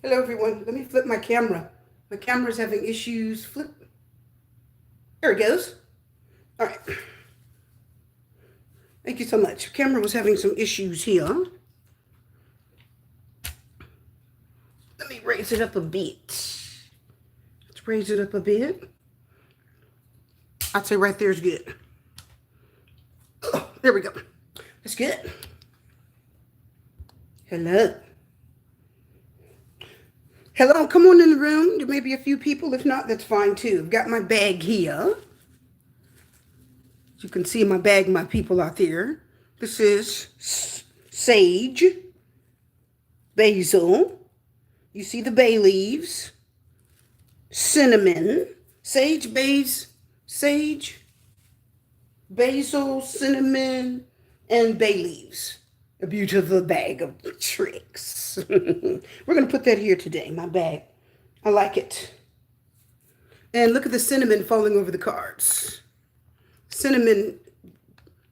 Hello, everyone. Let me flip my camera. My camera's having issues. Flip. There it goes. All right. Thank you so much. Camera was having some issues here. Let me raise it up a bit. Let's raise it up a bit. I'd say right there is good. Oh, there we go. That's good. Hello. Hello, come on in the room. There may be a few people. If not, that's fine too. I've got my bag here. As you can see in my bag, my people out there. This is sage, basil. You see the bay leaves, cinnamon, sage, basil, cinnamon, and bay leaves. A beautiful bag of tricks. We're going to put that here today, my bag. I like it. And look at the cinnamon falling over the cards. Cinnamon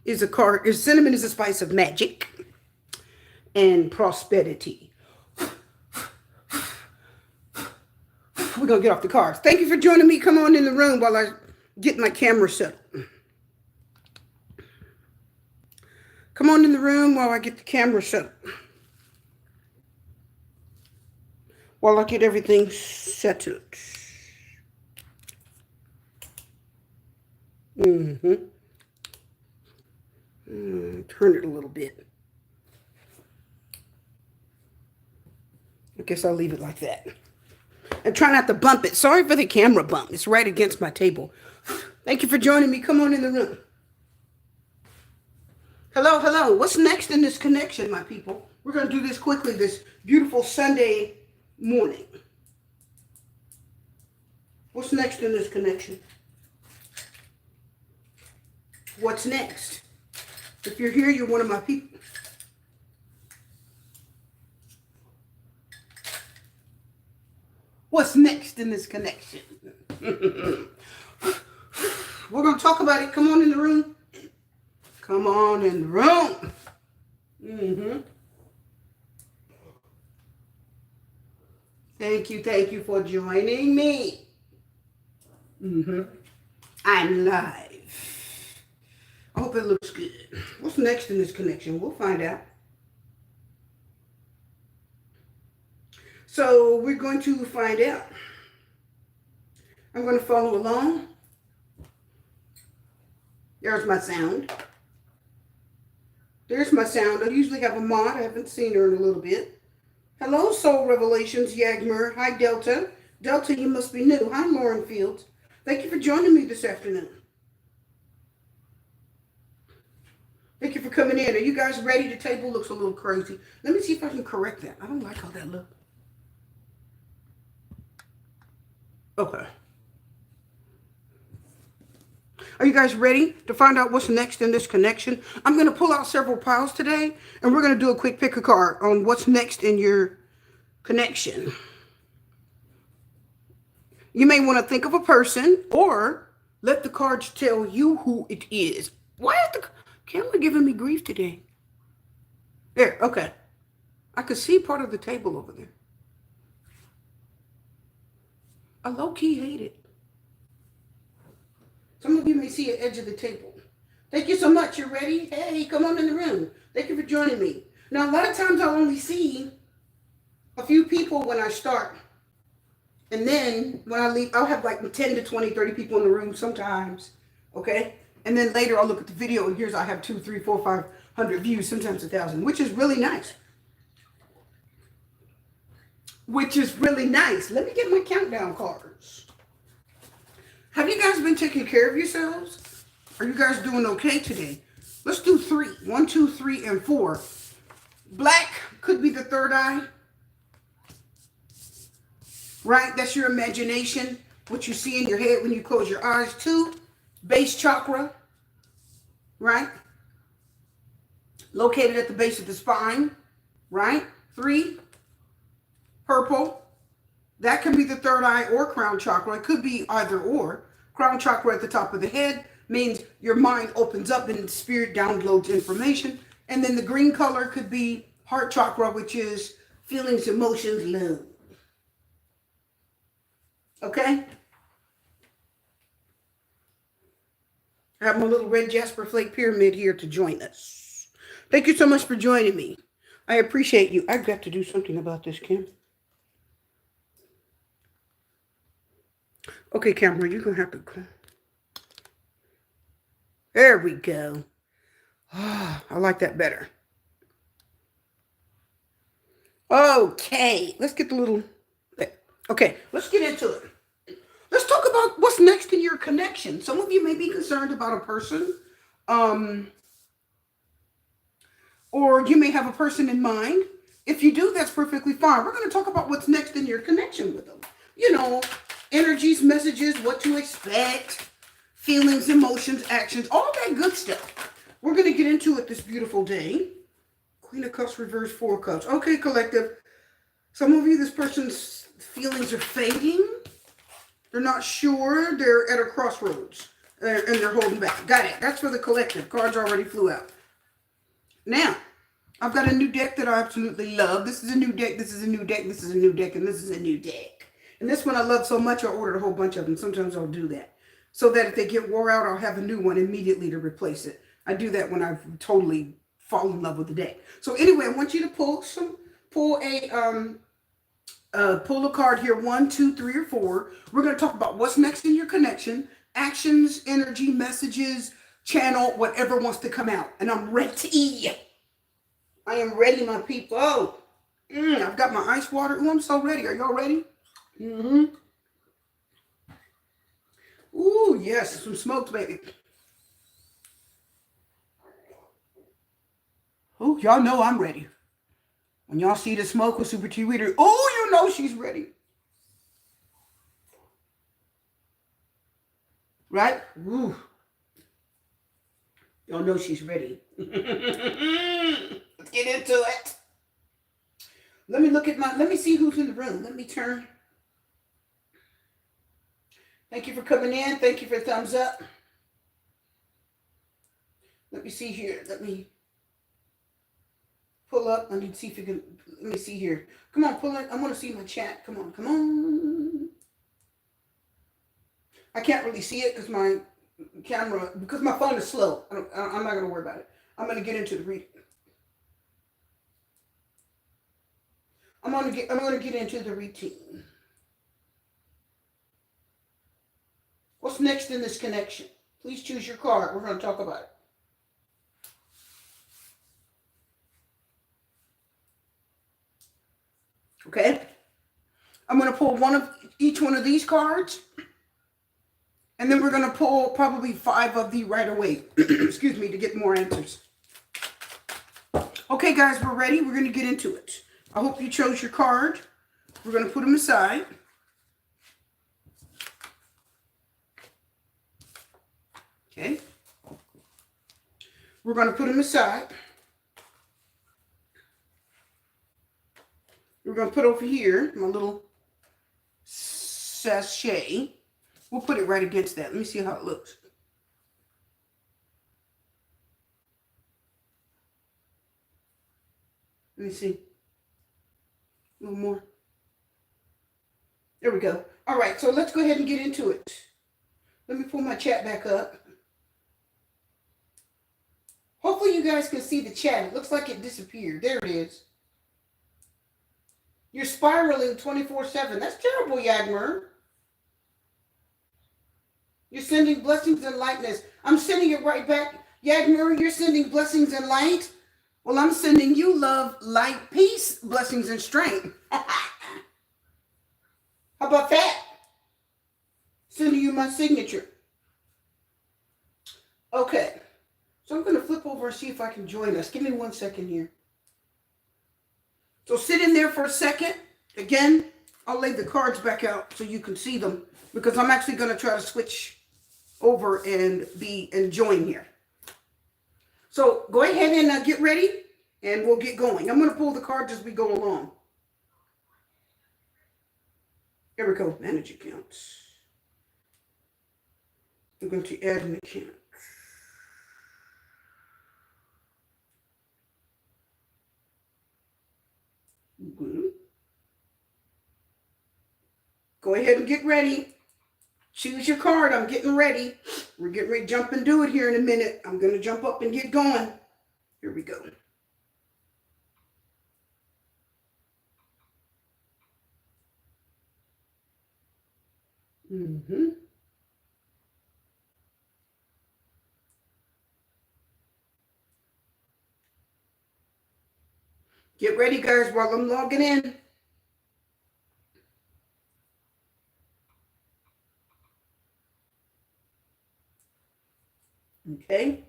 is a spice of magic and prosperity. We're going to get off the cards. Thank you for joining me. Come on in the room while I get my camera set up. Come on in the room while I get the camera set up. While I get everything settled. Turn it a little bit. I guess I'll leave it like that. And try not to bump it. Sorry for the camera bump. It's right against my table. Thank you for joining me. Come on in the room. Hello, hello. What's next in this connection, my people? We're going to do this quickly, this beautiful Sunday morning. What's next in this connection? What's next? If you're here, you're one of my people. What's next in this connection? We're going to talk about it. Come on in the room. Come on in the room. Thank you for joining me. I'm live. I hope it looks good. What's next in this connection? We'll find out. So we're going to find out. I'm going to follow along. There's my sound. There's my sound. I usually have a mod. I haven't seen her in a little bit. Hello, Soul Revelations, Yagmer. Hi, Delta. Delta, you must be new. Hi, Lauren Fields. Thank you for joining me this afternoon. Thank you for coming in. Are you guys ready? The table looks a little crazy. Let me see if I can correct that. I don't like how that looks. Okay. Are you guys ready to find out what's next in this connection? I'm going to pull out several piles today, and we're going to do a quick pick a card on what's next in your connection. You may want to think of a person or let the cards tell you who it is. Why is the camera giving me grief today? There, okay. I could see part of the table over there. I low-key hate it. Some of you may see an edge of the table. Thank you so much. You ready? Hey, come on in the room. Thank you for joining me. Now, a lot of times I'll only see a few people when I start. And then when I leave, I'll have like 10 to 20, 30 people in the room sometimes. Okay? And then later I'll look at the video and here's I have 2, 3, 4, 500 views, sometimes 1,000, which is really nice. Which is really nice. Let me get my countdown cards. Have you guys been taking care of yourselves? Are you guys doing okay today? Let's do 3. 1, 2, 3, and 4. Black could be the third eye. Right? That's your imagination. What you see in your head when you close your eyes. 2, base chakra. Right? Located at the base of the spine. Right? 3, purple. That can be the third eye or crown chakra. It could be either or. Crown chakra at the top of the head means your mind opens up and spirit downloads information. And then the green color could be heart chakra, which is feelings, emotions, love. Okay? I have my little red Jasper Flake pyramid here to join us. Thank you so much for joining me. I appreciate you. I've got to do something about this, Kim. Okay, camera, you're going to have to come. There we go. Ah, I like that better. Okay, let's get the little... Okay, let's get into it. Let's talk about what's next in your connection. Some of you may be concerned about a person, or you may have a person in mind. If you do, that's perfectly fine. We're going to talk about what's next in your connection with them. You know, energies, messages, what to expect, feelings, emotions, actions, all that good stuff. We're going to get into it this beautiful day. Queen of Cups, reverse, Four of Cups. Okay, collective. Some of you, this person's feelings are fading. They're not sure. They're at a crossroads. And they're holding back. Got it. That's for the collective. Cards already flew out. Now, I've got a new deck that I absolutely love. This is a new deck. This is a new deck. This is a new deck. And this is a new deck. And this one I love so much, I ordered a whole bunch of them. Sometimes I'll do that. So that if they get wore out, I'll have a new one immediately to replace it. I do that when I totally fall in love with the deck. So anyway, I want you to pull a card here, 1, 2, 3, or 4. We're going to talk about what's next in your connection, actions, energy, messages, channel, whatever wants to come out. And I'm ready. I am ready, my people. I've got my ice water. I'm so ready. Are y'all ready? Ooh, yes, some smokes, baby. Oh, y'all know I'm ready. When y'all see the smoke with Super Tea Reader, oh, you know she's ready. Right? Ooh. Y'all know she's ready. Let's get into it. Let me see who's in the room. Let me turn. Thank you for coming in. Thank you for the thumbs up. Let me see here. Let me pull up. I need to see if you can. Let me see here. Come on, pull in. I want to see my chat. Come on, come on. I can't really see it because my phone is slow. I'm not going to worry about it. I'm going to get into the reading. I'm going to get into the routine. What's next in this connection? Please choose your card. We're going to talk about it. Okay? I'm going to pull each one of these cards. And then we're going to pull probably 5 of the right away. Excuse me, to get more answers. Okay, guys, we're ready. We're going to get into it. I hope you chose your card. We're going to put them aside. Okay. We're going to put them aside. We're going to put over here my little sachet. We'll put it right against that. Let me see how it looks. Let me see. A little more. There we go. All right, so let's go ahead and get into it. Let me pull my chat back up. Hopefully you guys can see the chat. It looks like it disappeared. There it is. You're spiraling 24/7. That's terrible, Yagmer. You're sending blessings and lightness. I'm sending it right back. Yagmer, you're sending blessings and light. Well, I'm sending you love, light, peace, blessings, and strength. How about that? Sending you my signature. Okay. So I'm going to flip over and see if I can join us. Give me 1 second here. So sit in there for a second. Again, I'll lay the cards back out so you can see them because I'm actually going to try to switch over and join here. So go ahead and get ready and we'll get going. I'm going to pull the cards as we go along. Here we go. Manage accounts. I'm going to add an account. Go ahead and get ready. Choose your card. I'm getting ready. We're getting ready to jump and do it here in a minute. I'm going to jump up and get going. Here we go. Mm-hmm. Get ready, guys, while I'm logging in. Okay.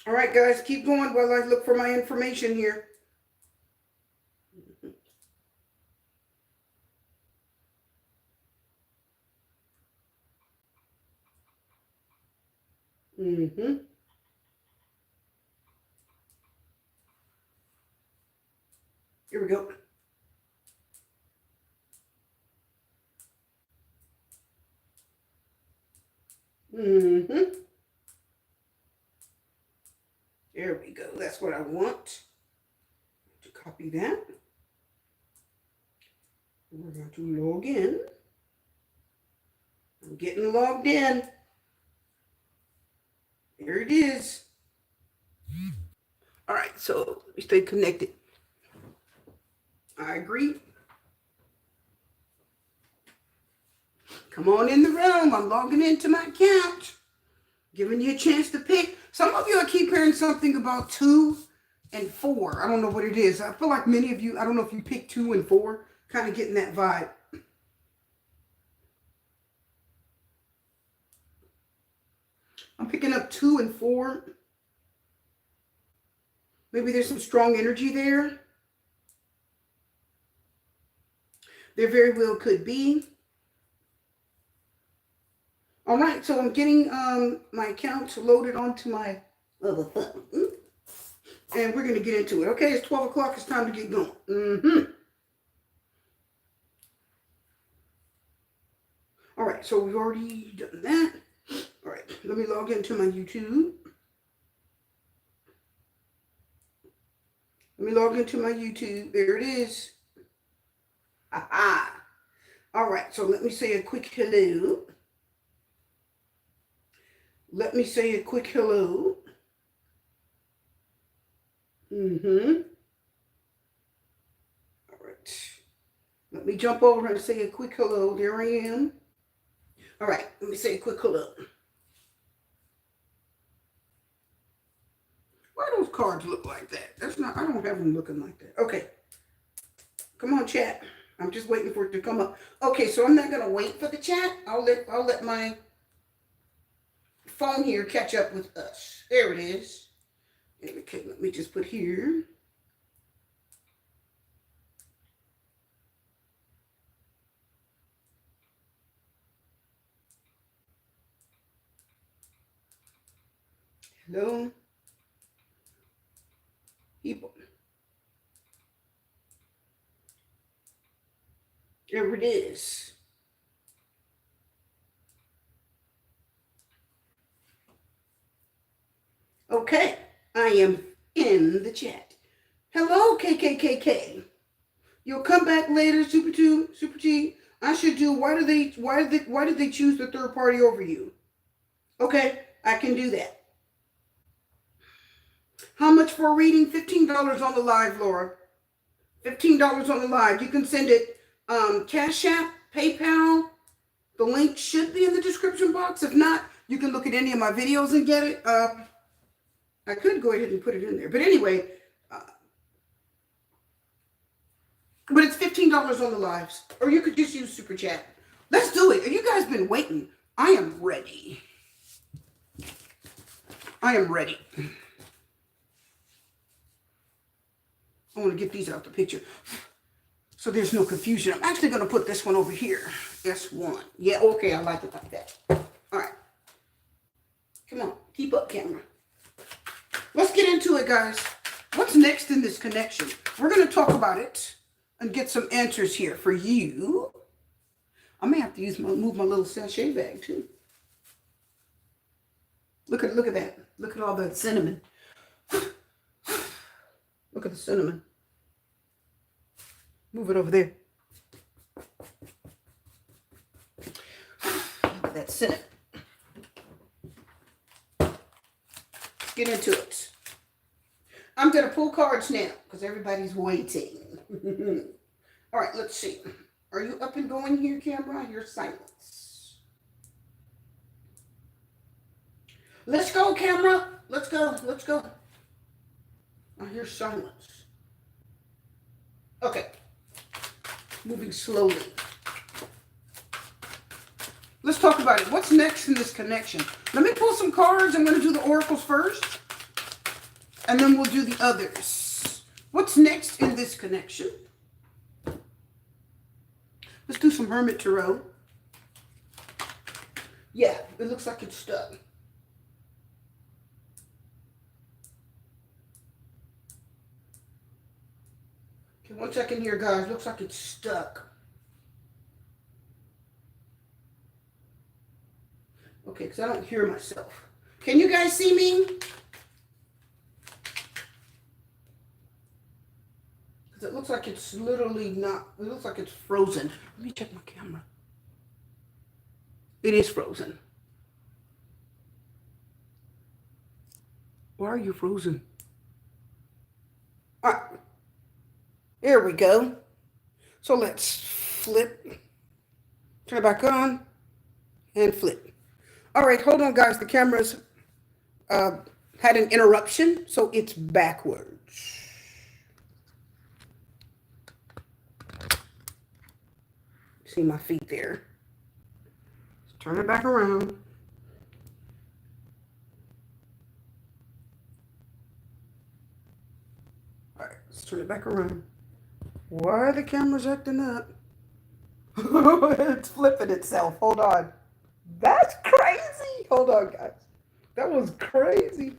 All right, guys, keep going while I look for my information here. Mm-hmm. Here we go. Mm-hmm. There we go. That's what I want. To copy that. We're going to log in. I'm getting logged in. There it is. All right, so we stay connected. I agree. Come on in the room. I'm logging into my account. Giving you a chance to pick. Some of you, I keep hearing something about 2 and 4. I don't know what it is. I feel like many of you, I don't know if you pick 2 and 4. Kind of getting that vibe. I'm picking up 2 and 4. Maybe there's some strong energy there. There very well could be. All right, so I'm getting my account loaded onto my other phone. And we're going to get into it. Okay, it's 12 o'clock. It's time to get going. Mm-hmm. All right, so we've already done that. All right, let me log into my YouTube. Let me log into my YouTube. There it is. Aha. All right, so let me say a quick hello. Let me say a quick hello. Mm-hmm. All right. Let me jump over and say a quick hello. There I am. All right, let me say a quick hello. Why do those cards look like that? That's not, I don't have them looking like that. Okay. Come on, chat. I'm just waiting for it to come up. Okay, so I'm not gonna wait for the chat. I'll let my phone here catch up with us. There it is. Okay, let me just put here. Hello. People. There it is. Okay, I am in the chat. Hello, KKKK. You'll come back later, Super T. I should do. Why did they choose the third party over you? Okay, I can do that. How much for a reading? $15 on the live, Laura. $15 on the live. You can send it Cash App, PayPal. The link should be in the description box. If not, you can look at any of my videos and get it. I could go ahead and put it in there. But anyway, but it's $15 on the lives. Or you could just use Super Chat. Let's do it. You guys been waiting. I am ready. I am ready. I want to get these out the picture so there's no confusion. I'm actually going to put this one over here. S1. Yeah, okay, I like it like that. All right. Come on, keep up, camera. Let's get into it, guys. What's next in this connection? We're going to talk about it and get some answers here for you. I may have to move my little sachet bag too. Look at that. Look at all that cinnamon. Look at the cinnamon. Move it over there. Look at that cinnamon. Let's get into it. I'm going to pull cards now because everybody's waiting. All right, let's see. Are you up and going here, camera? I hear silence. Let's go, camera. Let's go. Let's go. I hear silence. Okay. Moving slowly. Let's talk about it. What's next in this connection? Let me pull some cards. I'm going to do the oracles first. And then we'll do the others. What's next in this connection? Let's do some Hermit Tarot. Yeah, it looks like it's stuck. Okay, 1 second here, guys. Looks like it's stuck. Okay, because I don't hear myself. Can you guys see me? Because it looks like it's literally not, it looks like it's frozen. Let me check my camera. It is frozen. Why are you frozen? All right. There we go. So let's flip. Turn it back on. And flip. All right, hold on, guys. The camera's had an interruption, so it's backwards. See my feet there. Let's turn it back around. All right, let's turn it back around. Why are the cameras acting up? It's flipping itself. Hold on. That's crazy. Hold on, guys. That was crazy.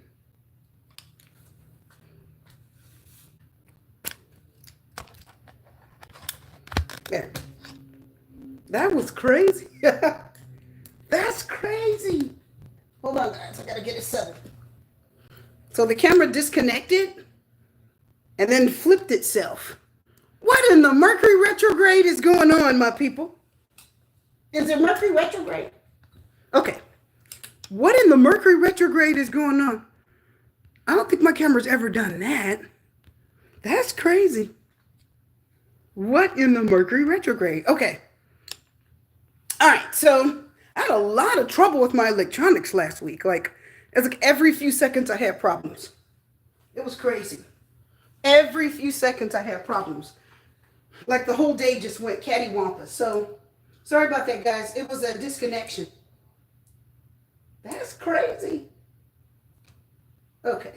There. That was crazy. That's crazy. Hold on, guys. I gotta get it settled. So the camera disconnected and then flipped itself. What in the Mercury retrograde is going on, my people? Is it Mercury retrograde? Okay. What in the Mercury retrograde is going on? I don't think my camera's ever done that. That's crazy. What in the Mercury retrograde? Okay. All right. So I had a lot of trouble with my electronics last week. It's like every few seconds I had problems. It was crazy. Every few seconds I had problems. Like the whole day just went cattywampus. So sorry about that, guys. It was a disconnection. That's crazy. Okay.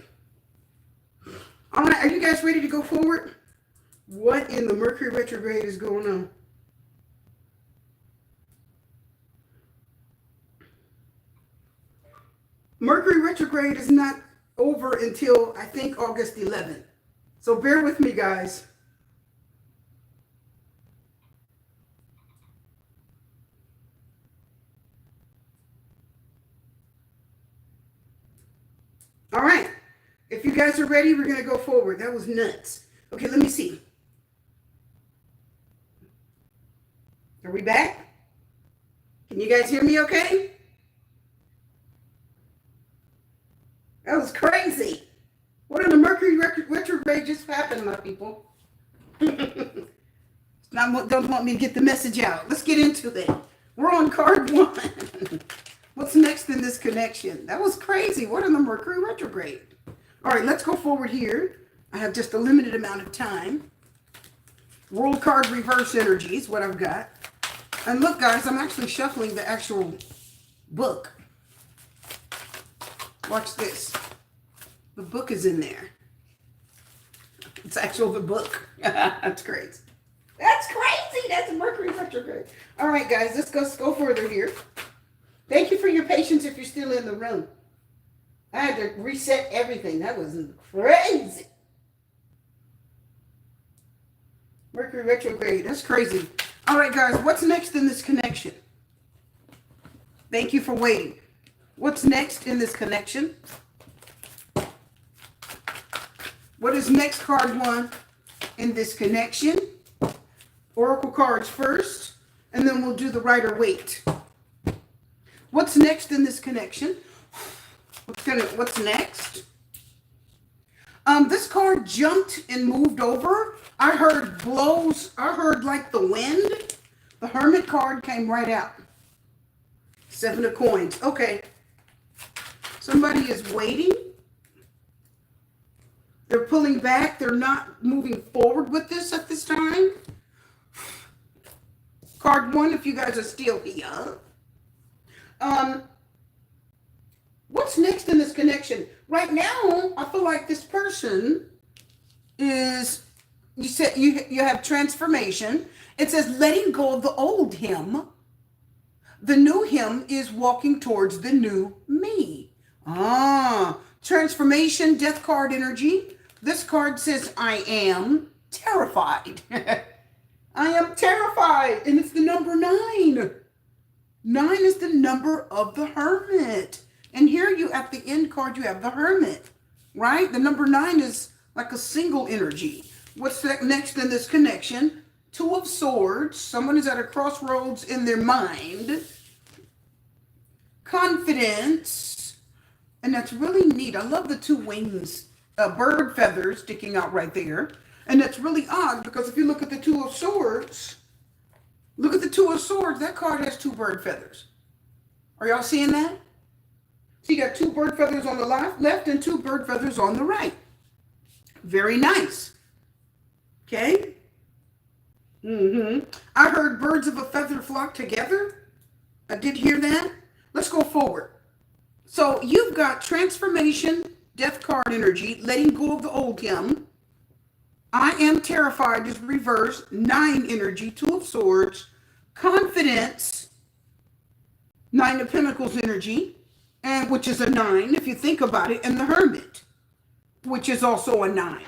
All right. Are you guys ready to go forward? What in the Mercury retrograde is going on? Mercury retrograde is not over until, I think, August 11th. So bear with me, guys. All right. If you guys are ready, we're going to go forward. That was nuts. Okay, let me see. Are we back? Can you guys hear me okay? That was crazy. What in the Mercury retrograde just happened, my people? Don't want me to get the message out. Let's get into it. We're on card 1. What's next in this connection? That was crazy. What in the Mercury retrograde? All right, let's go forward here. I have just a limited amount of time. World card reverse energy is what I've got. And look, guys, I'm actually shuffling the actual book. Watch this. The book is in there. It's actually the book. That's great. That's crazy. That's a Mercury retrograde. All right, guys, let's go further here. Thank you for your patience if you're still in the room. I had to reset everything. That was crazy. Mercury retrograde. That's crazy. All right, guys, what's next in this connection? Thank you for waiting. What's next in this connection? What is next, card one, in this connection? Oracle cards first, and then we'll do the Rider-Waite. What's next in this connection? What's next? This card jumped and moved over. I heard blows. I heard like the wind. The Hermit card came right out. 7 of coins. Okay. Somebody is waiting. They're pulling back. They're not moving forward with this at this time. Card one, if you guys are still here. What's next in this connection? Right now, I feel like this person is, you said you have transformation. It says letting go of the old him. The new him is walking towards the new me. Transformation, death card energy. This card says I am terrified. I am terrified. And it's the number 9. 9 is the number of the Hermit. And here you, at the end card, you have the Hermit, right? The number 9 is like a single energy. What's next in this connection? 2 of Swords. Someone is at a crossroads in their mind. Confidence. And that's really neat. I love the 2 wings, bird feathers sticking out right there. And that's really odd because if you look at the 2 of Swords, look at the 2 of Swords, that card has 2 bird feathers. Are y'all seeing that? So you got 2 bird feathers on the left and 2 bird feathers on the right. Very nice. Okay. I heard birds of a feather flock together. I did hear that. Let's go forward. So you've got transformation, death card energy, letting go of the old him. I am terrified is reverse, 9 energy, 2 of Swords, confidence, 9 of Pentacles energy, and which is a 9 if you think about it, and the Hermit, which is also a 9.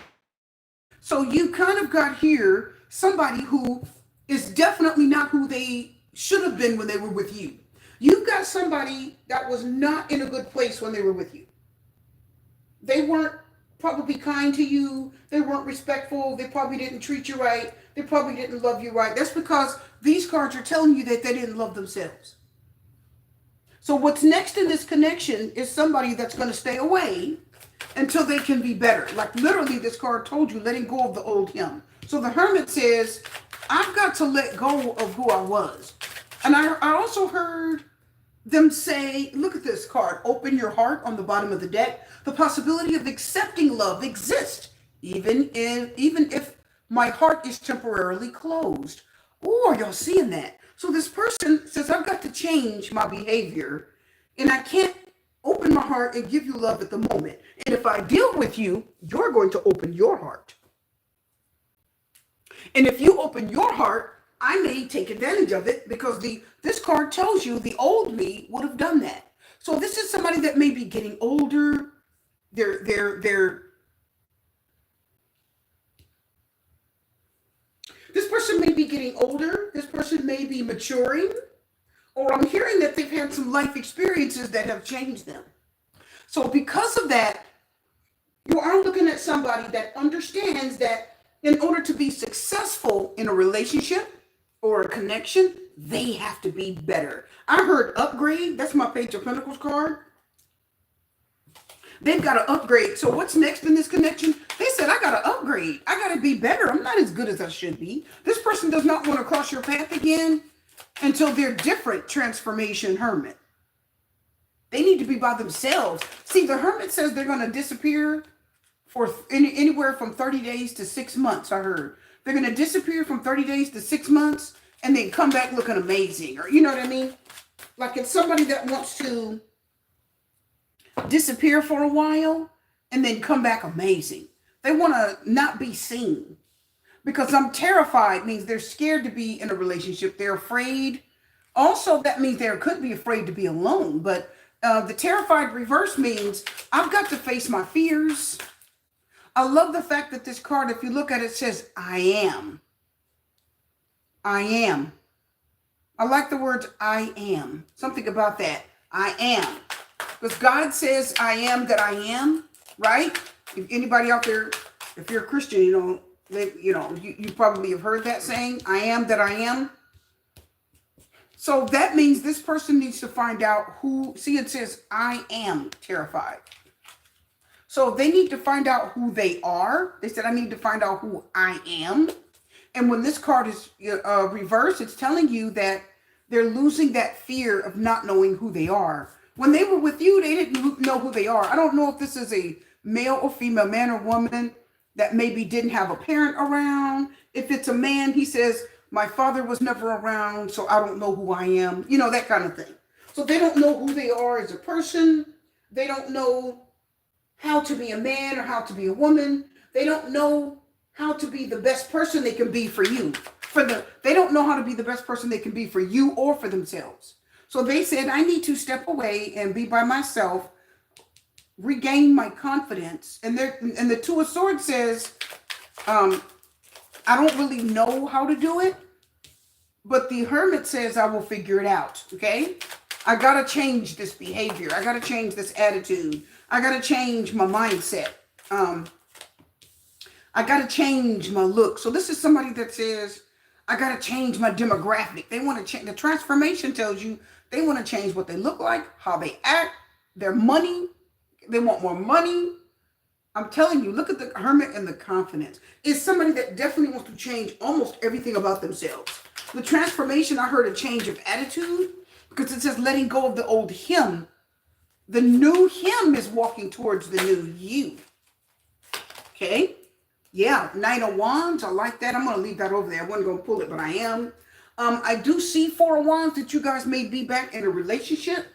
So you kind of got here somebody who is definitely not who they should have been when they were with you. You've got somebody that was not in a good place when they were with you. They weren't probably kind to you. They weren't respectful. They probably didn't treat you right. They probably didn't love you right. That's because these cards are telling you that they didn't love themselves. So what's next in this connection is somebody that's going to stay away until they can be better. Like literally this card told you, letting go of the old him. So the Hermit says, I've got to let go of who I was. And I also heard them say, look at this card, open your heart on the bottom of the deck. The possibility of accepting love exists, even if my heart is temporarily closed. Oh, y'all seeing that? So this person says, I've got to change my behavior, and I can't open my heart and give you love at the moment. And if I deal with you, you're going to open your heart. And if you open your heart, I may take advantage of it because this card tells you the old me would have done that. So this is somebody that may be getting older. This person may be getting older. This person may be maturing. Or I'm hearing that they've had some life experiences that have changed them. So because of that, you are looking at somebody that understands that in order to be successful in a relationship or a connection, they have to be better. I heard upgrade. That's my Page of Pentacles card. They've got to upgrade. So what's next in this connection? They said, I got to upgrade. I got to be better. I'm not as good as I should be. This person does not want to cross your path again until they're different. Transformation Hermit. They need to be by themselves. See, the Hermit says they're going to disappear for anywhere from 30 days to 6 months, I heard. They're going to disappear from 30 days to 6 months and then come back looking amazing. Or you know what I mean? Like it's somebody that wants to disappear for a while and then come back amazing. They want to not be seen. Because I'm terrified means they're scared to be in a relationship. They're afraid. Also, that means they could be afraid to be alone. But the terrified reverse means I've got to face my fears. I love the fact that this card, if you look at it, says, I am. I am. I like the words I am. Something about that. I am. Because God says I am that I am, right? If anybody out there If you're a Christian, you probably have heard that saying, I am that I am. So that means this person needs to find out who, see, it says, I am terrified. So they need to find out who they are. They said, I need to find out who I am. And when this card is reversed, it's telling you that they're losing that fear of not knowing who they are. When they were with you, they didn't know who they are. I don't know if this is a male or female, man or woman that maybe didn't have a parent around. If it's a man, he says, my father was never around, so I don't know who I am. You know, that kind of thing. So they don't know who they are as a person. They don't know how to be a man or how to be a woman. They don't know how to be the best person they can be for you. They don't know how to be the best person they can be for you or for themselves. So they said, I need to step away and be by myself, regain my confidence. And the Two of Swords says, I don't really know how to do it, but the Hermit says I will figure it out. Okay. I got to change this behavior. I got to change this attitude. I got to change my mindset. I got to change my look. So this is somebody that says, I got to change my demographic. They want to change. The transformation tells you they want to change what they look like, how they act, their money. They want more money. I'm telling you, look at the Hermit and the confidence. It's somebody that definitely wants to change almost everything about themselves. The transformation, I heard a change of attitude because it says letting go of the old him. The new him is walking towards the new you. Okay? Yeah, Knight of Wands. I like that. I'm going to leave that over there. I wasn't going to pull it, but I am. I do see Four of Wands that you guys may be back in a relationship.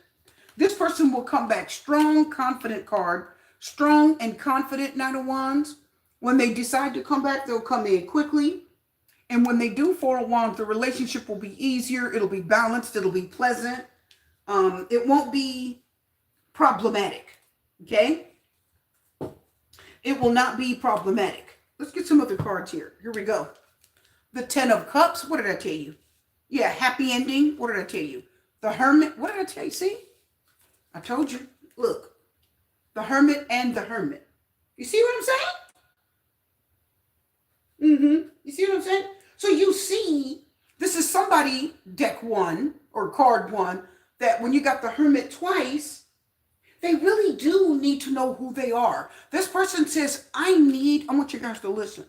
This person will come back strong, confident card. Strong and confident, Knight of Wands. When they decide to come back, they'll come in quickly. And when they do Four of Wands, the relationship will be easier. It'll be balanced. It'll be pleasant. It won't be problematic. Okay? It will not be problematic. Let's get some other cards here. Here we go. The Ten of Cups. What did I tell you? Yeah, happy ending. What did I tell you? The Hermit. What did I tell you? See? I told you. Look. The Hermit and the Hermit. You see what I'm saying? You see what I'm saying? So you see, this is somebody, deck one or card one, that when you got the Hermit twice, they really do need to know who they are. This person says, I want you guys to listen.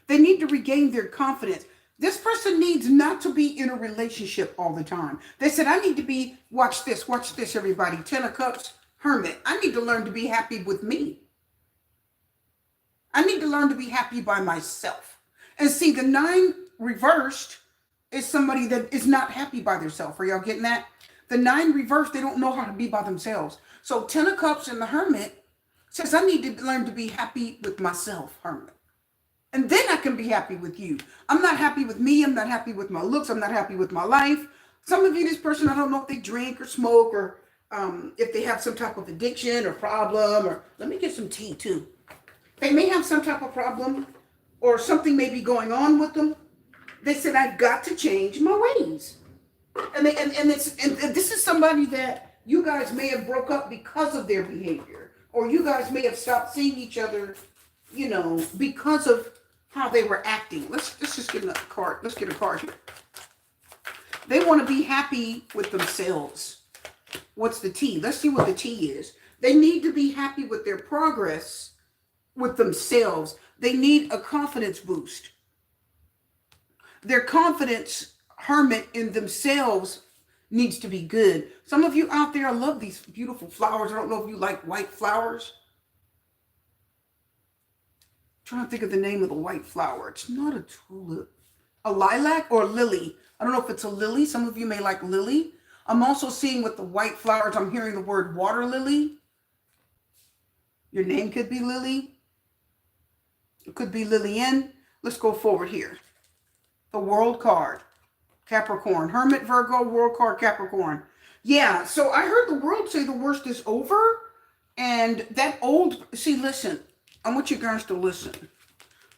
They need to regain their confidence. This person needs not to be in a relationship all the time. They said, I need to be, watch this, everybody. Ten of Cups, Hermit. I need to learn to be happy with me. I need to learn to be happy by myself. And see, the Nine reversed is somebody that is not happy by themselves. Are y'all getting that? The Nine reversed, they don't know how to be by themselves. So Ten of Cups and the Hermit says, I need to learn to be happy with myself, Hermit. And then I can be happy with you. I'm not happy with me. I'm not happy with my looks. I'm not happy with my life. Some of you, this person, I don't know if they drink or smoke or if they have some type of addiction or problem, or let me get some tea too. They may have some type of problem or something may be going on with them. They said, I've got to change my ways. And this is somebody that you guys may have broke up because of their behavior, or you guys may have stopped seeing each other, because of how they were acting. Let's just get a card. Let's get a card here. They want to be happy with themselves. What's the T? Let's see what the T is. They need to be happy with their progress with themselves. They need a confidence boost. Their confidence, Hermit, in themselves needs to be good. Some of you out there, I love these beautiful flowers. I don't know if you like white flowers. I'm trying to think of the name of the white flower. It's not a tulip. A lilac or a lily. I don't know if it's a lily. Some of you may like lily. I'm also seeing with the white flowers, I'm hearing the word water lily. Your name could be Lily. It could be Lillian. Let's go forward here. The World card. Capricorn. Hermit, Virgo, World card, Capricorn. Yeah, so I heard the World say the worst is over. And that old... See, listen. I want you guys to listen.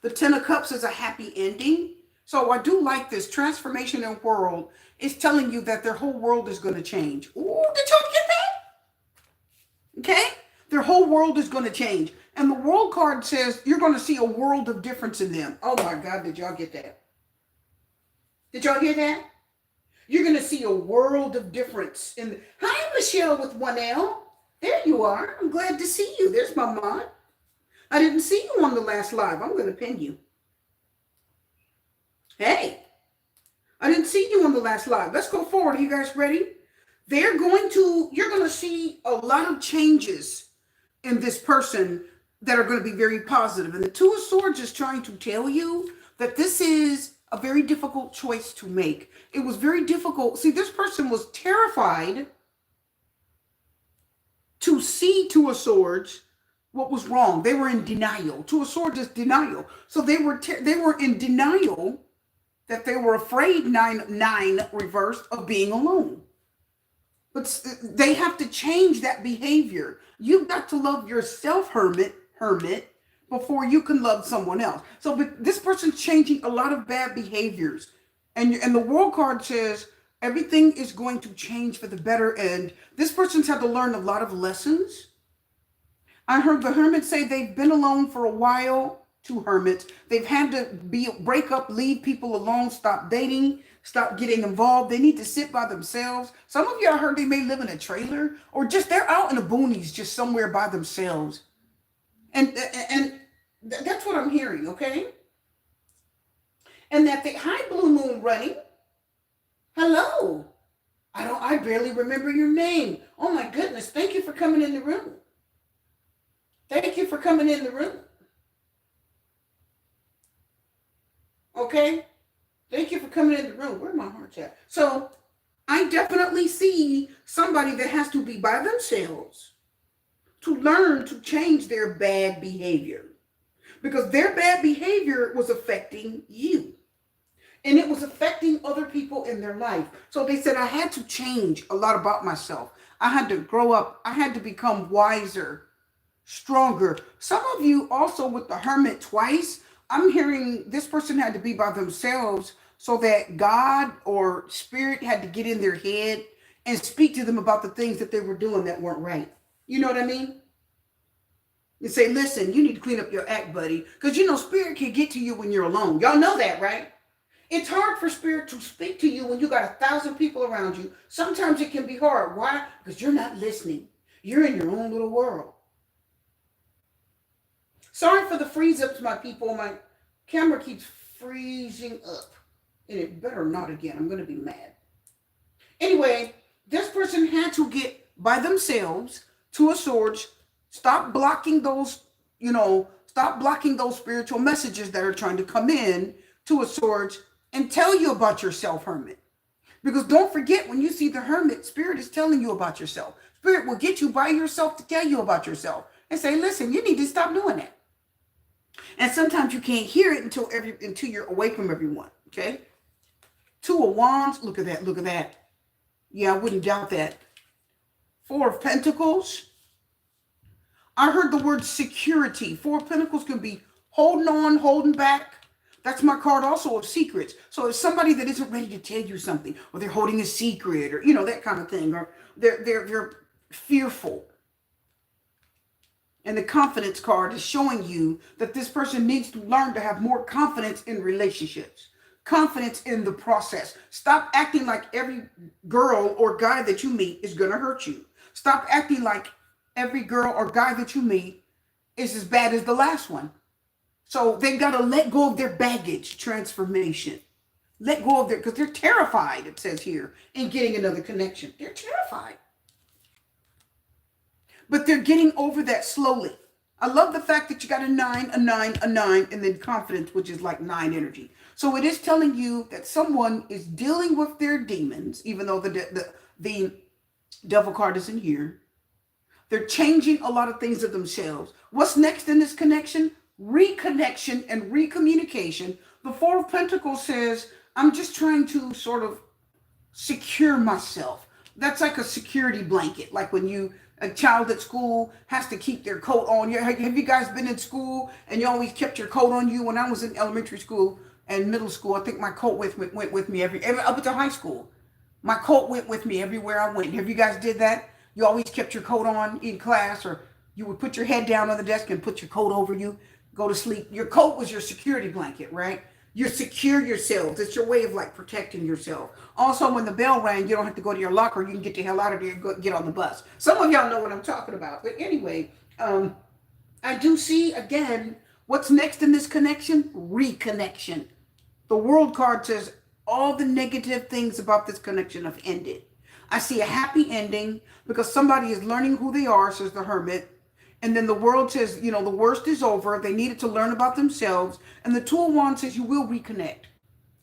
The Ten of Cups is a happy ending. So I do like this. Transformation in World is telling you that their whole world is going to change. Ooh, did y'all get that? Okay? Their Your whole world is going to change. And the world card says you're going to see a world of difference in them. Oh my God, did y'all get that? Did y'all hear that? You're going to see a world of difference in. Hi, Michelle with 1L. There you are. I'm glad to see you. There's my mod. I didn't see you on the last live. I'm going to pin you. Hey, I didn't see you on the last live. Let's go forward. Are you guys ready? You're going to see a lot of changes in this person that are going to be very positive. And the Two of Swords is trying to tell you that this is a very difficult choice to make. It was very difficult. See, this person was terrified to see Two of Swords what was wrong. They were in denial. Two of Swords is denial. So they were in denial that they were afraid, nine reversed, of being alone. But they have to change that behavior. You've got to love yourself, hermit, before you can love someone else. So this person's changing a lot of bad behaviors. And the world card says everything is going to change for the better. And this person's had to learn a lot of lessons. I heard the hermit say they've been alone for a while. Two hermits. They've had to break up, leave people alone, stop dating, stop getting involved. They need to sit by themselves. Some of you, I heard they may live in a trailer or just they're out in the boonies, just somewhere by themselves. And that's what I'm hearing, okay? And that the hi blue moon running. Hello. I barely remember your name. Oh my goodness. Thank you for coming in the room. Thank you for coming in the room. Okay? Thank you for coming in the room. Where my heart's at? So I definitely see somebody that has to be by themselves to learn to change their bad behavior. Because their bad behavior was affecting you. And it was affecting other people in their life. So they said, I had to change a lot about myself. I had to grow up. I had to become wiser, stronger. Some of you also with the hermit twice, I'm hearing this person had to be by themselves so that God or spirit had to get in their head and speak to them about the things that they were doing that weren't right. You know what I mean? And say, listen, you need to clean up your act, buddy. Because spirit can get to you when you're alone. Y'all know that, right? It's hard for spirit to speak to you when you got 1,000 people around you. Sometimes it can be hard. Why? Because you're not listening. You're in your own little world. Sorry for the freeze-ups, my people. My camera keeps freezing up. And it better not again. I'm going to be mad. Anyway, this person had to get by themselves, Two of Swords. Stop blocking those, stop blocking those spiritual messages that are trying to come in, Two of Swords, and tell you about yourself, hermit. Because don't forget, when you see the hermit, spirit is telling you about yourself. Spirit will get you by yourself to tell you about yourself and say, listen, you need to stop doing that. And sometimes you can't hear it until you're away from everyone, okay? Two of Wands, look at that, look at that. Yeah, I wouldn't doubt that. Four of Pentacles. I heard the word security. Four of Pentacles can be holding on, holding back. That's my card also of secrets. So it's somebody that isn't ready to tell you something, or they're holding a secret, or that kind of thing, or they're fearful. And the confidence card is showing you that this person needs to learn to have more confidence in relationships, confidence in the process. Stop acting like every girl or guy that you meet is going to hurt you. Stop acting like every girl or guy that you meet is as bad as the last one. So they've got to let go of their baggage transformation. Let go of because they're terrified, it says here, in getting another connection. They're terrified. But they're getting over that slowly. I love the fact that you got a 9, a 9, a 9, and then confidence, which is like 9 energy. So it is telling you that someone is dealing with their demons, even though the devil card isn't here. They're changing a lot of things of themselves. What's next in this connection? Reconnection and recommunication. The Four of Pentacles says, I'm just trying to sort of secure myself. That's like a security blanket. Like when a child at school has to keep their coat on. Have you guys been in school and you always kept your coat on you? When I was in elementary school and middle school, I think my coat went with me every up until high school. My coat went with me everywhere I went. Have you guys did that? You always kept your coat on in class, or You would put your head down on the desk and put your coat over you, go to sleep. Your coat was your security blanket, right? You secure yourselves. It's your way of like protecting yourself. Also, when the bell rang, you don't have to go to your locker. You can get the hell out of there and go, get on the bus. Some of y'all know what I'm talking about. But anyway, I do see again what's next in this connection: reconnection. The world card says all the negative things about this connection have ended. I see a happy ending because somebody is learning who they are, says the Hermit. And then the world says, you know, the worst is over. They needed to learn about themselves. And the Two of Wands says you will reconnect.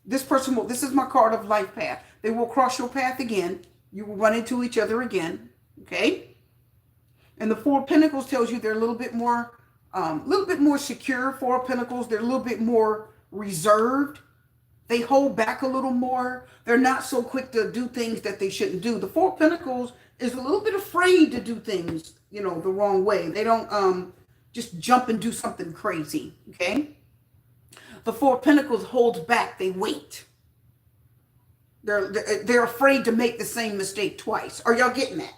This person will, this is my card of life path. They will cross your path again. You will run into each other again. Okay. And the Four of Pentacles tells you they're a little bit more secure. Four of Pentacles, they're a little bit more reserved. They hold back a little more. They're not so quick to do things that they shouldn't do. The Four of Pentacles is a little bit afraid to do things, you know, the wrong way. They don't just jump and do something crazy, okay? The Four of Pentacles holds back. They wait. They're afraid to make the same mistake twice. Are y'all getting that?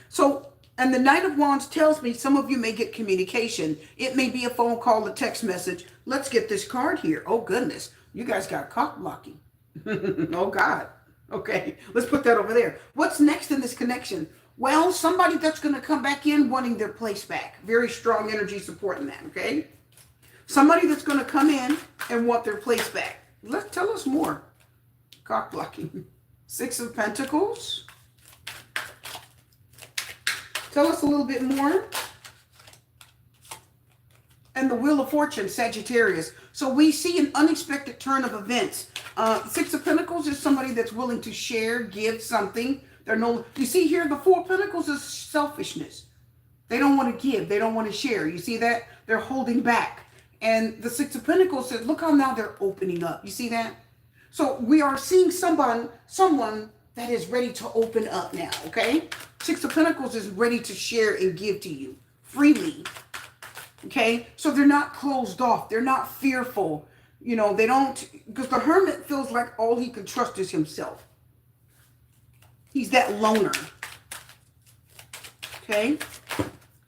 So, and the Knight of Wands tells me some of you may get communication. It may be a phone call, a text message. Let's get this card here. Oh, goodness. You guys got cock blocking. Oh, God. Okay, let's put that over there. What's next in this connection? Well, somebody that's going to come back in wanting their place back. Very strong energy supporting that, okay? Somebody that's going to come in and want their place back. Let's tell us more. Cock blocking. Six of Pentacles. Tell us a little bit more. And the Wheel of Fortune, Sagittarius. So we see an unexpected turn of events. Six of Pentacles is somebody that's willing to share, give something. You see here, the Four of Pentacles is selfishness. They don't want to give. They don't want to share. You see that? They're holding back. And the Six of Pentacles says, look how now they're opening up. You see that? So we are seeing someone that is ready to open up now, okay? Six of Pentacles is ready to share and give to you freely. Okay, so they're not closed off. They're not fearful. You know, they don't, because the Hermit feels like all he can trust is himself. He's that loner. Okay,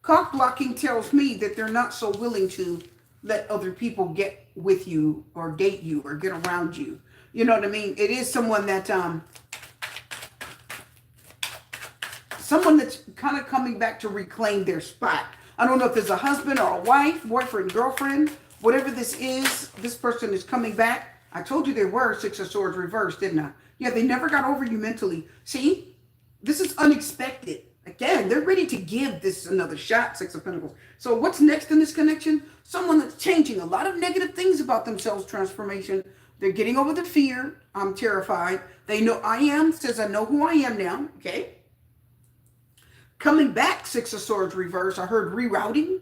cock blocking tells me that they're not so willing to let other people get with you or date you or get around you. You know what I mean? It is someone that, someone that's kind of coming back to reclaim their spot. I don't know if it's a husband or a wife, boyfriend, girlfriend, whatever this is, this person is coming back. I told you they were Six of Swords reversed, didn't I? Yeah, they never got over you mentally. See, this is unexpected. Again, they're ready to give this another shot, Six of Pentacles. So what's next in this connection? Someone that's changing a lot of negative things about themselves, transformation. They're getting over the fear. I'm terrified. They know I am, says I know who I am now, okay? Coming back, Six of Swords reverse. I heard rerouting.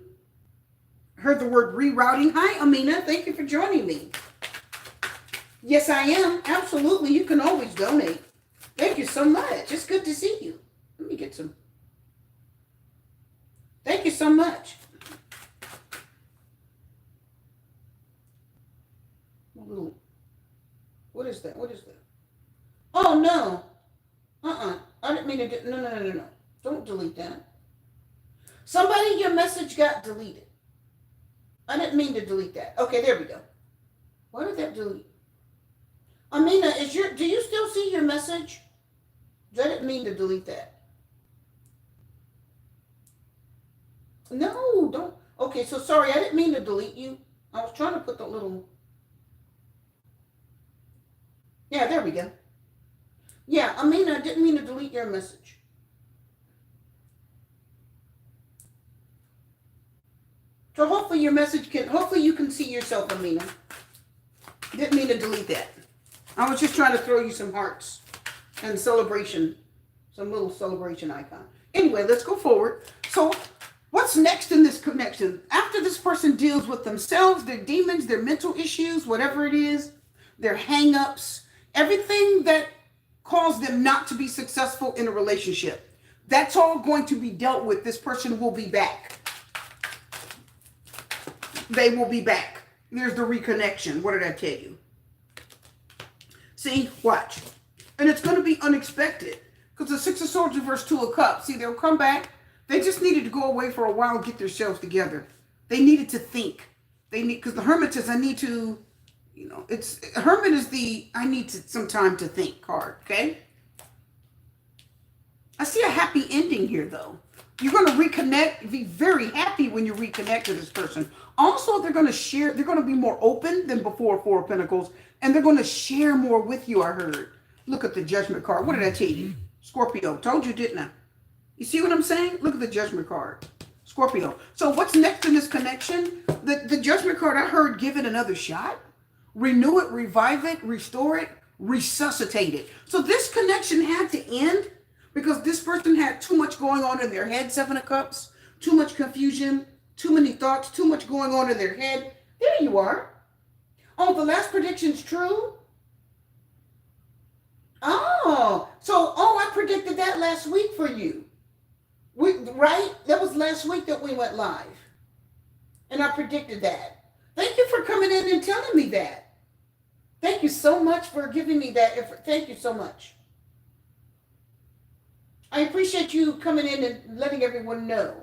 I heard the word rerouting. Hi, Amina. Thank you for joining me. Yes, I am. Absolutely. You can always donate. Thank you so much. It's good to see you. Let me get some. Thank you so much. What is that? What is that? Oh, no. I didn't mean to do. No. Don't delete that. Somebody, your message got deleted. I didn't mean to delete that. Okay, there we go. Why did that delete? Amina, do you still see your message? I didn't mean to delete that. No, don't. Okay, so sorry, I didn't mean to delete you. I was trying to put the little. Yeah, there we go. Yeah, Amina, I didn't mean to delete your message. So hopefully your message hopefully you can see yourself, Amina. Didn't mean to delete that. I was just trying to throw you some hearts and celebration, some little celebration icon. Anyway, let's go forward. So what's next in this connection? After this person deals with themselves, their demons, their mental issues, whatever it is, their hang-ups, everything that caused them not to be successful in a relationship, that's all going to be dealt with. This person will be back. They will be back. There's the reconnection. What did I tell you? See, watch. And it's going to be unexpected. Because the Six of Swords reverse Two of Cups. See, they'll come back. They just needed to go away for a while and get themselves together. They needed to think. They need, because the hermit says, I need to, it's hermit is the I need some time to think card. Okay. I see a happy ending here though. You're going to reconnect, be very happy when you reconnect to this person. Also, they're going to share, they're going to be more open than before, Four of Pentacles, and they're going to share more with you, I heard. Look at the Judgment card. What did I tell you? Scorpio. Told you, didn't I? You see what I'm saying? Look at the Judgment card. Scorpio. So what's next in this connection? The Judgment card, I heard, give it another shot. Renew it, revive it, restore it, resuscitate it. So this connection had to end because this person had too much going on in their head, Seven of Cups, too much confusion, too many thoughts, too much going on in their head. There you are. Oh, the last prediction's true? Oh, so, I predicted that last week for you. Right? That was last week that we went live. And I predicted that. Thank you for coming in and telling me that. Thank you so much for giving me that. Thank you so much. I appreciate you coming in and letting everyone know.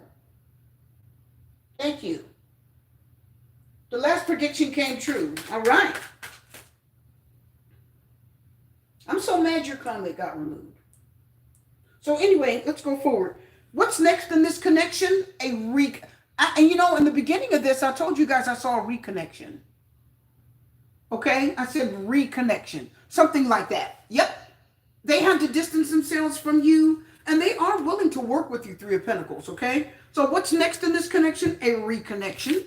Thank you. The last prediction came true. All right. I'm so mad your comment got removed. So anyway, let's go forward. What's next in this connection? In the beginning of this, I told you guys I saw a reconnection. Okay? I said reconnection. Something like that. Yep. They had to distance themselves from you, and they are willing to work with you, Three of Pentacles, okay? So what's next in this connection? A reconnection.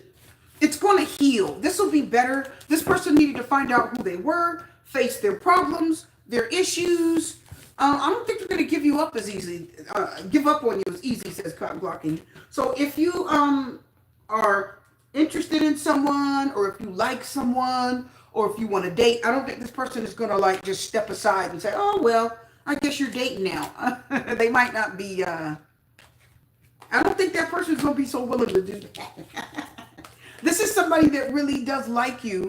It's going to heal. This will be better. This person needed to find out who they were, face their problems, their issues. I don't think they're going to give you up as easy. Give up on you as easy, says Cotton Blocking. So if you are interested in someone, or if you like someone, or if you want to date, I don't think this person is going to just step aside and say, oh, well, I guess you're dating now. They might not be, I don't think that person's going to be so willing to do that. This is somebody that really does like you,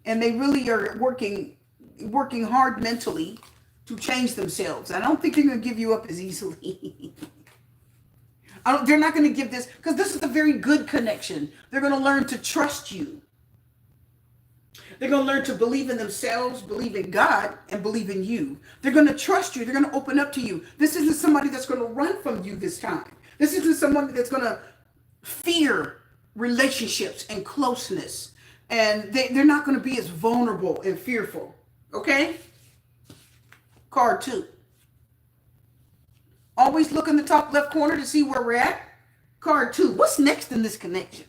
and they really are working hard mentally to change themselves. I don't think they're going to give you up as easily. They're not going to give this, because this is a very good connection. They're going to learn to trust you. They're going to learn to believe in themselves, believe in God, and believe in you. They're going to trust you. They're going to open up to you. This isn't somebody that's going to run from you this time. This isn't someone that's going to fear relationships and closeness. And they're not going to be as vulnerable and fearful. Okay? Card 2. Always look in the top left corner to see where we're at. Card 2. What's next in this connection?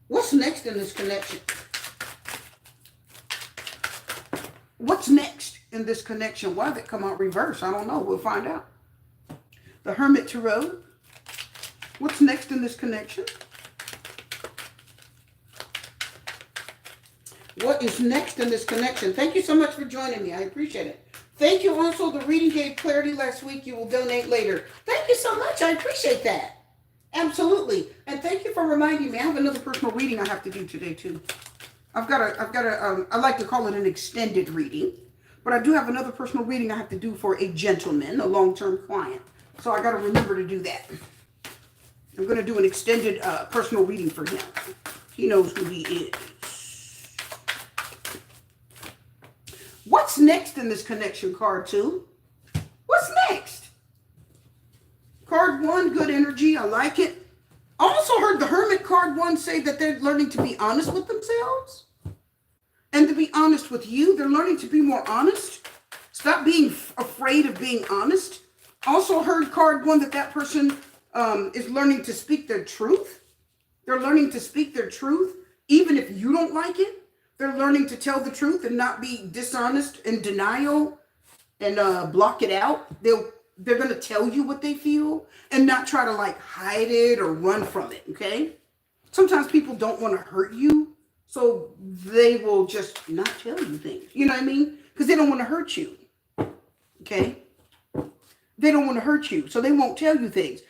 What's next in this connection? What's next in this connection? Why did it come out reverse? I don't know. We'll find out. The Hermit Tarot. What's next in this connection? What is next in this connection? Thank you so much for joining me. I appreciate it. Thank you also. The reading gave clarity last week. You will donate later. Thank you so much. I appreciate that. Absolutely. And thank you for reminding me. I have another personal reading I have to do today too. I like to call it an extended reading, but I do have another personal reading I have to do for a gentleman, a long-term client. So I got to remember to do that. I'm going to do an extended personal reading for him. He knows who he is. What's next in this connection, card 2? What's next? Card 1, good energy. I like it. I also heard the Hermit card 1 say that they're learning to be honest with themselves. And to be honest with you. They're learning to be more honest. Stop being afraid of being honest. Also heard card 1 that person is learning to speak their truth. They're learning to speak their truth, even if you don't like it. They're learning to tell the truth and not be dishonest and denial and block it out. They're going to tell you what they feel and not try to hide it or run from it, okay? Sometimes people don't want to hurt you, so they will just not tell you things. You know what I mean? Because they don't want to hurt you, okay? They don't want to hurt you, so they won't tell you things.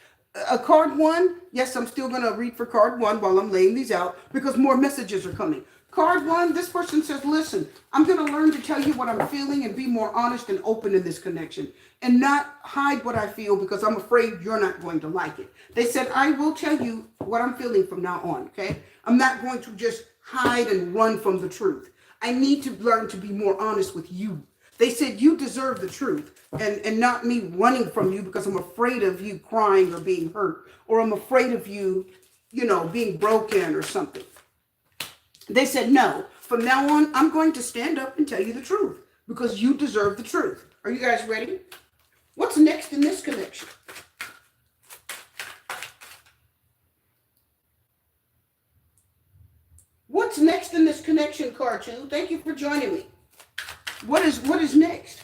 A card 1, yes, I'm still going to read for card 1 while I'm laying these out because more messages are coming. Card one, this person says, listen, I'm going to learn to tell you what I'm feeling and be more honest and open in this connection and not hide what I feel because I'm afraid you're not going to like it. They said, I will tell you what I'm feeling from now on, okay? I'm not going to just hide and run from the truth. I need to learn to be more honest with you. They said, you deserve the truth and not me running from you because I'm afraid of you crying or being hurt, or I'm afraid of you, being broken or something. They said, no, from now on, I'm going to stand up and tell you the truth because you deserve the truth. Are you guys ready? What's next in this connection? What's next in this connection, card two? Thank you for joining me. What is next?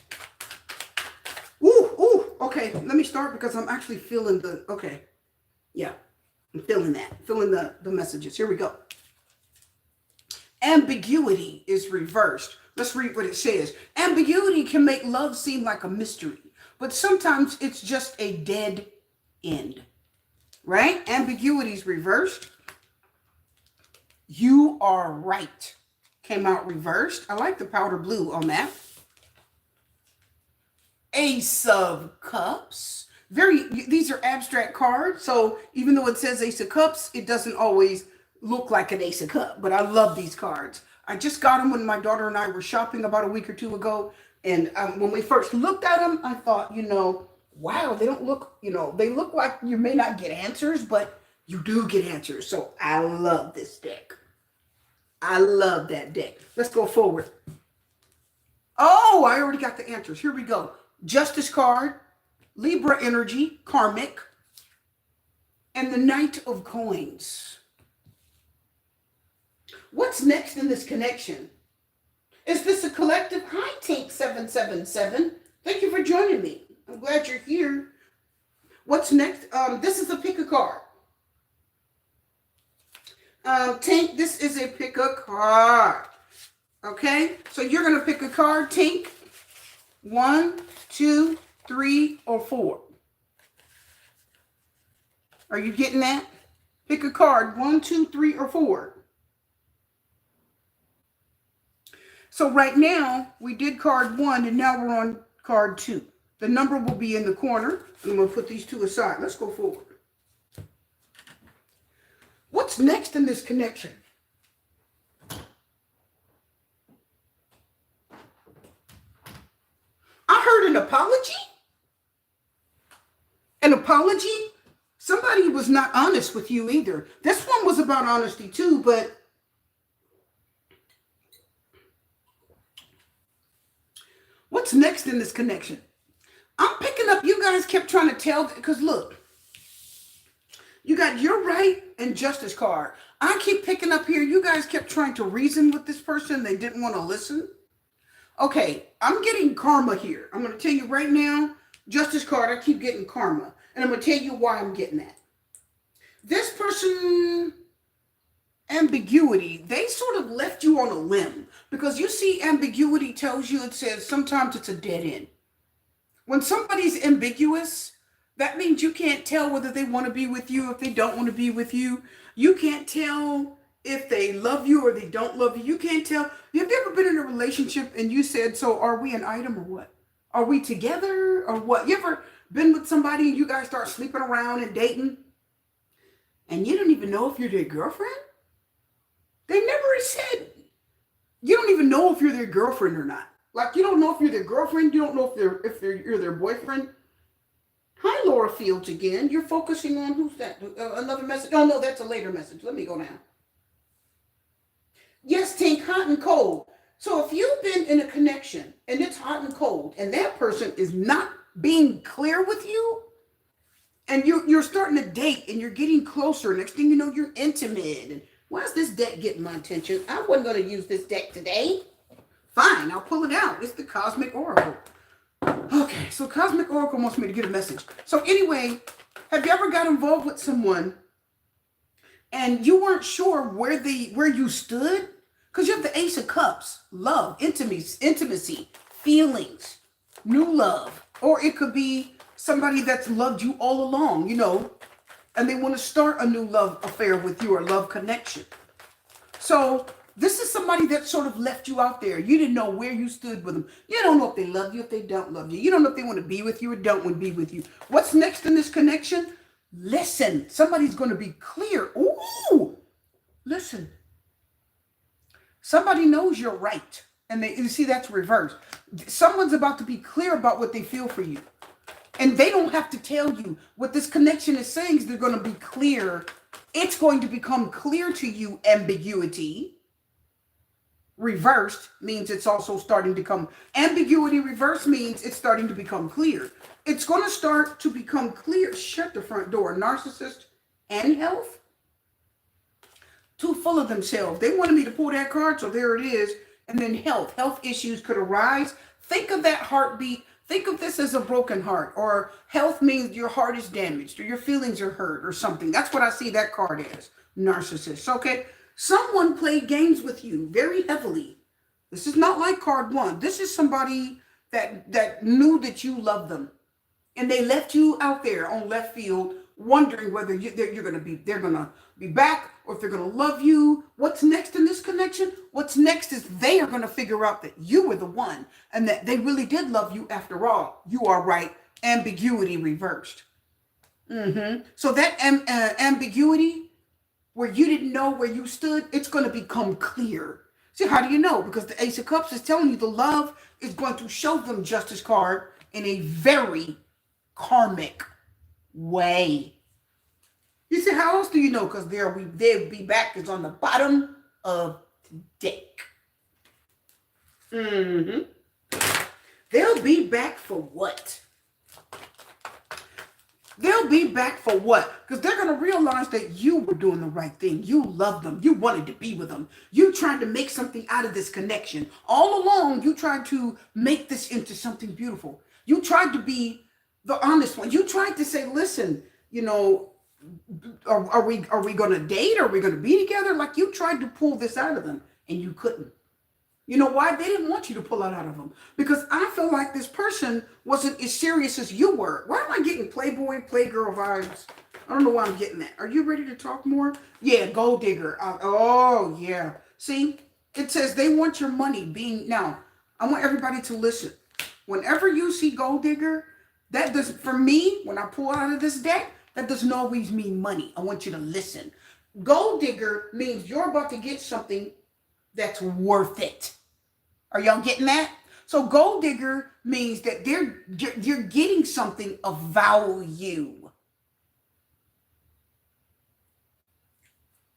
Ooh, okay, let me start because I'm actually feeling I'm feeling that. Feeling the messages. Here we go. Ambiguity is reversed. Let's read what it says. Ambiguity can make love seem like a mystery, but sometimes it's just a dead end, right? Ambiguity is reversed. You are right. Came out reversed. I like the powder blue on that. Ace of Cups. These are abstract cards, so even though it says Ace of Cups, it doesn't always look like an Ace of Cups, but I love these cards. I just got them when my daughter and I were shopping about a week or two ago, and when we first looked at them, I thought, wow, they don't look, they look like you may not get answers, but you do get answers, so I love this deck. I love that deck. Let's go forward. Oh, I already got the answers. Here we go. Justice card, Libra energy, karmic, and the Knight of Coins. What's next in this connection? Is this a collective? Hi, Tank 777. Thank you for joining me. I'm glad you're here. What's next? This is a pick a card. Tank, this is a pick a card. Okay, so you're going to pick a card, Tank. 1, 2, 3, or 4. Are you getting that? Pick a card, 1, 2, 3, or 4. So right now, we did card 1, and now we're on card 2. The number will be in the corner. I'm going to put these two aside. Let's go forward. What's next in this connection? I heard an apology. An apology? Somebody was not honest with you either. This one was about honesty too, but what's next in this connection? I'm picking up, you guys kept trying to tell, because look, you got you're right and justice card. I keep picking up here, you guys kept trying to reason with this person. They didn't want to listen. Okay, I'm getting karma here. I'm going to tell you right now, justice card, I keep getting karma. And I'm going to tell you why I'm getting that. This person, ambiguity, they sort of left you on a limb. Because you see, ambiguity tells you, it says sometimes it's a dead end. When somebody's ambiguous, that means you can't tell whether they want to be with you, if they don't want to be with you. You can't tell if they love you or they don't love you. You can't tell. Have you ever been in a relationship and you said, so are we an item or what? Are we together or what? You ever been with somebody and you guys start sleeping around and dating and you don't even know if you're their girlfriend? They never said. You don't even know if you're their girlfriend or not. Like, you don't know if you're their girlfriend. You don't know if you're their boyfriend. Hi, Laura Fields again. You're focusing on who's that? Another message? Oh, no, that's a later message. Let me go now. Yes, Tank, hot and cold. So if you've been in a connection and it's hot and cold and that person is not being clear with you and you're starting to date and you're getting closer, next thing you know, you're intimate. And why is this deck getting my attention? I wasn't going to use this deck today. Fine, I'll pull it out. It's the Cosmic Oracle. Okay, so Cosmic Oracle wants me to get a message. So anyway, have you ever got involved with someone and you weren't sure where you stood? Because you have the Ace of Cups, love, intimacy, feelings, new love. Or it could be somebody that's loved you all along, and they want to start a new love affair with you or love connection. So This is somebody that sort of left you out there. You didn't know where you stood with them. You don't know if they love you, if they don't love you. You don't know if they want to be with you or don't want to be with you. What's next in this connection? Listen, somebody's going to be clear. Ooh, listen. Somebody knows you're right. And you see, that's reversed. Someone's about to be clear about what they feel for you. And they don't have to tell you. What this connection is saying is they're going to be clear. It's going to become clear to you. Ambiguity. Reversed means it's also starting to come. Ambiguity reversed means it's starting to become clear. It's going to start to become clear. Shut the front door. Narcissist and health. Too full of themselves. They wanted me to pull that card, so there it is. And then health. Health issues could arise. Think of that heartbeat. Think of this as a broken heart. Or health means your heart is damaged or your feelings are hurt or something. That's what I see that card as. Narcissist. Okay. Someone played games with you very heavily. This is not like card one. This is somebody that knew that you loved them. And they left you out there on left field wondering whether they're going to be back or if they're going to love you. What's next in this connection? What's next is they are going to figure out that you were the one and that they really did love you after all. You are right. Ambiguity reversed. So that ambiguity where you didn't know where you stood, it's going to become clear. See, how do you know? Because the Ace of Cups is telling you the love is going to show them Justice card in a very karmic way. You say, how else do you know? Because they'll be back is on the bottom of the deck. They'll be back for what? They'll be back for what? Because they're going to realize that you were doing the right thing. You loved them. You wanted to be with them. You tried to make something out of this connection. All along, you tried to make this into something beautiful. You tried to be the honest one. You tried to say, listen, are we going to date? Are we going to be together? Like you tried to pull this out of them and you couldn't. You know why? They didn't want you to pull it out of them. Because I feel like this person wasn't as serious as you were. Why am I getting Playboy, Playgirl vibes? I don't know why I'm getting that. Are you ready to talk more? Yeah, gold digger. Oh, yeah. See, it says they want your money being... Now, I want everybody to listen. Whenever you see gold digger, that does... For me, when I pull out of this deck, that doesn't always mean money. I want you to listen. Gold digger means you're about to get something that's worth it. Are y'all getting that? So gold digger means that you're getting something of value.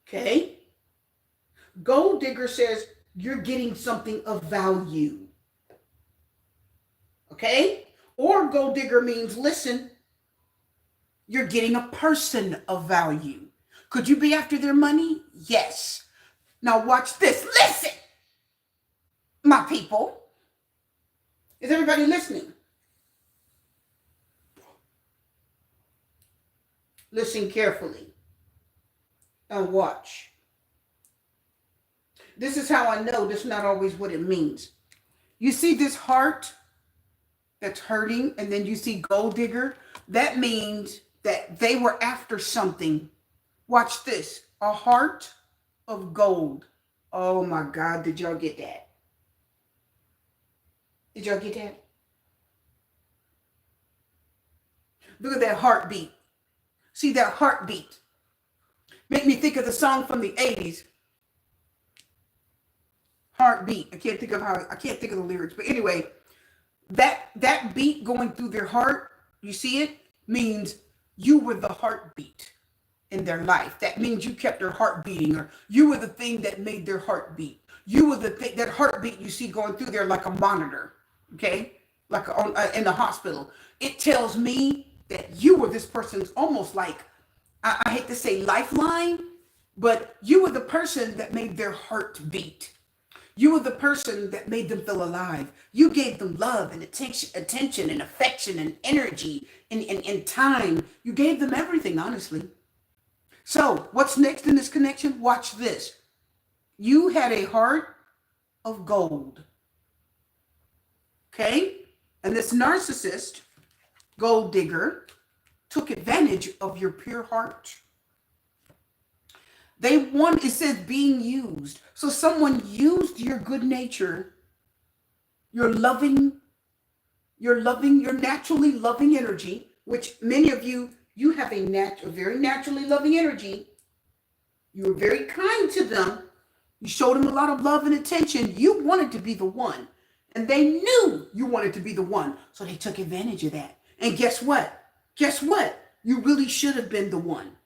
Okay? Gold digger says you're getting something of value. Okay? Or gold digger means, listen, you're getting a person of value. Could you be after their money? Yes. Now watch this. Listen, my people. Is everybody listening? Listen carefully and watch. This is how I know this is not always what it means. You see this heart that's hurting, and then you see gold digger. That means that they were after something. Watch this. A heart of gold. Oh my God, did y'all get that? Did y'all get that? Look at that heartbeat. See that heartbeat? Make me think of the song from the 80s. Heartbeat. I can't think of the lyrics. But anyway, that beat going through their heart, you see it, means you were the heartbeat in their life. That means you kept their heart beating, or you were the thing that made their heart beat. You were the thing, that heartbeat you see going through there like a monitor, okay? Like in the hospital. It tells me that you were this person's almost like, I hate to say lifeline, but you were the person that made their heart beat. You were the person that made them feel alive. You gave them love and attention and affection and energy and time. You gave them everything, honestly. So what's next in this connection? Watch this. You had a heart of gold. Okay? And this narcissist, gold digger, took advantage of your pure heart. They want, it says being used. So someone used your good nature, your loving, your naturally loving energy, which many of you, you have a very naturally loving energy. You were very kind to them. You showed them a lot of love and attention. You wanted to be the one. And they knew you wanted to be the one. So they took advantage of that. And guess what? Guess what? You really should have been the one.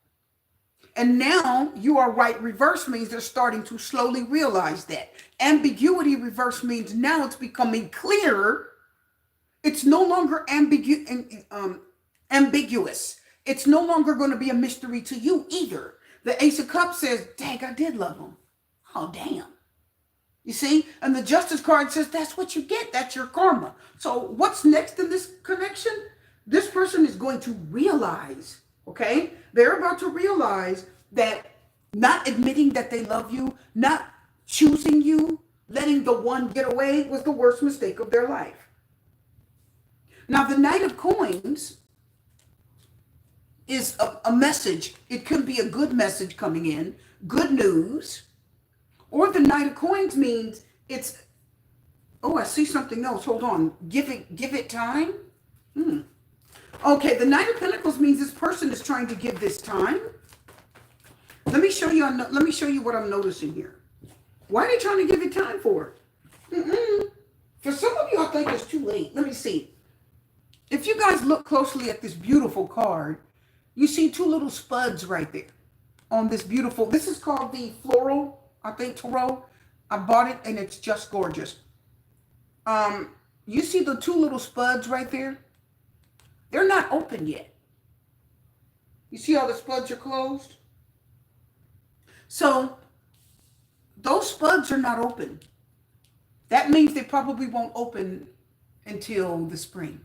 And now you are right. Reverse means they're starting to slowly realize that. Ambiguity reverse means now it's becoming clearer. It's no longer ambiguous. It's no longer going to be a mystery to you either. The Ace of Cups says, dang, I did love him. Oh, damn. You see? And the Justice card says, that's what you get. That's your karma. So what's next in this connection? This person is going to realize, okay? They're about to realize that not admitting that they love you, not choosing you, letting the one get away was the worst mistake of their life. Now, the Knight of Coins is a message. It could be a good message coming in, good news. Or the Knight of Coins means it's, oh, I see something else. Hold on. Give it time. Okay, the Knight of Pentacles means this person is trying to give this time. Let me show you what I'm noticing here. Why are they trying to give it time for? For some of you, I think it's too late. Let me see. If you guys look closely at this beautiful card, you see two little spuds right there on this beautiful, this is called the Floral, I think, Tarot. I bought it and it's just gorgeous. You see the two little spuds right there? They're not open yet. You see how the spuds are closed? So those spuds are not open. That means they probably won't open until the spring.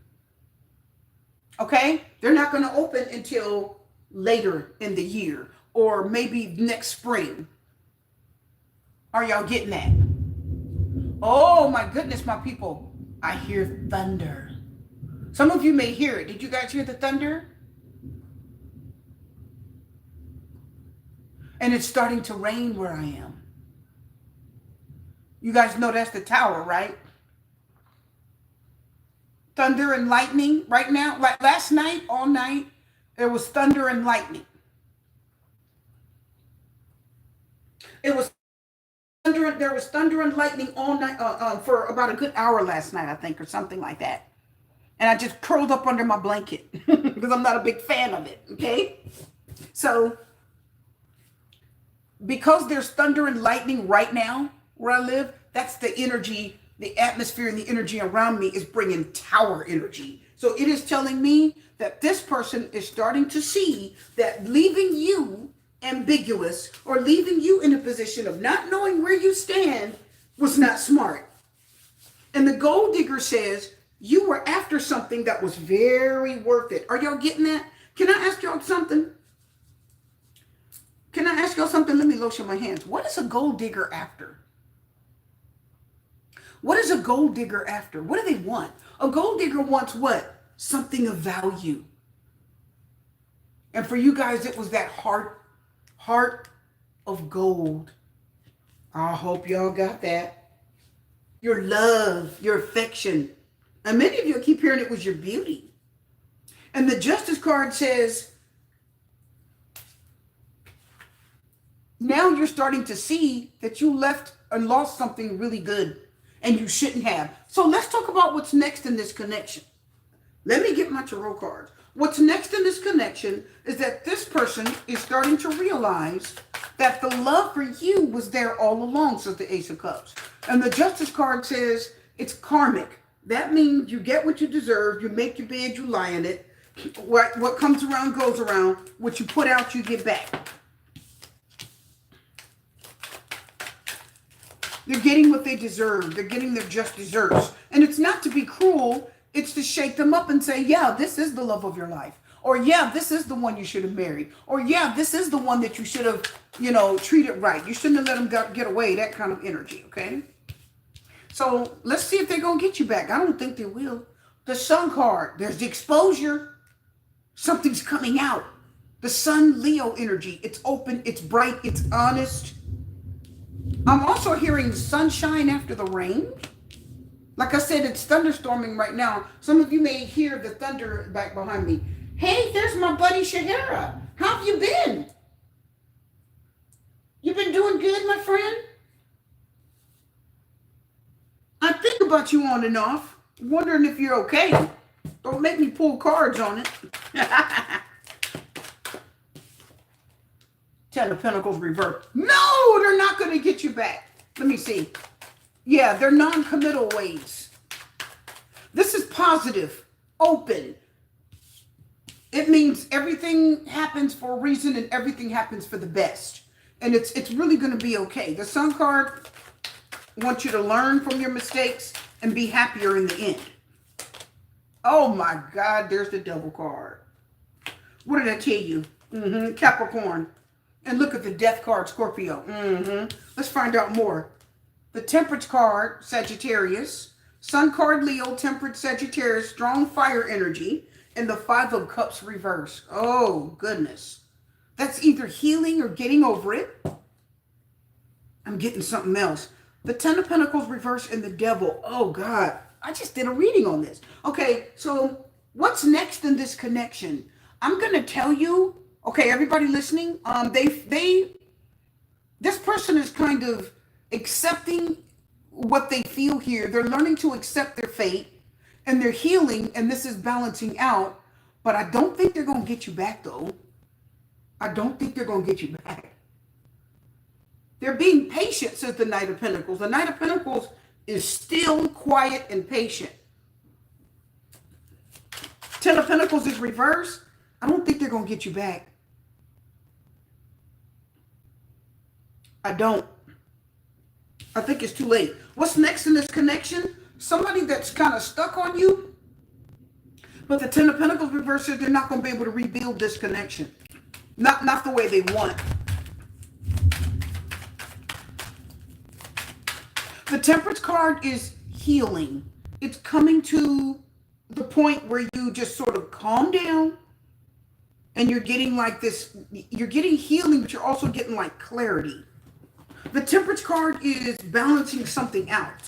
Okay? They're not going to open until later in the year or maybe next spring. Are y'all getting that? Oh my goodness, my people. I hear thunder. Some of you may hear it. Did you guys hear the thunder? And it's starting to rain where I am. You guys know that's the tower, right? Thunder and lightning right now. Like last night, all night, there was thunder and lightning. There was thunder and lightning all night for about a good hour last night, I think, or something like that. And I just curled up under my blanket because I'm not a big fan of it, okay? So, because there's thunder and lightning right now where I live, that's the energy, the atmosphere and the energy around me is bringing tower energy. So it is telling me that this person is starting to see that leaving you ambiguous or leaving you in a position of not knowing where you stand was not smart. And the gold digger says, you were after something that was very worth it. Are y'all getting that? Can I ask y'all something? Let me lotion my hands. What is a gold digger after? What is a gold digger after? What do they want? A gold digger wants what? Something of value. And for you guys, it was that heart of gold. I hope y'all got that. Your love, your affection. And many of you keep hearing it was your beauty. And the Justice card says, now you're starting to see that you left and lost something really good and you shouldn't have. So let's talk about what's next in this connection. Let me get my tarot cards. What's next in this connection is that this person is starting to realize that the love for you was there all along, says the Ace of Cups. And the Justice card says it's karmic. That means you get what you deserve. You make your bed, you lie in it. What comes around goes around. What you put out, you get back. They're getting what they deserve. They're getting their just desserts. And it's not to be cruel. It's to shake them up and say, yeah, this is the love of your life. Or, yeah, this is the one you should have married. Or, yeah, this is the one that you should have, treated right. You shouldn't have let them get away. That kind of energy, okay? So let's see if they're going to get you back. I don't think they will. The Sun card, there's the exposure. Something's coming out. The Sun Leo energy. It's open, it's bright, it's honest. I'm also hearing sunshine after the rain. Like I said, it's thunderstorming right now. Some of you may hear the thunder back behind me. Hey, there's my buddy Shahara. How have you been? You been doing good, my friend? I think about you on and off, wondering if you're okay. Don't make me pull cards on it. Ten of Pentacles reversed. No, they're not going to get you back. Let me see. Yeah, they're non-committal ways. This is positive, open. It means everything happens for a reason and everything happens for the best. And it's really going to be okay. The Sun card wants you to learn from your mistakes and be happier in the end. Oh my God, there's the Devil card. What did I tell you? Capricorn. And look at the Death card, Scorpio. Let's find out more. The Temperance card, Sagittarius. Sun card, Leo, Temperance, Sagittarius, strong fire energy. And the Five of Cups reverse. Oh, goodness. That's either healing or getting over it. I'm getting something else. The Ten of Pentacles reverse and the Devil. Oh, God. I just did a reading on this. Okay, so what's next in this connection? I'm going to tell you. Okay, everybody listening, this person is kind of accepting what they feel here. They're learning to accept their fate and they're healing, and this is balancing out. But I don't think they're going to get you back, though. I don't think they're going to get you back. They're being patient, says the Knight of Pentacles. The Knight of Pentacles is still quiet and patient. Ten of Pentacles is reversed. I don't think they're going to get you back. I don't. I think it's too late. What's next in this connection? Somebody that's kind of stuck on you. But the Ten of Pentacles reverse says they're not going to be able to rebuild this connection. Not the way they want. The Temperance card is healing. It's coming to the point where you just sort of calm down. And you're getting like this, you're getting healing, but you're also getting like clarity. The Temperance card is balancing something out.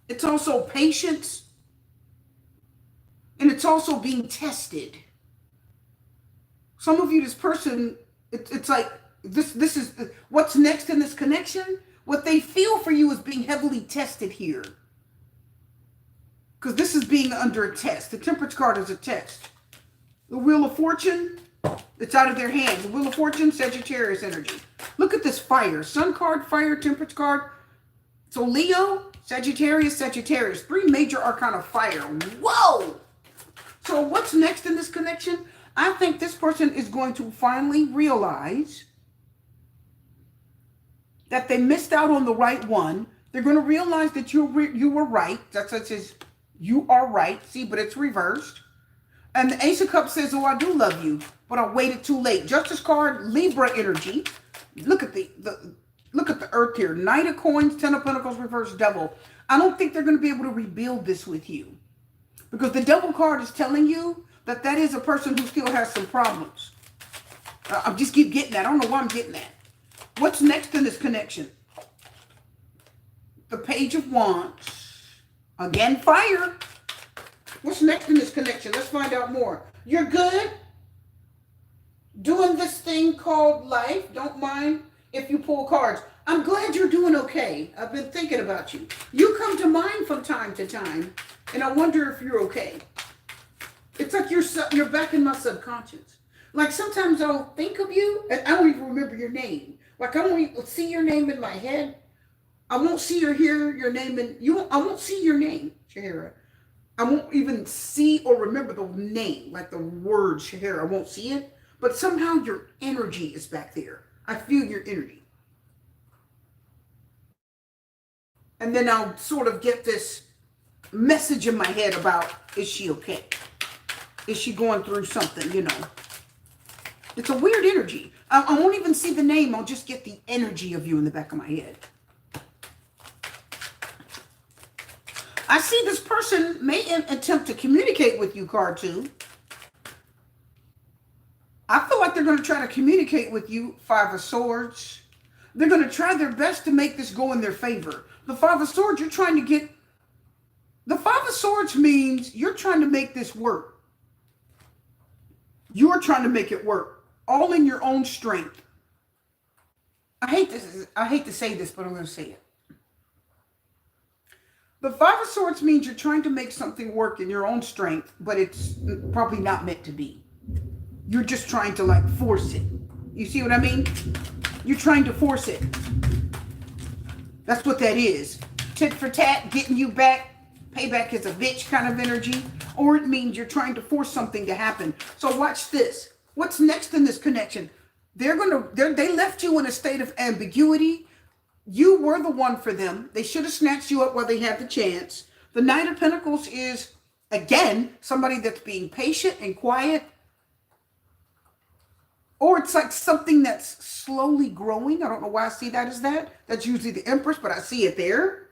It's also patience. And it's also being tested. Some of you, this person, it's like, this is, what's next in this connection? What they feel for you is being heavily tested here. Because this is being under a test. The Temperance card is a test. The Wheel of Fortune, it's out of their hands. The Wheel of Fortune, Sagittarius energy. Look at this fire. Sun card, fire, Temperance card. So Leo, Sagittarius, Sagittarius. Three major arcana of fire. Whoa! So what's next in this connection? I think this person is going to finally realize that they missed out on the right one. They're going to realize that you were right. That's what it says. You are right. See, but it's reversed. And the Ace of Cups says, oh, I do love you, but I waited too late. Justice card, Libra energy. Look at the Earth here. Knight of Coins, Ten of Pentacles, reverse Devil. I don't think they're going to be able to rebuild this with you. Because the Devil card is telling you that that is a person who still has some problems. I just keep getting that. I don't know why I'm getting that. What's next in this connection? The Page of Wands. Again, fire. What's next in this connection? Let's find out more. You're good. Doing this thing called life. Don't mind if you pull cards. I'm glad you're doing okay. I've been thinking about you. You come to mind from time to time, and I wonder if you're okay. It's like you're back in my subconscious. Like sometimes I'll think of you, and I don't even remember your name. Like I won't even see your name in my head. I won't see or hear your name I won't see your name, Shahara. I won't even see or remember the name, like the word Shahara. I won't see it, but somehow your energy is back there. I feel your energy. And then I'll sort of get this message in my head about, is she okay? Is she going through something, you know? It's a weird energy. I won't even see the name. I'll just get the energy of you in the back of my head. I see this person may attempt to communicate with you, card two. I feel like they're going to try to communicate with you, Five of Swords. They're going to try their best to make this go in their favor. The Five of Swords, you're trying to get... The Five of Swords means you're trying to make this work. You're trying to make it work. All in your own strength. I hate to say this, but I'm going to say it. The Five of Swords means you're trying to make something work in your own strength, but it's probably not meant to be. You're just trying to like force it. You see what I mean? You're trying to force it. That's what that is. Tit for tat, getting you back. Payback is a bitch kind of energy. Or it means you're trying to force something to happen. So watch this. What's next in this connection? They left you in a state of ambiguity. You were the one for them. They should have snatched you up while they had the chance. The Knight of Pentacles is, again, somebody that's being patient and quiet. Or it's like something that's slowly growing. I don't know why I see that as that. That's usually the Empress, but I see it there.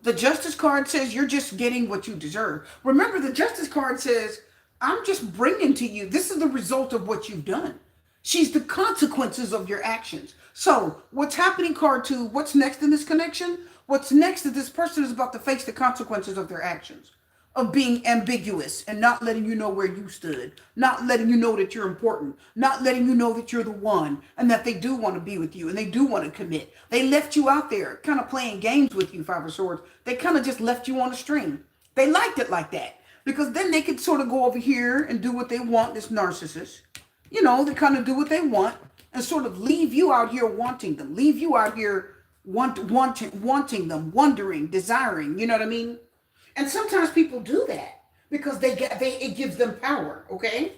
The Justice card says you're just getting what you deserve. Remember, the Justice card says, I'm just bringing to you, this is the result of what you've done. She's the consequences of your actions. So what's happening, card two? What's next in this connection? What's next is this person is about to face the consequences of their actions, of being ambiguous and not letting you know where you stood, not letting you know that you're important, not letting you know that you're the one and that they do want to be with you and they do want to commit. They left you out there kind of playing games with you, Five of Swords. They kind of just left you on a string. They liked it like that because then they could sort of go over here and do what they want, this narcissist. You know, they kind of do what they want and sort of leave you out here wanting them, leave you out here wanting them, wondering, desiring, you know what I mean? And sometimes people do that because it gives them power, okay?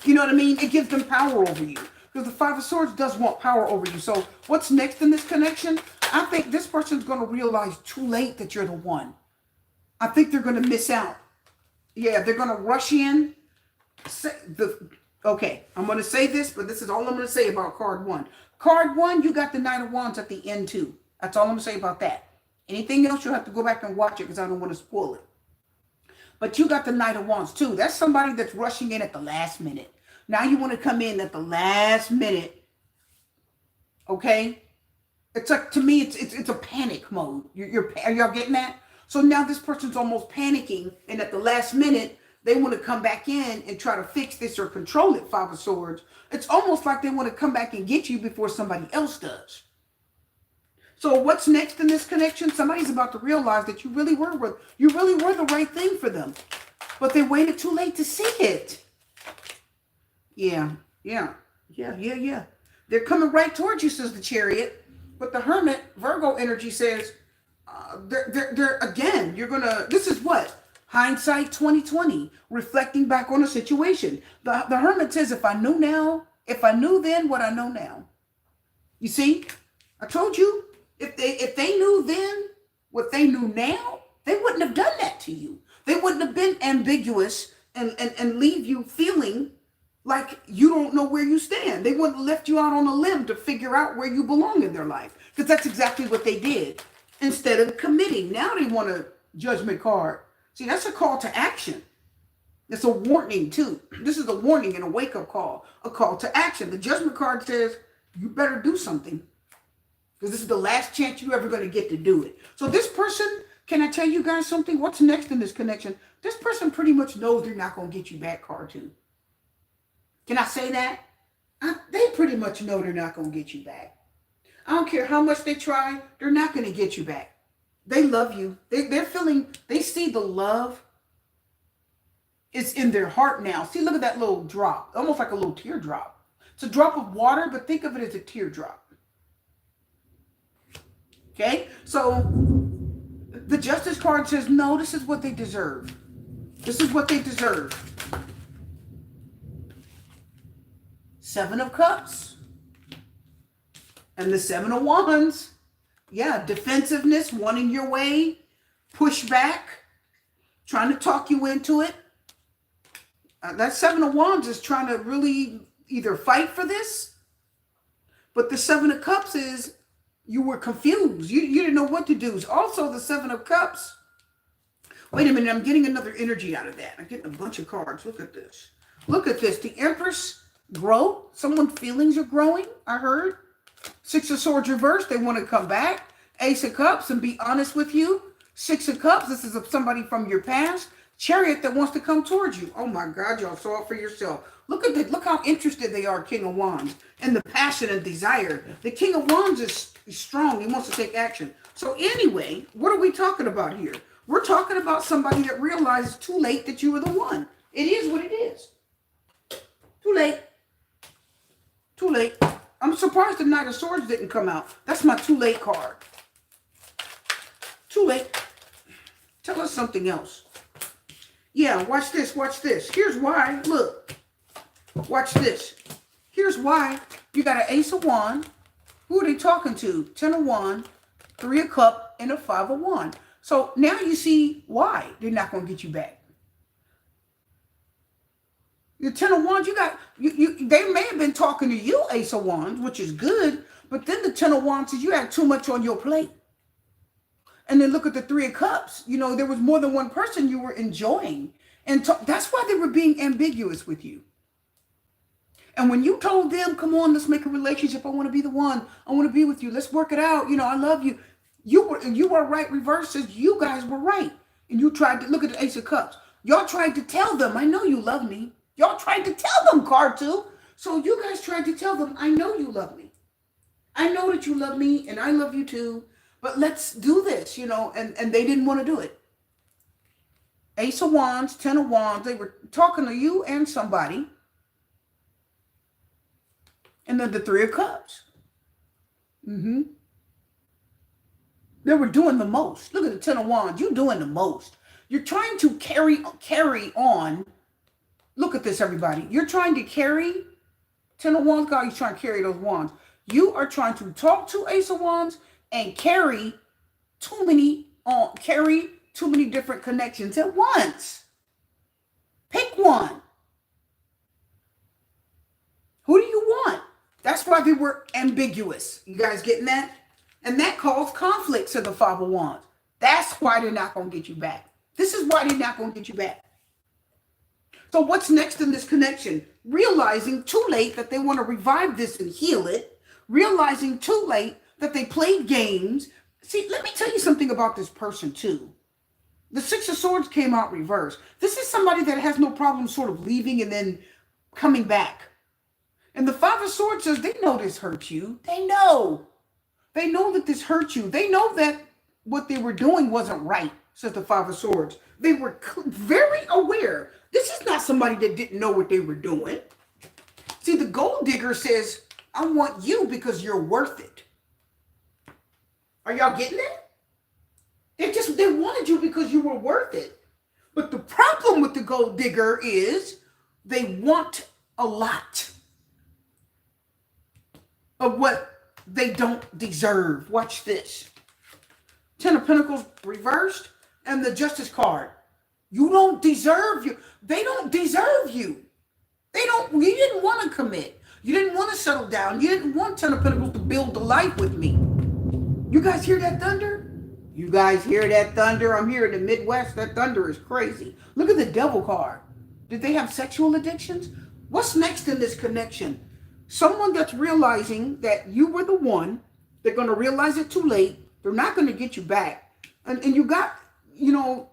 You know what I mean? It gives them power over you because the Five of Swords does want power over you. So what's next in this connection? I think this person's going to realize too late that you're the one. I think they're going to miss out. Yeah, they're going to rush in. Okay, I'm going to say this, but this is all I'm going to say about card one. Card one, you got the Knight of Wands at the end too. That's all I'm going to say about that. Anything else, you'll have to go back and watch it because I don't want to spoil it. But you got the Knight of Wands too. That's somebody that's rushing in at the last minute. Now you want to come in at the last minute. Okay? It's like, to me, it's a panic mode. Are y'all getting that? So now this person's almost panicking, and at the last minute, they want to come back in and try to fix this or control it, Five of Swords. It's almost like they want to come back and get you before somebody else does. So what's next in this connection? Somebody's about to realize that you really were the right thing for them. But they waited too late to see it. Yeah. They're coming right towards you, says the Chariot. But the Hermit, Virgo energy says, they're again, this is what? Hindsight 2020, reflecting back on a situation. The Hermit says, if I knew then what I know now. You see, I told you, if they knew then what they knew now, they wouldn't have done that to you. They wouldn't have been ambiguous and leave you feeling like you don't know where you stand. They wouldn't have left you out on a limb to figure out where you belong in their life. Because that's exactly what they did. Instead of committing, now they want a Judgment card. See, that's a call to action. It's a warning too. This is a warning and a wake-up call. A call to action. The Judgment card says, you better do something. Because this is the last chance you're ever going to get to do it. So this person, can I tell you guys something? What's next in this connection? This person pretty much knows they're not going to get you back, card two. Can I say that? They pretty much know they're not going to get you back. I don't care how much they try, they're not going to get you back. They love you. They see the love is in their heart now. See, look at that little drop, almost like a little teardrop. It's a drop of water, but think of it as a teardrop. Okay, so the Justice card says, no, this is what they deserve. This is what they deserve. Seven of Cups and the Seven of Wands. Yeah, defensiveness, wanting your way, push back, trying to talk you into it. That Seven of Wands is trying to really either fight for this, but the Seven of Cups is You were confused. You didn't know what to do. Also, the Seven of Cups. Wait a minute, I'm getting another energy out of that. I'm getting a bunch of cards. Look at this. Look at this. The Empress grow. Someone's feelings are growing, I heard. Six of Swords reversed. They want to come back. Ace of Cups and be honest with you. Six of Cups. This is somebody from your past. Chariot that wants to come towards you. Oh my God, y'all saw it for yourself. Look at that. Look how interested they are, King of Wands, and the passion and desire. The King of Wands is strong. He wants to take action. So anyway, what are we talking about here? We're talking about somebody that realized too late that you were the one. It is what it is. Too late. Too late. I'm surprised the Knight of Swords didn't come out. That's my too late card. Too late. Tell us something else. Yeah, watch this. Watch this. Here's why. Look. Watch this. Here's why. You got an Ace of Wands. Who are they talking to? 10 of Wands, 3 of Cups, and a 5 of Wands. So now you see why they're not going to get you back. The 10 of Wands, they may have been talking to you, Ace of Wands, which is good, but then the 10 of Wands says you had too much on your plate. And then look at the 3 of Cups. You know, there was more than one person you were enjoying. And that's why they were being ambiguous with you. And when you told them, come on, let's make a relationship. I want to be the one. I want to be with you. Let's work it out. You know, I love you. You were right. Reverses, you guys were right. And you tried to look at the Ace of Cups. Y'all tried to tell them, I know you love me. Y'all tried to tell them, card two. So you guys tried to tell them, I know you love me. I know that you love me and I love you too. But let's do this, you know, and they didn't want to do it. Ace of Wands, 10 of Wands, they were talking to you and somebody. And then the 3 of Cups. They were doing the most. Look at the 10 of Wands. You're doing the most. You're trying to carry on. Look at this, everybody. You're trying to carry 10 of Wands. God, you're trying to carry those wands. You are trying to talk to Ace of Wands and carry too many different connections at once. Pick one. Who do you want? That's why they were ambiguous. You guys getting that? And that caused conflicts in the 5 of Wands. That's why they're not going to get you back. This is why they're not going to get you back. So what's next in this connection? Realizing too late that they want to revive this and heal it. Realizing too late that they played games. See, let me tell you something about this person too. The 6 of Swords came out reversed. This is somebody that has no problem sort of leaving and then coming back. And the 5 of Swords says they know this hurt you. They know. They know that this hurt you. They know that what they were doing wasn't right, says the 5 of Swords. They were very aware. This is not somebody that didn't know what they were doing. See, the gold digger says, I want you because you're worth it. Are y'all getting it? They wanted you because you were worth it. But the problem with the gold digger is they want a lot of what they don't deserve. Watch this. 10 of Pentacles reversed and the Justice card. You don't deserve you. They don't deserve you. You didn't want to commit. You didn't want to settle down. You didn't want 10 of Pentacles to build a life with me. You guys hear that thunder? You guys hear that thunder? I'm here in the Midwest. That thunder is crazy. Look at the Devil card. Did they have sexual addictions? What's next in this connection? Someone that's realizing that you were the one. They're going to realize it too late. They're not going to get you back. And you got,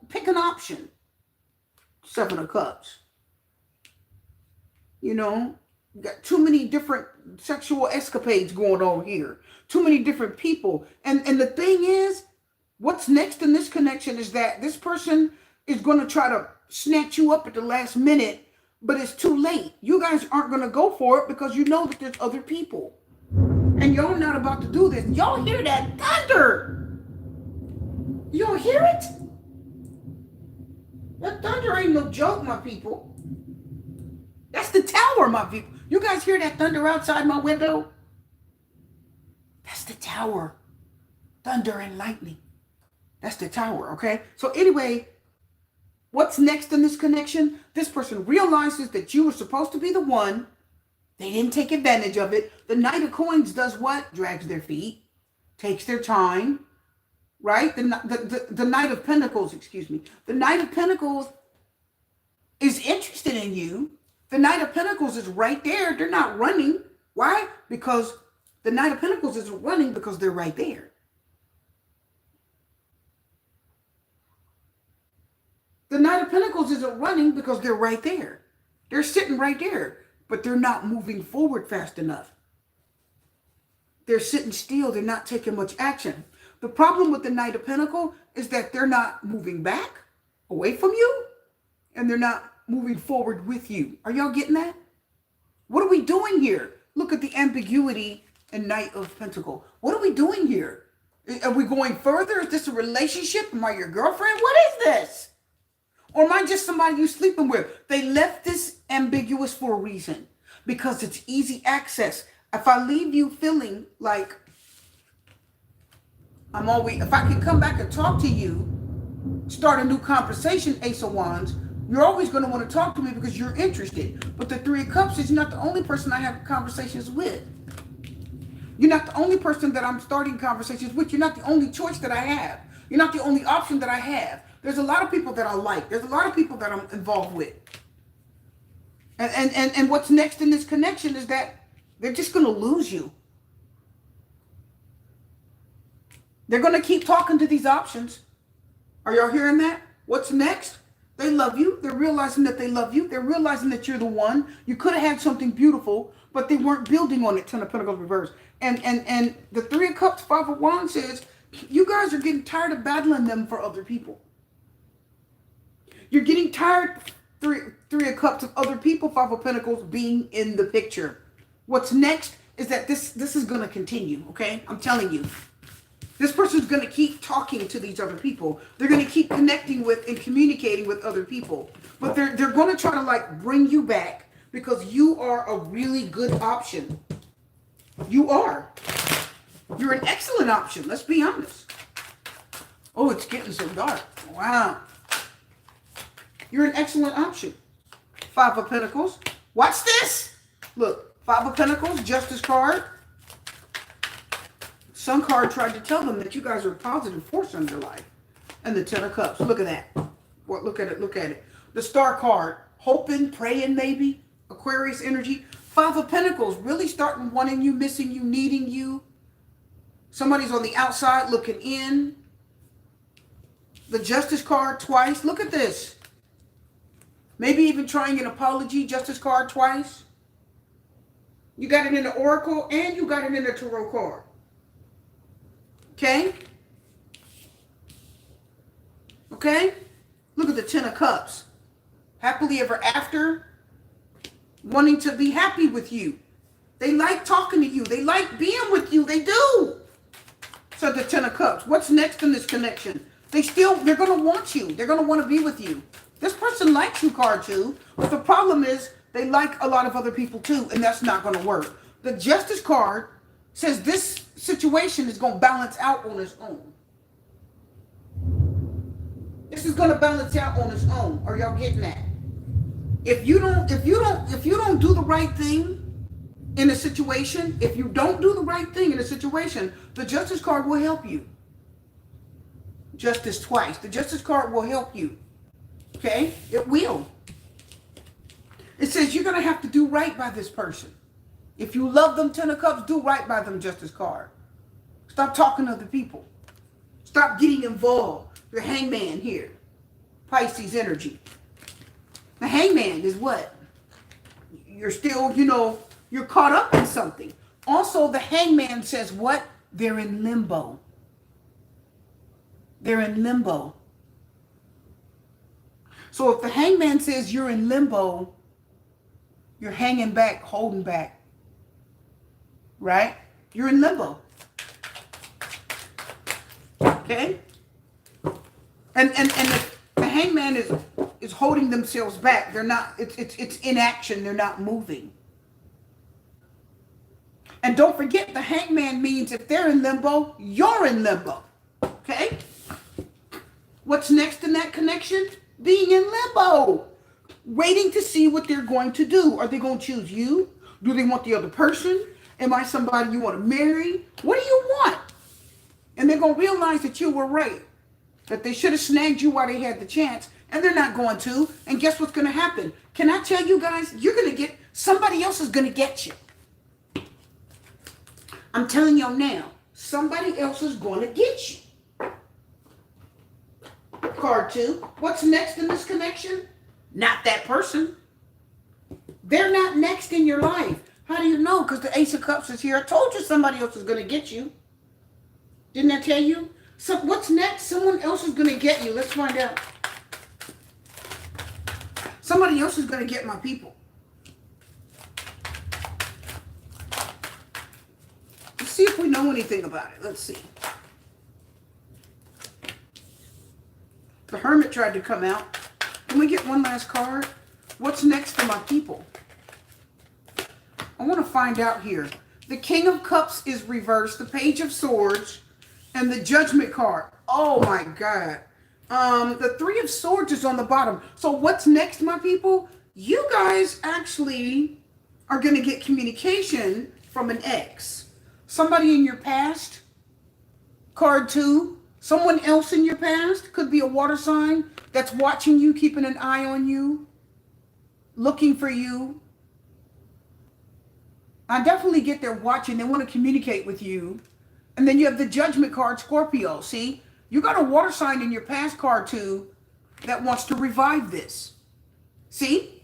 pick an option. 7 of Cups. You got too many different sexual escapades going on here. Too many different people. And the thing is, what's next in this connection is that this person is going to try to snatch you up at the last minute, but it's too late. You guys aren't going to go for it because you know that there's other people. And y'all not about to do this. Y'all hear that thunder? Y'all hear it? That thunder ain't no joke, my people. That's the tower, my people. You guys hear that thunder outside my window? That's the tower. Thunder and lightning. That's the tower, okay? So anyway, what's next in this connection? This person realizes that you were supposed to be the one. They didn't take advantage of it. The Knight of Coins does what? Drags their feet. takes their time, right? The Knight of Pentacles, excuse me. The Knight of Pentacles is interested in you. The Knight of Pentacles is right there. They're not running. Why? Because the Knight of Pentacles isn't running because they're right there. The Knight of Pentacles isn't running because they're right there. They're sitting right there, but they're not moving forward fast enough. They're sitting still. They're not taking much action. The problem with the Knight of Pentacles is that they're not moving back away from you, and they're not moving forward with you. Are y'all getting that? What are we doing here? Look at the ambiguity in Knight of Pentacles. What are we doing here? Are we going further? Is this a relationship? Am I your girlfriend? What is this? Or am I just somebody you're sleeping with? They left this ambiguous for a reason, because it's easy access. If I leave you feeling like if I can come back and talk to you, start a new conversation, Ace of Wands, you're always going to want to talk to me because you're interested. But the Three of Cups is not the only person I have conversations with. You're not the only person that I'm starting conversations with. You're not the only choice that I have. You're not the only option that I have. There's a lot of people that I like. There's a lot of people that I'm involved with. And what's next in this connection is that they're just going to lose you. They're going to keep talking to these options. Are y'all hearing that? What's next? They love you. They're realizing that they love you. They're realizing that you're the one. You could have had something beautiful, but they weren't building on it. Ten of Pentacles reverse. And the Three of Cups, Five of Wands says, you guys are getting tired of battling them for other people. You're getting tired, Three of Cups, of other people, Five of Pentacles being in the picture. What's next is that this is going to continue, okay? I'm telling you. This person's going to keep talking to these other people. They're going to keep connecting with and communicating with other people. But they're going to try to like bring you back because you are a really good option. You are. You're an excellent option. Let's be honest. Oh, it's getting so dark. Wow. You're an excellent option. Five of Pentacles. Watch this. Look, Five of Pentacles, Justice card. Sun card tried to tell them that you guys are a positive force in their life. And the Ten of Cups. Look at that. What? Look at it. Look at it. The Star card. Hoping, praying maybe. Aquarius energy. Five of Pentacles. Really starting wanting you, missing you, needing you. Somebody's on the outside looking in. The Justice card twice. Look at this. Maybe even trying an apology. Justice card twice. You got it in the Oracle and you got it in the Tarot card. Okay? Okay? Look at the Ten of Cups. Happily ever after. Wanting to be happy with you. They like talking to you. They like being with you. They do. So the Ten of Cups. What's next in this connection? They're going to want you. They're going to want to be with you. This person likes you, card two. But the problem is they like a lot of other people too. And that's not going to work. The Justice card says this situation is going to balance out on its own. This is going to balance out on its own. Are y'all getting that? If you don't do the right thing in a situation, if you don't do the right thing in a situation, the Justice card will help you. Justice twice. The Justice card will help you. Okay? It will. It says you're going to have to do right by this person. If you love them, Ten of Cups, do right by them, Justice card. Stop talking to other people. Stop getting involved. The Hangman here. Pisces energy. The Hangman is what? You're still, you're caught up in something. Also, the Hangman says what? They're in limbo. They're in limbo. So if the Hangman says you're in limbo, you're hanging back, holding back. Right? You're in limbo. Okay? And the Hangman is holding themselves back. They're not, it's inaction. They're not moving. And don't forget, the Hangman means if they're in limbo, you're in limbo. Okay? What's next in that connection? Being in limbo. Waiting to see what they're going to do. Are they going to choose you? Do they want the other person? Am I somebody you want to marry? What do you want? And they're going to realize that you were right, that they should have snagged you while they had the chance, and they're not going to. And guess what's going to happen? Can I tell you guys, you're going to get, somebody else is going to get you. I'm telling you now, somebody else is going to get you. Card 2, what's next in this connection? Not that person. They're not next in your life. How do you know? Because the Ace of Cups is here. I told you somebody else is going to get you. Didn't I tell you? So what's next? Someone else is going to get you. Let's find out. Somebody else is going to get my people. Let's see if we know anything about it. Let's see. The Hermit tried to come out. Can we get one last card? What's next for my people? I want to find out here. The King of Cups is reversed. The Page of Swords. And the Judgment card. Oh my God. The Three of Swords is on the bottom. So what's next, my people? You guys actually are going to get communication from an ex. Somebody in your past. Card 2. Someone else in your past. Could be a water sign that's watching you, keeping an eye on you, looking for you. I definitely get there watching. They want to communicate with you. And then you have the Judgment card, Scorpio. See, you got a water sign in your past, card 2, that wants to revive this. See?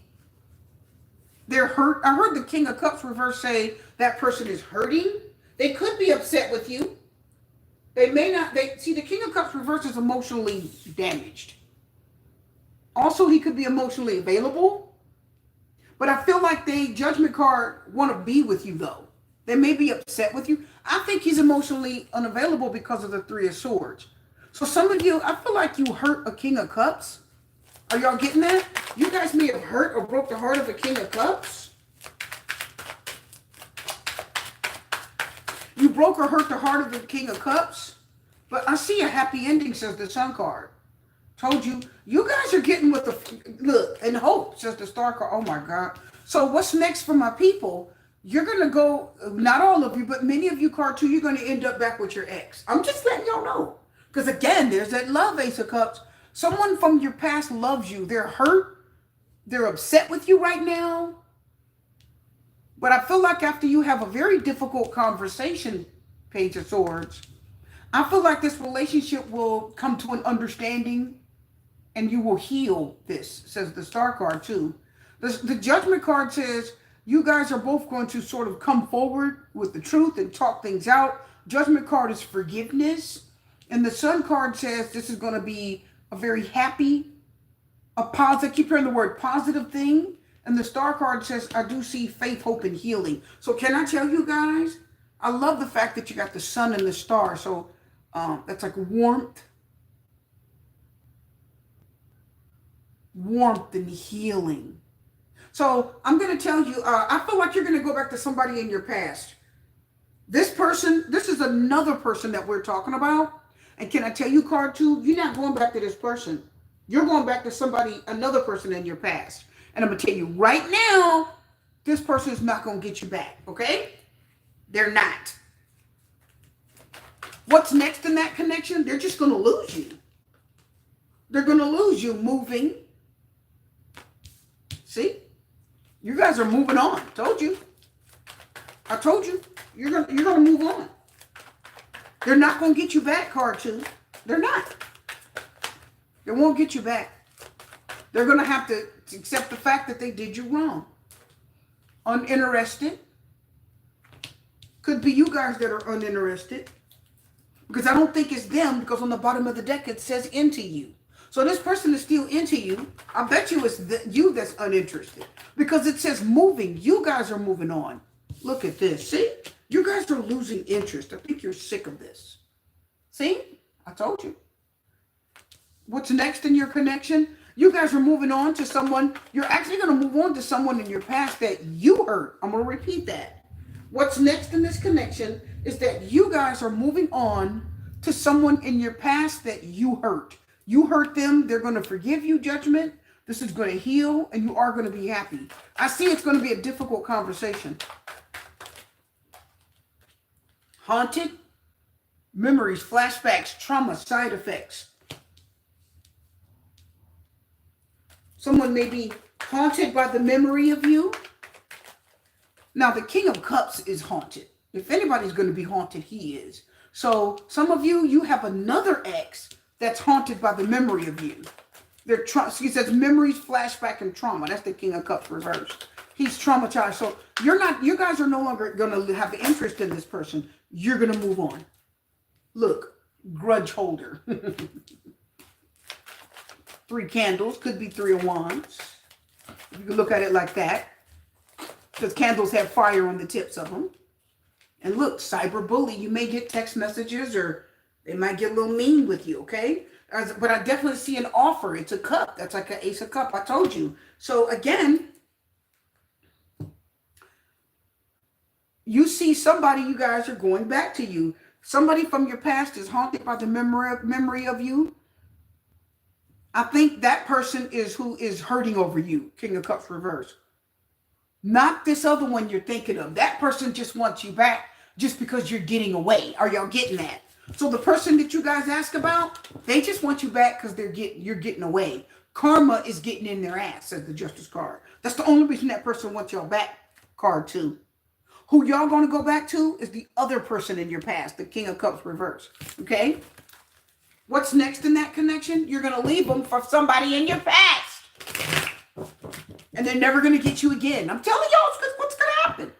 They're hurt. I heard the King of Cups reverse say that person is hurting. They could be upset with you. They may not. See, the King of Cups reverse is emotionally damaged. Also, he could be emotionally available. But I feel like the Judgment card want to be with you, though. They may be upset with you. I think he's emotionally unavailable because of the Three of Swords. So some of you, I feel like you hurt a King of Cups. Are y'all getting that? You guys may have hurt or broke the heart of a King of Cups. You broke or hurt the heart of the King of Cups. But I see a happy ending, says the Sun card. Told you. You guys are getting with the, look, and hope, says the Star card. Oh my God. So what's next for my people? You're going to go, not all of you, but many of you, card 2, you're going to end up back with your ex. I'm just letting y'all know. Because again, there's that love, Ace of Cups. Someone from your past loves you. They're hurt. They're upset with you right now. But I feel like after you have a very difficult conversation, Page of Swords, I feel like this relationship will come to an understanding and you will heal this, says the Star card too. The Judgment card says you guys are both going to sort of come forward with the truth and talk things out. Judgment card is forgiveness. And the Sun card says this is going to be a very happy, a positive, keep hearing the word positive thing. And the Star card says, I do see faith, hope, and healing. So can I tell you guys, I love the fact that you got the sun and the star. So that's like warmth and healing. So I'm going to tell you, I feel like you're going to go back to somebody in your past. This person, this is another person that we're talking about. And can I tell you, card 2, you're not going back to this person. You're going back to somebody, another person in your past. And I'm going to tell you right now, this person is not going to get you back, okay? They're not. What's next in that connection? They're just going to lose you. They're going to lose you moving. See? You guys are moving on. Told you. I told you. You're going to move on. They're not going to get you back, card 2. They're not. They won't get you back. They're going to have to accept the fact that they did you wrong. Uninterested. Could be you guys that are uninterested. Because I don't think it's them, because on the bottom of the deck it says into you. So this person is still into you. I bet you it's you that's uninterested. Because it says moving. You guys are moving on. Look at this. See? You guys are losing interest. I think you're sick of this. See? I told you. What's next in your connection? You guys are moving on to someone. You're actually going to move on to someone in your past that you hurt. I'm going to repeat that. What's next in this connection is that you guys are moving on to someone in your past that you hurt. You hurt them. They're going to forgive you, Judgment. This is going to heal, and you are going to be happy. I see it's going to be a difficult conversation. Haunted, Memories, flashbacks, trauma, side effects. Someone may be haunted by the memory of you. Now, the King of Cups is haunted. If anybody's going to be haunted, he is. So some of you, you have another ex that's haunted by the memory of you. He says memories, flashback, and trauma. That's the King of Cups reversed. He's traumatized. So you guys are no longer going to have interest in this person. You're going to move on. Look, grudge holder. 3 candles, could be 3 of wands. You can look at it like that. Because candles have fire on the tips of them. And look, cyber bully. You may get text messages or they might get a little mean with you, okay? But I definitely see an offer. It's a cup. That's like an ace of cup. I told you. So again, you see somebody, you guys are going back to you. Somebody from your past is haunted by the memory of you. I think that person is who is hurting over you. King of Cups reverse. Not this other one you're thinking of. That person just wants you back just because you're getting away. Are y'all getting that? So the person that you guys ask about, they just want you back because you're getting away. Karma is getting in their ass, says the Justice card. That's the only reason that person wants y'all back. Card 2. Who y'all going to go back to is the other person in your past, the King of Cups reverse. Okay? What's next in that connection? You're going to leave them for somebody in your past. And they're never going to get you again. I'm telling y'all what's going to happen.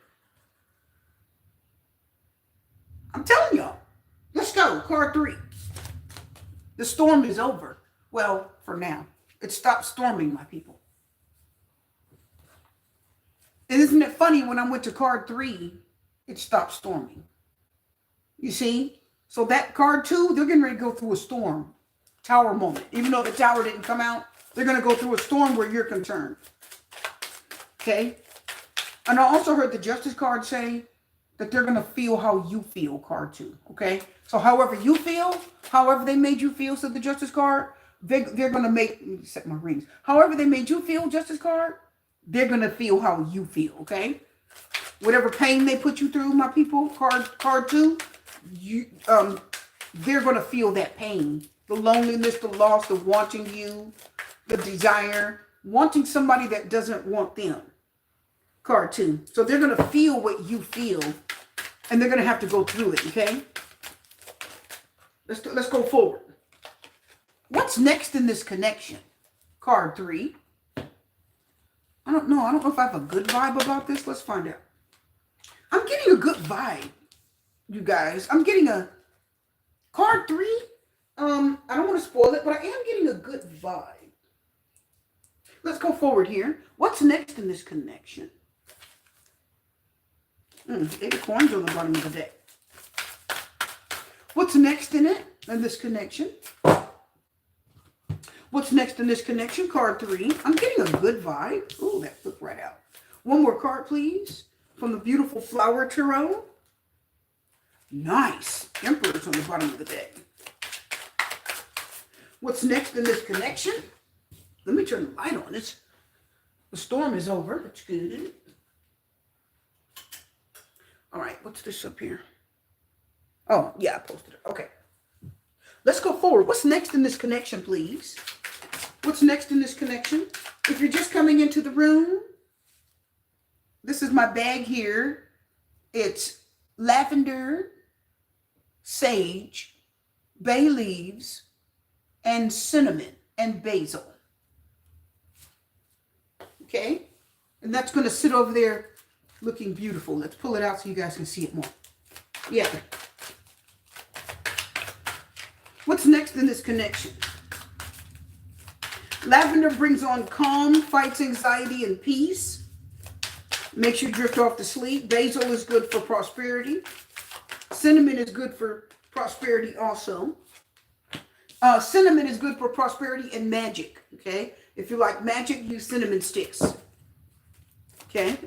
I'm telling y'all. Let's go. Card 3. The storm is over. Well, for now. It stopped storming, my people. And isn't it funny, when I went to card 3, it stopped storming. You see? So that card 2, they're getting ready to go through a storm. Tower moment. Even though the tower didn't come out, they're going to go through a storm where you're concerned. Okay? And I also heard the Justice card say that they're going to feel how you feel, card 2. Okay? So however you feel, however they made you feel, said the Justice card, they're going to make, let me set my rings. However they made you feel, Justice card, they're going to feel how you feel, okay? Whatever pain they put you through, my people, card 2, they're going to feel that pain. The loneliness, the loss, the wanting you, the desire, wanting somebody that doesn't want them. Card 2. So they're going to feel what you feel, and they're going to have to go through it, okay? Let's go forward. What's next in this connection? Card 3. I don't know. I don't know if I have a good vibe about this. Let's find out. I'm getting a good vibe, you guys. I'm getting a card 3. I don't want to spoil it, but I am getting a good vibe. Let's go forward here. What's next in this connection? 8 of coins on the bottom of the deck. What's next in this connection? What's next in this connection? Card 3. I'm getting a good vibe. Oh, that flipped right out. One more card, please. From the beautiful Flower Tarot. Nice. Emperor's on the bottom of the deck. What's next in this connection? Let me turn the light on. The storm is over. That's good. All right. What's this up here? Oh, yeah, I posted it. Okay. Let's go forward. What's next in this connection, please? What's next in this connection? If you're just coming into the room, this is my bag here. It's lavender, sage, bay leaves, and cinnamon and basil. Okay? And that's going to sit over there looking beautiful. Let's pull it out so you guys can see it more. Yeah. What's next in this connection? Lavender brings on calm, fights anxiety and peace. Makes you drift off to sleep. Basil is good for prosperity. Cinnamon is good for prosperity also. Cinnamon is good for prosperity and magic. Okay? If you like magic, use cinnamon sticks. Okay?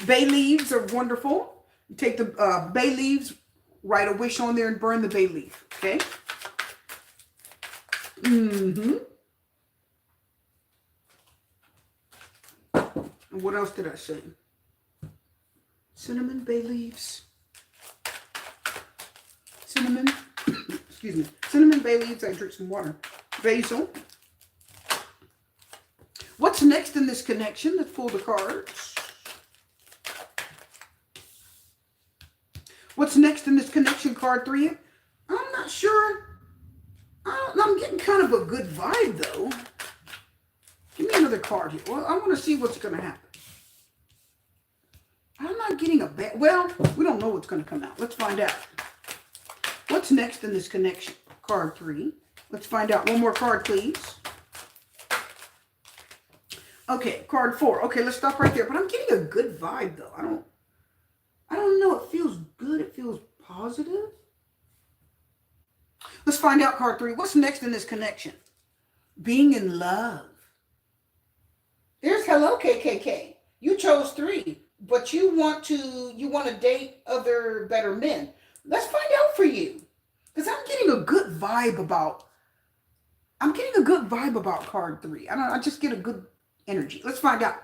Bay leaves are wonderful. You take the bay leaves, write a wish on there and burn the bay leaf. Okay? And what else did I say? Cinnamon, bay leaves. cinnamon, excuse me, cinnamon, bay leaves. I drink some water. Basil. What's next in this connection? Let's pull the cards. What's next in this connection, card 3? I'm not sure. I'm getting kind of a good vibe, though. Give me another card here. Well, I want to see what's going to happen. I'm not getting a bad... Well, we don't know what's going to come out. Let's find out. What's next in this connection? Card 3. Let's find out. One more card, please. Okay, card 4. Okay, let's stop right there. But I'm getting a good vibe, though. I don't know. It feels good. It feels positive. Let's find out, card 3. What's next in this connection? Being in love. There's hello, KKK. You chose 3, but you want to date other better men. Let's find out for you. Because I'm getting a good vibe about card 3. I just get a good energy. Let's find out.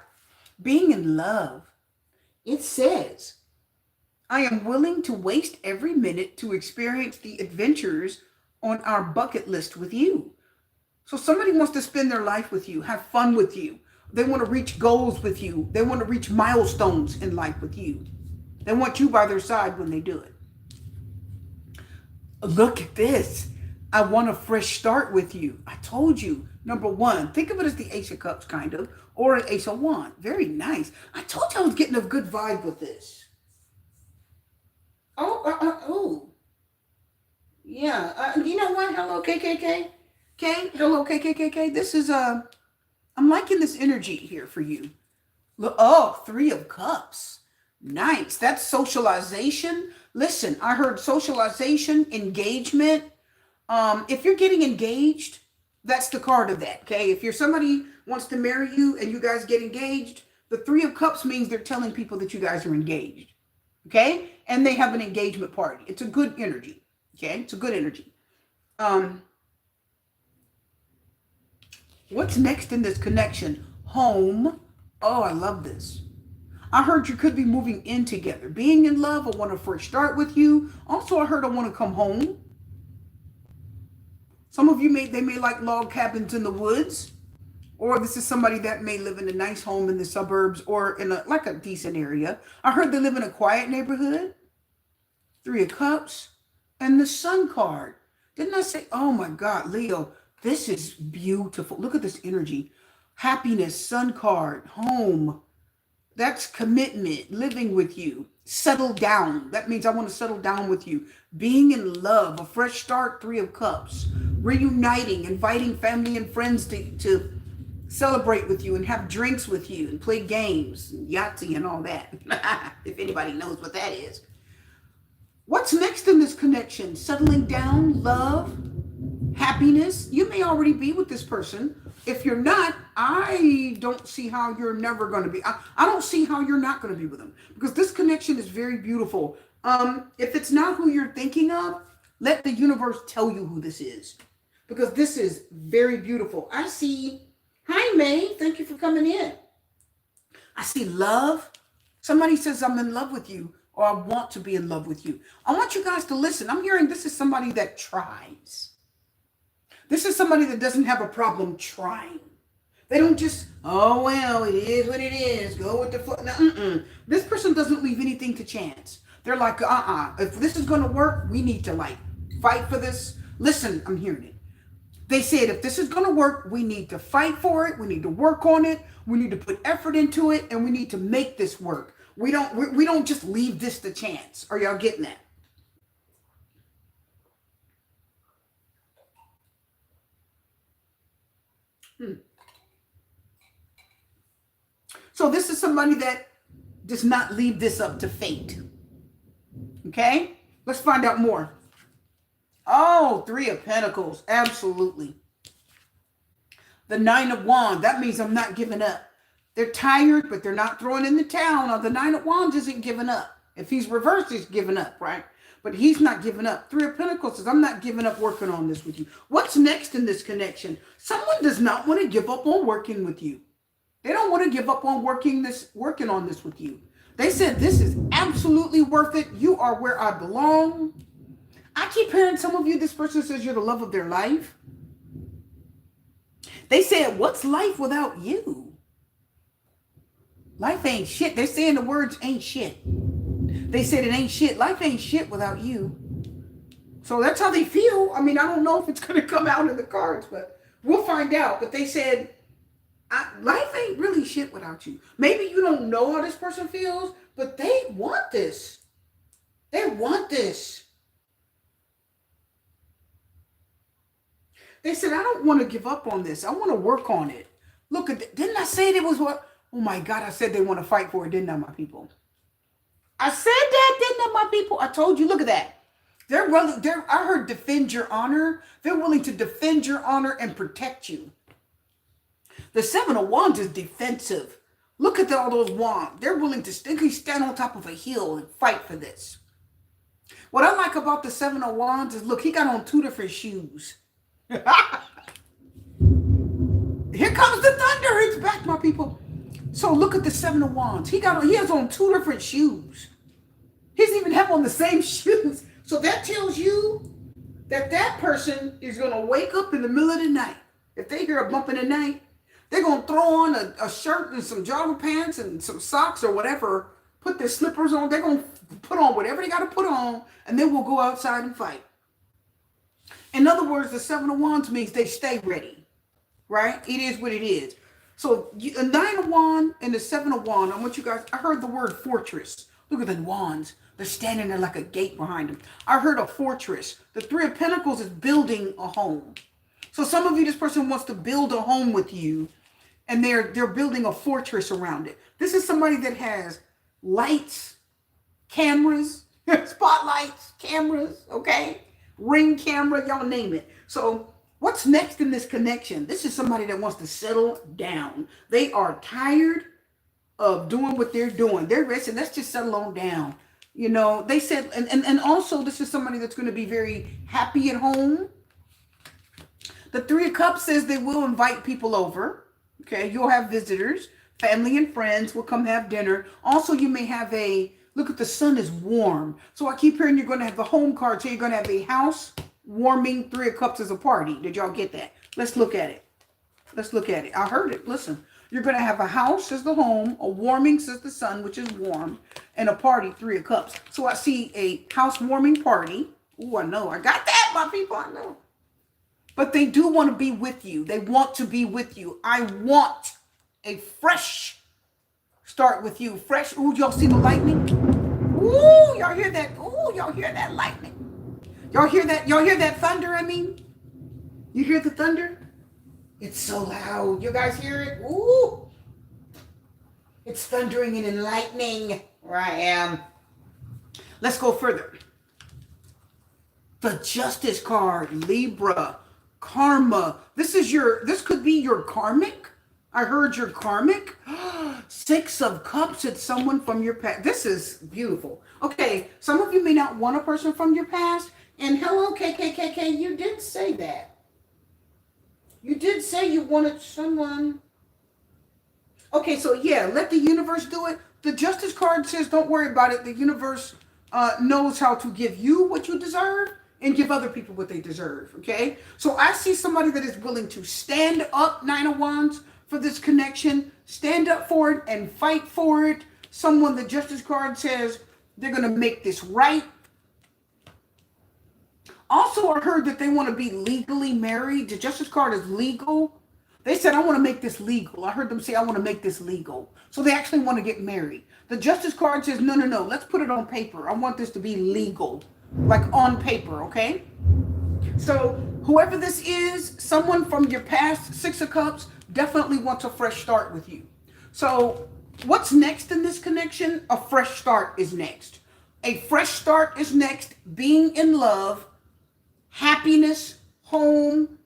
Being in love. It says, I am willing to waste every minute to experience the adventures on our bucket list with you. So somebody wants to spend their life with you, have fun with you. They want to reach goals with you. They want to reach milestones in life with you. They want you by their side when they do it. Look at this. I want a fresh start with you. I told you. Number 1, think of it as the Ace of Cups, kind of, or an Ace of Wands. Very nice. I told you I was getting a good vibe with this. Oh. Yeah. You know what? Hello, KKK. Hello, KKK. This is, I'm liking this energy here for you. Look, 3 of Cups. Nice. That's socialization. Listen, I heard socialization, engagement. If you're getting engaged, that's the card of that, okay? If somebody wants to marry you and you guys get engaged, the 3 of Cups means they're telling people that you guys are engaged, okay? And they have an engagement party. It's a good energy, okay? It's a good energy. What's next in this connection? Home. Oh, I love this. I heard you could be moving in together. Being in love, I want to first start with you. Also, I heard I want to come home. Some of you may like log cabins in the woods, or this is somebody that may live in a nice home in the suburbs or in a decent area. I heard they live in a quiet neighborhood. 3 of Cups and the Sun card. Didn't I say, oh my God, Leo, this is beautiful. Look at this energy. Happiness, Sun card, home. That's commitment, living with you. Settle down. That means I want to settle down with you. Being in love, a fresh start, 3 of Cups. Reuniting, inviting family and friends to celebrate with you and have drinks with you and play games, and Yahtzee and all that. If anybody knows what that is. What's next in this connection? Settling down, love, happiness. You may already be with this person. If you're not, I don't see how you're never going to be. I don't see how you're not going to be with them, because this connection is very beautiful. If it's not who you're thinking of, let the universe tell you who this is, because this is very beautiful. I see, hi May, thank you for coming in. I see love. Somebody says, I'm in love with you, or I want to be in love with you. I want you guys to listen. I'm hearing this is somebody that tries. This is somebody that doesn't have a problem trying. They don't just, oh, well, it is what it is. Go with the flow. No, This person doesn't leave anything to chance. They're like, if this is going to work, we need to fight for this. Listen, I'm hearing it. They said, if this is going to work, we need to fight for it. We need to work on it. We need to put effort into it, and we need to make this work. We don't just leave this to chance. Are y'all getting that? So this is somebody that does not leave this up to fate. Okay? Let's find out more. Oh, 3 of Pentacles. Absolutely. The 9 of Wands. That means I'm not giving up. They're tired, but they're not throwing in the towel. Now, the 9 of Wands isn't giving up. If he's reversed, he's giving up, right? But he's not giving up. 3 of Pentacles says, I'm not giving up working on this with you. What's next in this connection? Someone does not want to give up on working with you. They don't want to give up on working on this with you. They said, this is absolutely worth it. You are where I belong. I keep hearing some of you, this person says you're the love of their life. They said, what's life without you? Life ain't shit. They're saying the words ain't shit. They said it ain't shit. Life ain't shit without you. So that's how they feel. I mean, I don't know if it's going to come out in the cards, but we'll find out. But they said, life ain't really shit without you. Maybe you don't know how this person feels, but they want this. They want this. They said, I don't want to give up on this. I want to work on it. Look, didn't I say it was what? Oh my God, I said they want to fight for it, didn't I, my people? I said that, didn't I, my people? I told you, look at that. I heard defend your honor. They're willing to defend your honor and protect you. The Seven of Wands is defensive. Look at all those wands. They're willing to stand on top of a hill and fight for this. What I like about the Seven of Wands is, look, he got on two different shoes. Here comes the thunder. It's back, my people. So look at the Seven of Wands. He has on two different shoes. He doesn't even have on the same shoes. So that tells you that that person is going to wake up in the middle of the night. If they hear a bump in the night, they're going to throw on a shirt and some jogger pants and some socks or whatever, put their slippers on. They're going to put on whatever they got to put on, and then we'll go outside and fight. In other words, the Seven of Wands means they stay ready, right? It is what it is. So a Nine of Wands and the Seven of Wands, I want you guys, I heard the word fortress. Look at the wands. They're standing there like a gate behind them. I heard a fortress. The Three of Pentacles is building a home. So some of you, this person wants to build a home with you, and they're building a fortress around it. This is somebody that has lights, cameras, spotlights, cameras, okay? Ring camera, y'all name it. So what's next in this connection? This is somebody that wants to settle down. They are tired of doing what they're doing. They're resting. Let's just settle on down. You know, they said, and also this is somebody that's going to be very happy at home. The Three of Cups says they will invite people over. Okay, you'll have visitors. Family and friends will come have dinner. Also, you may have look at the sun is warm. So I keep hearing you're going to have the home card. So you're going to have a house warming. Three of Cups as a party. Did y'all get that? Let's look at it. Let's look at it. I heard it. Listen. You're going to have a house as the home, a warming says the sun, which is warm, and a party, Three of Cups. So I see a house warming party. Ooh, I know. I got that, my people. I know. But they do want to be with you. They want to be with you. I want a fresh start with you. Fresh. Ooh, y'all see the lightning? Ooh, y'all hear that? Ooh, y'all hear that lightning? Y'all hear that? Y'all hear that thunder, I mean? You hear the thunder? It's so loud. You guys hear it? Ooh. It's thundering and lightning. Where I am. Let's go further. The Justice card, Libra, karma. This could be your karmic. I heard your karmic. Six of Cups. It's someone from your past. This is beautiful. Okay, some of you may not want a person from your past. And hello, KKKK, you did say that. You did say you wanted someone. Okay, so yeah, let the universe do it. The Justice card says don't worry about it. The universe knows how to give you what you deserve and give other people what they deserve, okay? So I see somebody that is willing to stand up, Nine of Wands, for this connection. Stand up for it and fight for it. Someone, the Justice card says they're going to make this right. Also, I heard that they want to be legally married. The Justice card is legal. They said, I want to make this legal. I heard them say, I want to make this legal. So they actually want to get married. The Justice card says, no, let's put it on paper. I want this to be legal, like on paper, okay? So whoever this is, someone from your past, Six of Cups, definitely wants a fresh start with you. So what's next in this connection? A fresh start is next. A fresh start is next. Being in love. Happiness, home,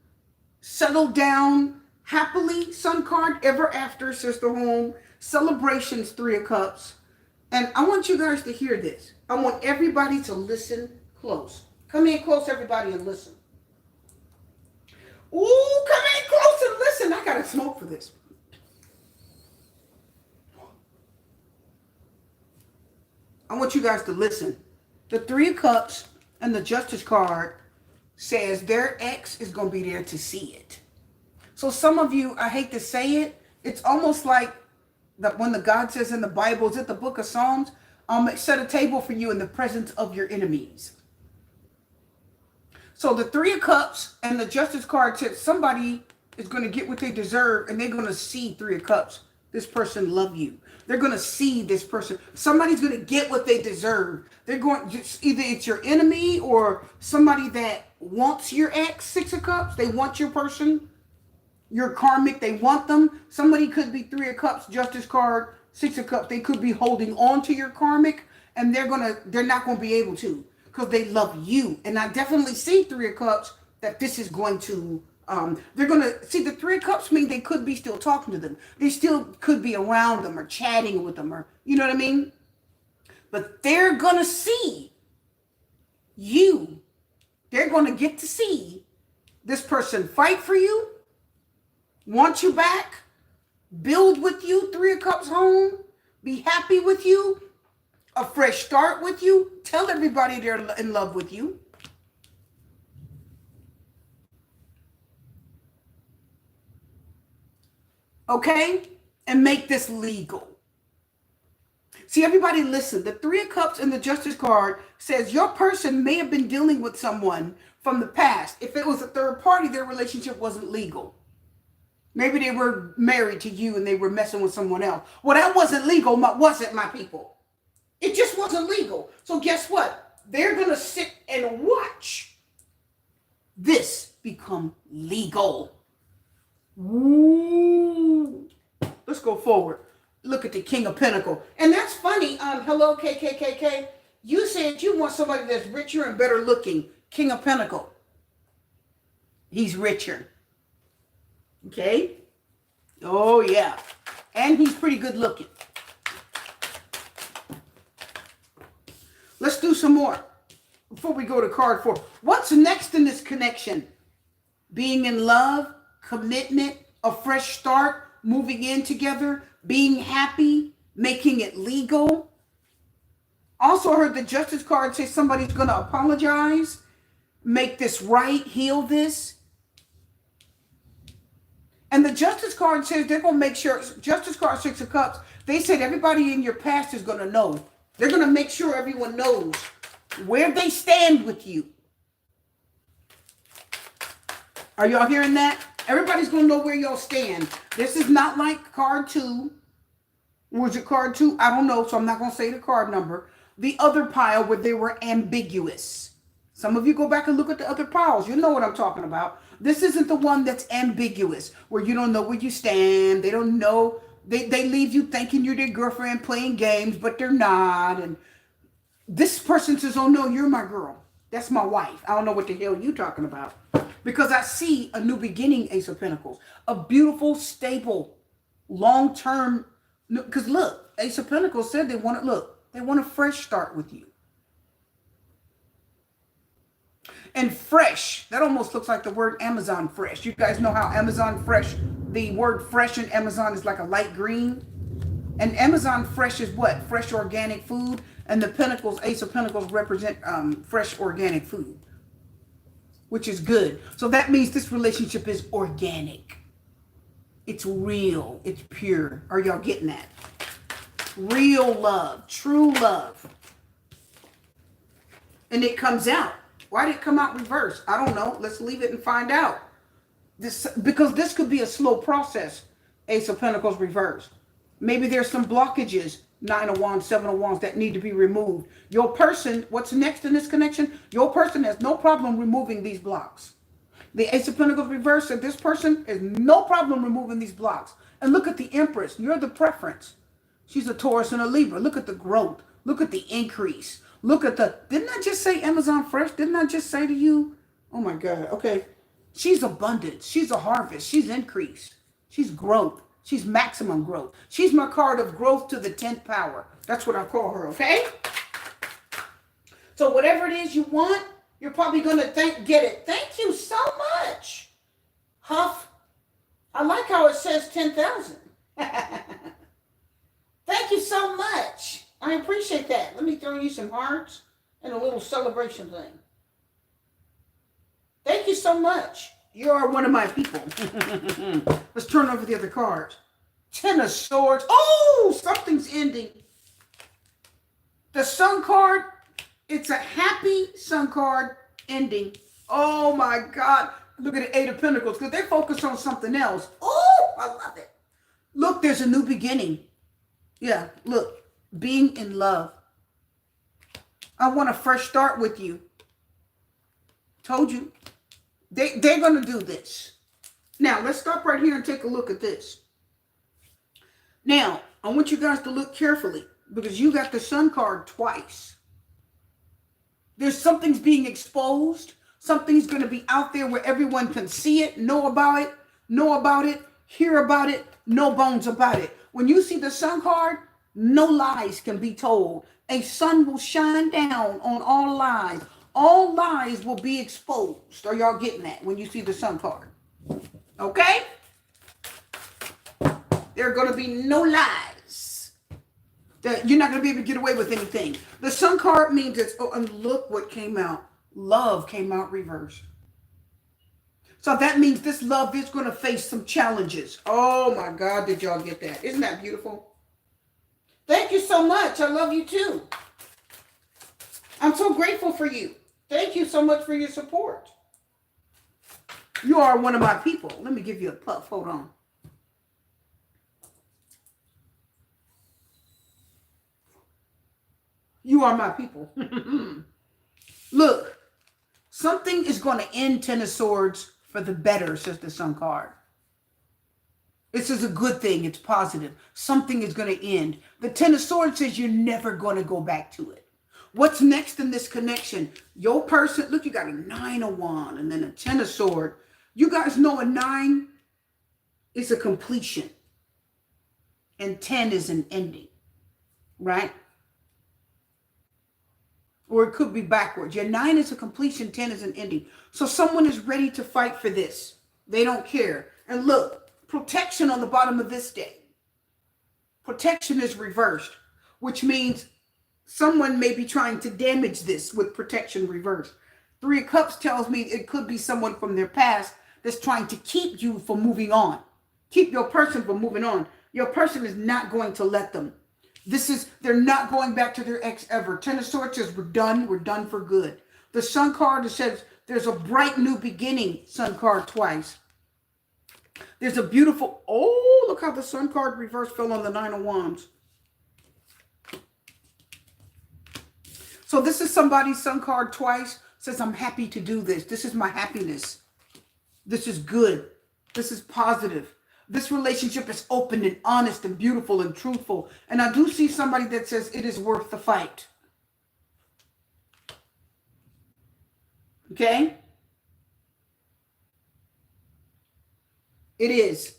settle down, happily, Sun card, ever after, says the home, celebrations, Three of Cups. And I want you guys to hear this. I want everybody to listen close. Come in close, everybody, and listen. Ooh, come in close and listen. I got to smoke for this. I want you guys to listen. The Three of Cups and the Justice card says their ex is going to be there to see it. So some of you, I hate to say it, it's almost like that when the God says in the Bible, is it the book of Psalms? Set a table for you in the presence of your enemies. So the Three of Cups and the Justice card says somebody is going to get what they deserve, and they're going to see Three of Cups. This person love you. They're going to see this person. Somebody's going to get what they deserve. They're going, either it's your enemy or somebody that wants your ex, Six of Cups. They want your person, your karmic. They want them. Somebody could be Three of Cups, Justice card, Six of Cups. They could be holding on to your karmic, and they're not going to be able to because they love you. And I definitely see Three of Cups that this is going to. They're going to see the Three of Cups mean they could be still talking to them. They still could be around them or chatting with them, or you know what I mean? But they're going to see you. They're going to get to see this person fight for you, want you back, build with you, Three of Cups home, be happy with you, a fresh start with you, tell everybody they're in love with you. Okay? And make this legal. See, everybody listen. The Three of Cups and the Justice card says your person may have been dealing with someone from the past. If it was a third party, their relationship wasn't legal. Maybe they were married to you and they were messing with someone else. Well, that wasn't legal, was it, my people? It just wasn't legal. So guess what? They're going to sit and watch this become legal. Ooh. Let's go forward. Look at the King of Pentacles. And that's funny. Hello, KKKK. You said you want somebody that's richer and better looking. King of Pentacles. He's richer. Okay? Oh, yeah. And he's pretty good looking. Let's do some more before we go to card 4. What's next in this connection? Being in love, commitment, a fresh start, moving in together, being happy, making it legal. Also heard the Justice card say somebody's going to apologize, make this right, heal this. And the Justice card says they're going to make sure, Justice card, Six of Cups, they said everybody in your past is going to know. They're going to make sure everyone knows where they stand with you. Are y'all hearing that? Everybody's going to know where y'all stand. This is not like card 2. Was it card 2? I don't know, so I'm not going to say the card number. The other pile where they were ambiguous. Some of you go back and look at the other piles. You know what I'm talking about. This isn't the one that's ambiguous, where you don't know where you stand. They don't know. They leave you thinking you're their girlfriend playing games, but they're not. And this person says, oh, no, you're my girl. That's my wife. I don't know what the hell you're talking about. Because I see a new beginning, Ace of Pentacles. A beautiful, stable, long-term. Because look, Ace of Pentacles said they want a fresh start with you. And fresh, that almost looks like the word Amazon fresh. You guys know how Amazon fresh, the word fresh in Amazon is like a light green. And Amazon fresh is what? Fresh organic food. And the Pentacles, Ace of Pentacles represent fresh organic food, which is good. So that means this relationship is organic. It's real. It's pure. Are y'all getting that? Real love. True love. And it comes out. Why did it come out reverse? I don't know. Let's leave it and find out. Because this could be a slow process, Ace of Pentacles reversed. Maybe there's some blockages, Nine of Wands, Seven of Wands, that need to be removed. Your person, what's next in this connection? Your person has no problem removing these blocks. The Ace of Pentacles reversed said this person has no problem removing these blocks. And look at the Empress. You're the preference. She's a Taurus and a Libra. Look at the growth. Look at the increase. Look at the, didn't I just say Amazon fresh? Didn't I just say to you? Oh my God. Okay. She's abundance. She's a harvest. She's increase. She's growth. She's maximum growth. She's my card of growth to the 10th power. That's what I call her. Okay. So whatever it is you want, you're probably going to get it. Thank you so much. Huff. I like how it says 10,000. Thank you so much. I appreciate that. Let me throw you some hearts and a little celebration thing. you so much. You are one of my people. Let's turn over the other cards. Ten of Swords. Oh, something's ending. The Sun card, it's a happy Sun card ending. Oh my God. Look at the Eight of Pentacles because they focus on something else. Oh, I love it. Look, there's a new beginning. Yeah, look, being in love. I want a fresh start with you. Told you. They're going to do this. Now, let's stop right here and take a look at this. Now, I want you guys to look carefully because you got the Sun card twice. There's something's being exposed. Something's going to be out there where everyone can see it, know about it, hear about it, no bones about it. When you see the Sun card, no lies can be told. A sun will shine down on all lies. All lies will be exposed. Are y'all getting that when you see the Sun card? Okay? There are going to be no lies. You're not going to be able to get away with anything. The Sun card means it's, oh, and look what came out. Love came out reversed. So that means this love is going to face some challenges. Oh my God, did y'all get that? Isn't that beautiful? Thank you so much. I love you too. I'm so grateful for you. Thank you so much for your support. You are one of my people. Let me give you a puff. Hold on. You are my people. Look, something is going to end Ten of Swords for the better, says the Sun card. This is a good thing. It's positive. Something is going to end. The Ten of Swords says you're never going to go back to it. What's next in this connection? Your person, look, you got a Nine of Wands and then a Ten of Swords. You guys know a 9 is a completion and 10 is an ending, right? Or it could be backwards. Your 9 is a completion, 10 is an ending. So someone is ready to fight for this. They don't care. And look, protection on the bottom of this deck. Protection is reversed, which means someone may be trying to damage this with protection reversed. 3 of Cups tells me it could be someone from their past that's trying to keep you from moving on. Keep your person from moving on. Your person is not going to let them. They're not going back to their ex ever. Ten of Swords says, we're done for good. The Sun card says, there's a bright new beginning, Sun card twice. There's a beautiful, oh, look how the Sun card reverse fell on the Nine of Wands. So this is somebody's Sun card twice, says, I'm happy to do this. This is my happiness. This is good. This is positive. This relationship is open and honest and beautiful and truthful. And I do see somebody that says it is worth the fight. Okay? It is.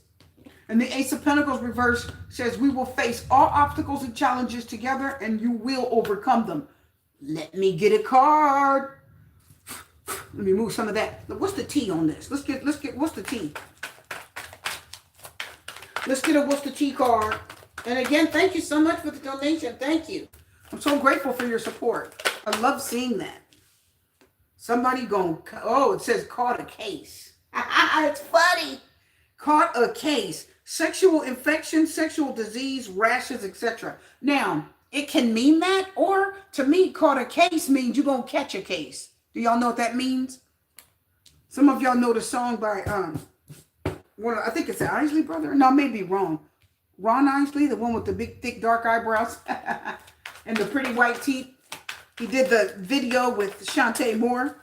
And the Ace of Pentacles reverse says we will face all obstacles and challenges together and you will overcome them. Let me get a card. Let me move some of that. What's the T on this? Let's get, what's the T? Let's get a what's the T card. And again, thank you so much for the donation. Thank you. I'm so grateful for your support. I love seeing that. Somebody going, oh, it says caught a case. It's funny. Caught a case. Sexual infection, sexual disease, rashes, etc. Now, it can mean that, or to me, caught a case means you're going to catch a case. Do y'all know what that means? Some of y'all know the song by, I think it's the Isley brother. No, I may be wrong. Ron Isley, the one with the big, thick, dark eyebrows and the pretty white teeth. He did the video with Shantae Moore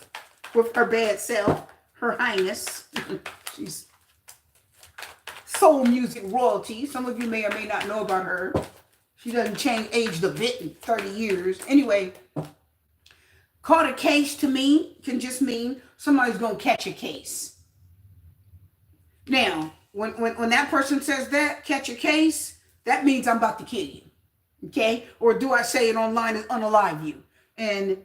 with her bad self, Her Highness. She's soul music royalty. Some of you may or may not know about her. She doesn't change age a bit in 30 years. Anyway, caught a case to me can just mean somebody's going to catch a case. Now, when that person says that, catch a case, that means I'm about to kill you. Okay? Or do I say it online and unalive you? And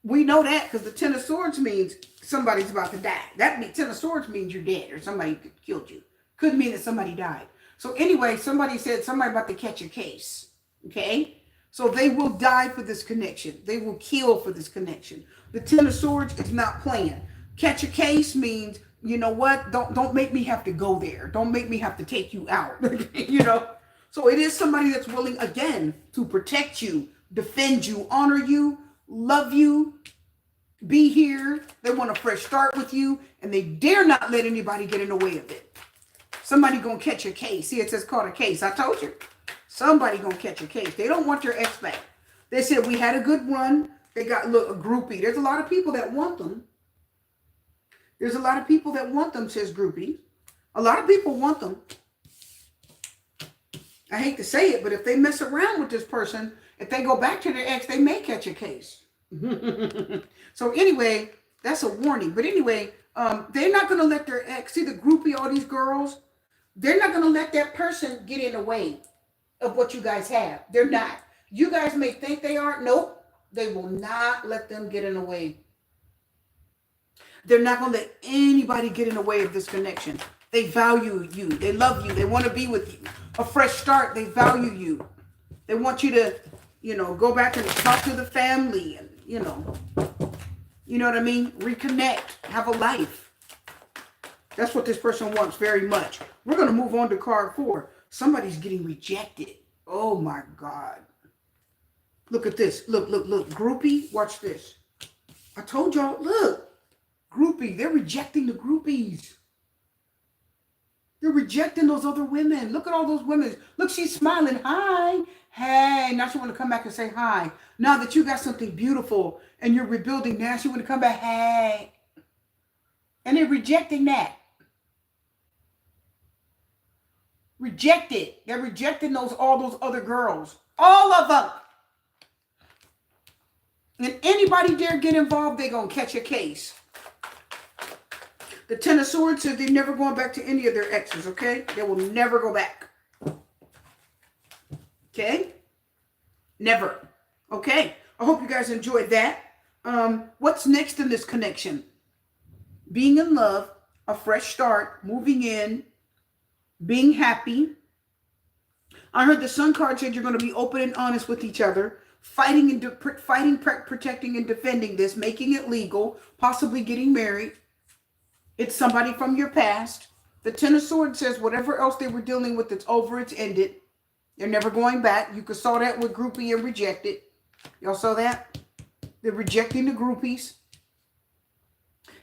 we know that because the Ten of Swords means somebody's about to die. That means Ten of Swords means you're dead or somebody killed you. Could mean that somebody died. So anyway, somebody said somebody about to catch a case. Okay? So they will die for this connection. They will kill for this connection. The Ten of Swords is not playing. Catch a case means, you know what? Don't make me have to go there. Don't make me have to take you out. You know? So it is somebody that's willing, again, to protect you, defend you, honor you, love you, be here. They want a fresh start with you, and they dare not let anybody get in the way of it. Somebody gonna catch a case. See, it says caught a case. I told you. Somebody gonna catch a case. They don't want their ex back. They said we had a good run. They got a groupie. There's a lot of people that want them. There's a lot of people that want them, says groupie. A lot of people want them. I hate to say it, but if they mess around with this person, if they go back to their ex, they may catch a case. So anyway, that's a warning. But anyway, they're not going to let their ex, see the groupie, all these girls, they're not going to let that person get in the way of what you guys have. They're not. You guys may think they are. Nope. They will not let them get in the way. They're not going to let anybody get in the way of this connection. They value you. They love you. They want to be with you. A fresh start. They value you. They want you to, go back and talk to the family and, you know what I mean? Reconnect. Have a life. That's what this person wants very much. We're going to move on to card 4. Somebody's getting rejected. Oh my God. Look at this. Look. Groupie, watch this. I told y'all, look. Groupie, they're rejecting the groupies. They're rejecting those other women. Look at all those women. Look, she's smiling. Hi. Hey. Now she want to come back and say hi. Now that you got something beautiful and you're rebuilding, now she want to come back. Hey. And they're rejecting that. Rejected. They're rejecting all those other girls. All of them. And anybody dare get involved, they're going to catch a case. The Ten of Swords says they're never going back to any of their exes, okay? They will never go back. Okay? Never. Okay? I hope you guys enjoyed that. What's next in this connection? Being in love, a fresh start, moving in, being happy. I heard the Sun card said you're going to be open and honest with each other, fighting, protecting, and defending this, making it legal, possibly getting married. It's somebody from your past. The Ten of Swords says whatever else they were dealing with, it's over, it's ended. They're never going back. You saw that with groupie and rejected. Y'all saw that? They're rejecting the groupies.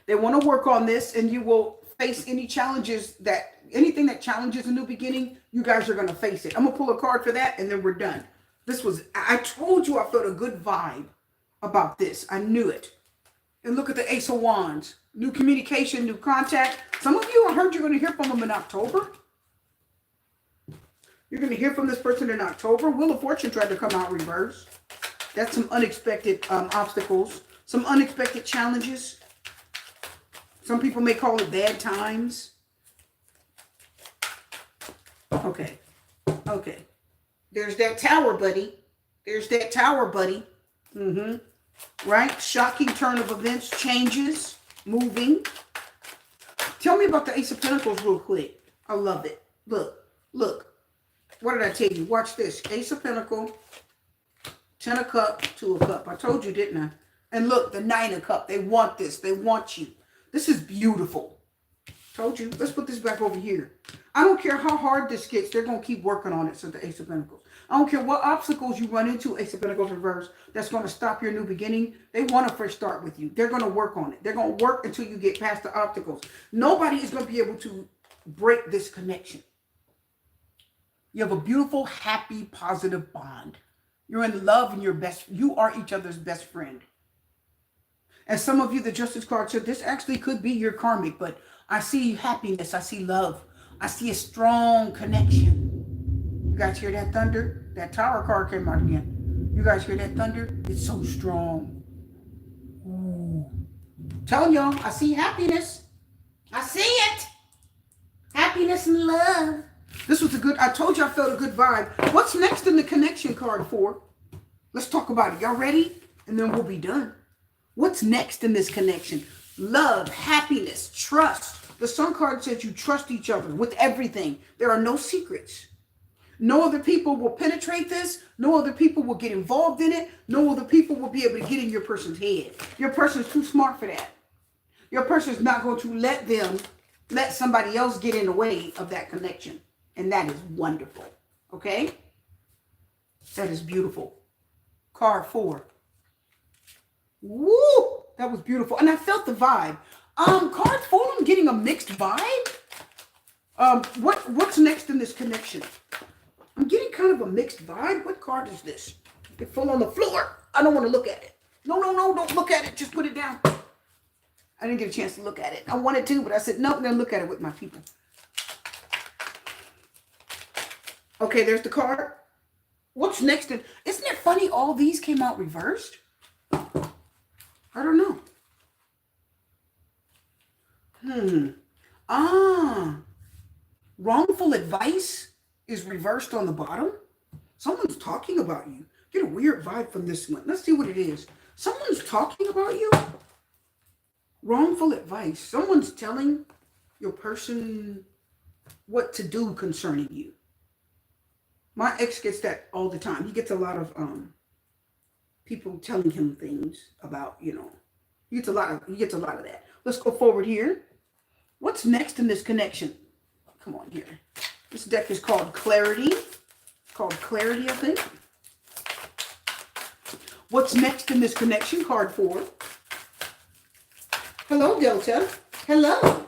They want to work on this, and you will face any challenges anything that challenges a new beginning, you guys are going to face it. I'm going to pull a card for that, and then we're done. I told you I felt a good vibe about this. I knew it. And look at the Ace of Wands. New communication, new contact. Some of you, I heard you're going to hear from them in October. You're going to hear from this person in October. Wheel of Fortune tried to come out reverse. That's some unexpected obstacles. Some unexpected challenges. Some people may call it bad times. Okay. There's that tower, buddy. Right? Shocking turn of events, changes, moving. Tell me about the Ace of Pentacles real quick. I love it. Look. What did I tell you? Watch this. Ace of Pentacles, 10 of Cups, 2 of Cups. I told you, didn't I? And look, the 9 of Cups. They want this. They want you. This is beautiful. Told you. Let's put this back over here. I don't care how hard this gets. They're going to keep working on it. So the Ace of Pentacles. I don't care what obstacles you run into, Ace of Pentacles reverse, that's going to stop your new beginning. They want a fresh start with you. They're going to work on it. They're going to work until you get past the obstacles. Nobody is going to be able to break this connection. You have a beautiful, happy, positive bond. You're in love and you are each other's best friend. And some of you, the Justice card said, this actually could be your karmic, but I see happiness. I see love. I see a strong connection. You guys hear that thunder? That Tower card came out again. You guys hear that thunder? It's so strong. Ooh. Telling y'all, I see happiness. I see it. Happiness and love. This was I told you I felt a good vibe. What's next in the connection card for? Let's talk about it. Y'all ready? And then we'll be done. What's next in this connection? Love, happiness, trust. The Sun card says you trust each other with everything. There are no secrets. No other people will penetrate this. No other people will get involved in it. No other people will be able to get in your person's head. Your person's too smart for that. Your person is not going to let somebody else get in the way of that connection. And that is wonderful. Okay? That is beautiful. Card 4. Woo! That was beautiful. And I felt the vibe. Card 4, I'm getting a mixed vibe. What's next in this connection? I'm getting kind of a mixed vibe. What card is this? It fell on the floor. I don't want to look at it. No, don't look at it. Just put it down. I didn't get a chance to look at it. I wanted to, but I said, no, I'm going to look at it with my people. Okay, there's the card. What's next? Isn't it funny all these came out reversed? I don't know. Wrongful advice is reversed on the bottom. Someone's talking about you. Get a weird vibe from this one. Let's see what it is. Someone's talking about you. Wrongful advice. Someone's telling your person what to do concerning you. My ex gets that all the time. He gets a lot of people telling him things about, He gets a lot of that. Let's go forward here. What's next in this connection? Come on here. This deck is called Clarity. It's called Clarity, I think. What's next in this connection? Card 4. Hello, Delta. Hello.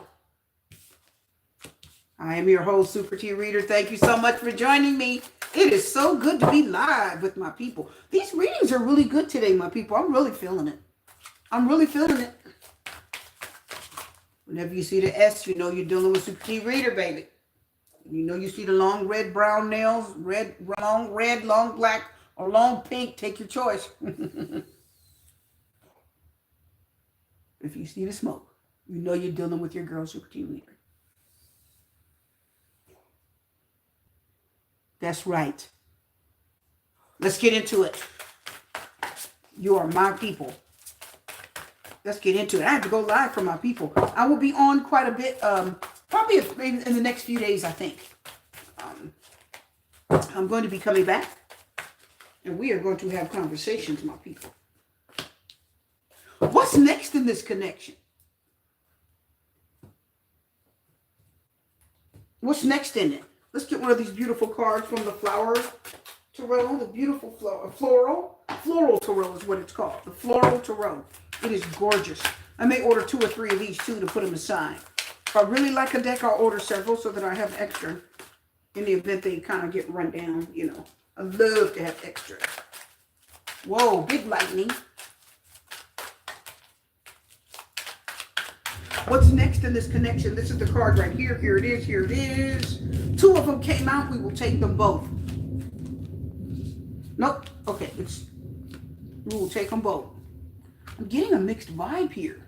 I am your host, Super T Reader. Thank you so much for joining me. It is so good to be live with my people. These readings are really good today, my people. I'm really feeling it. I'm really feeling it. Whenever you see the S, you know you're dealing with Super T Reader, baby. You know you see the long red, brown nails, long red, long black, or long pink. Take your choice. If you see the smoke, you know you're dealing with your girl, Super T Reader. That's right. Let's get into it. You are my people. Let's get into it. I have to go live for my people. I will be on quite a bit, probably in the next few days, I think. I'm going to be coming back, and we are going to have conversations, my people. What's next in this connection? What's next in it? Let's get one of these beautiful cards from the Flower Tarot. The beautiful Floral Tarot is what it's called. The Floral Tarot. It is gorgeous. I may order 2 or 3 of these too to put them aside. If I really like a deck, I'll order several so that I have extra in the event they kind of get run down, I love to have extra. Whoa, big lightning. What's next in this connection? This is the card right here. Here it is. Here it is. 2 of them came out. We will take them both. Nope. Okay. We will take them both. I'm getting a mixed vibe here.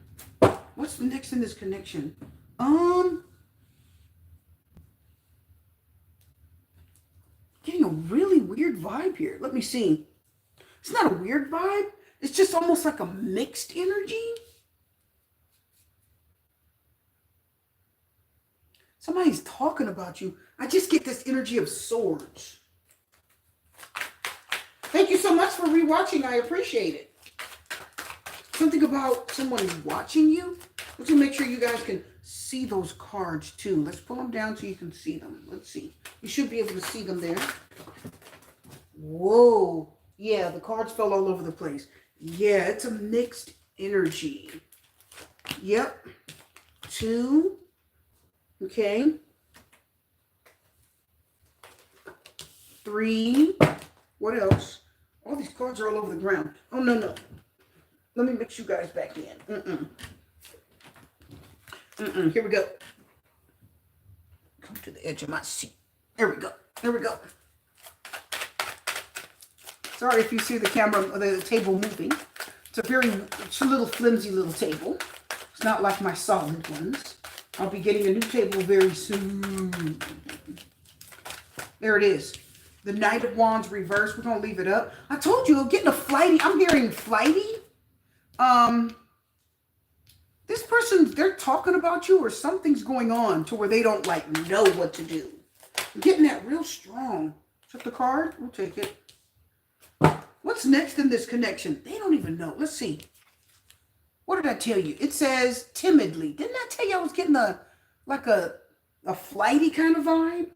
What's next in this connection? Getting a really weird vibe here. Let me see. It's not a weird vibe. It's just almost like a mixed energy. Somebody's talking about you. I just get this energy of swords. Thank you so much for rewatching. I appreciate it. Something about someone watching you. Let's make sure you guys can see those cards too. Let's pull them down so you can see them. Let's see. You should be able to see them there. Whoa. Yeah, the cards fell all over the place. Yeah, it's a mixed energy. Yep. 2. Okay. 3. What else? All these cards are all over the ground. Oh, no. Let me mix you guys back in. Here we go. Come to the edge of my seat. There we go. Sorry if you see the table moving. It's a little flimsy little table. It's not like my solid ones. I'll be getting a new table very soon. There it is. The Knight of Wands reversed. We're going to leave it up. I told you, I'm getting a flighty. I'm hearing flighty. This person, they're talking about you or something's going on to where they don't know what to do. I'm getting that real strong. Took the card. We'll take it. What's next in this connection? They don't even know. Let's see. What did I tell you? It says timidly. Didn't I tell you I was getting like a flighty kind of vibe?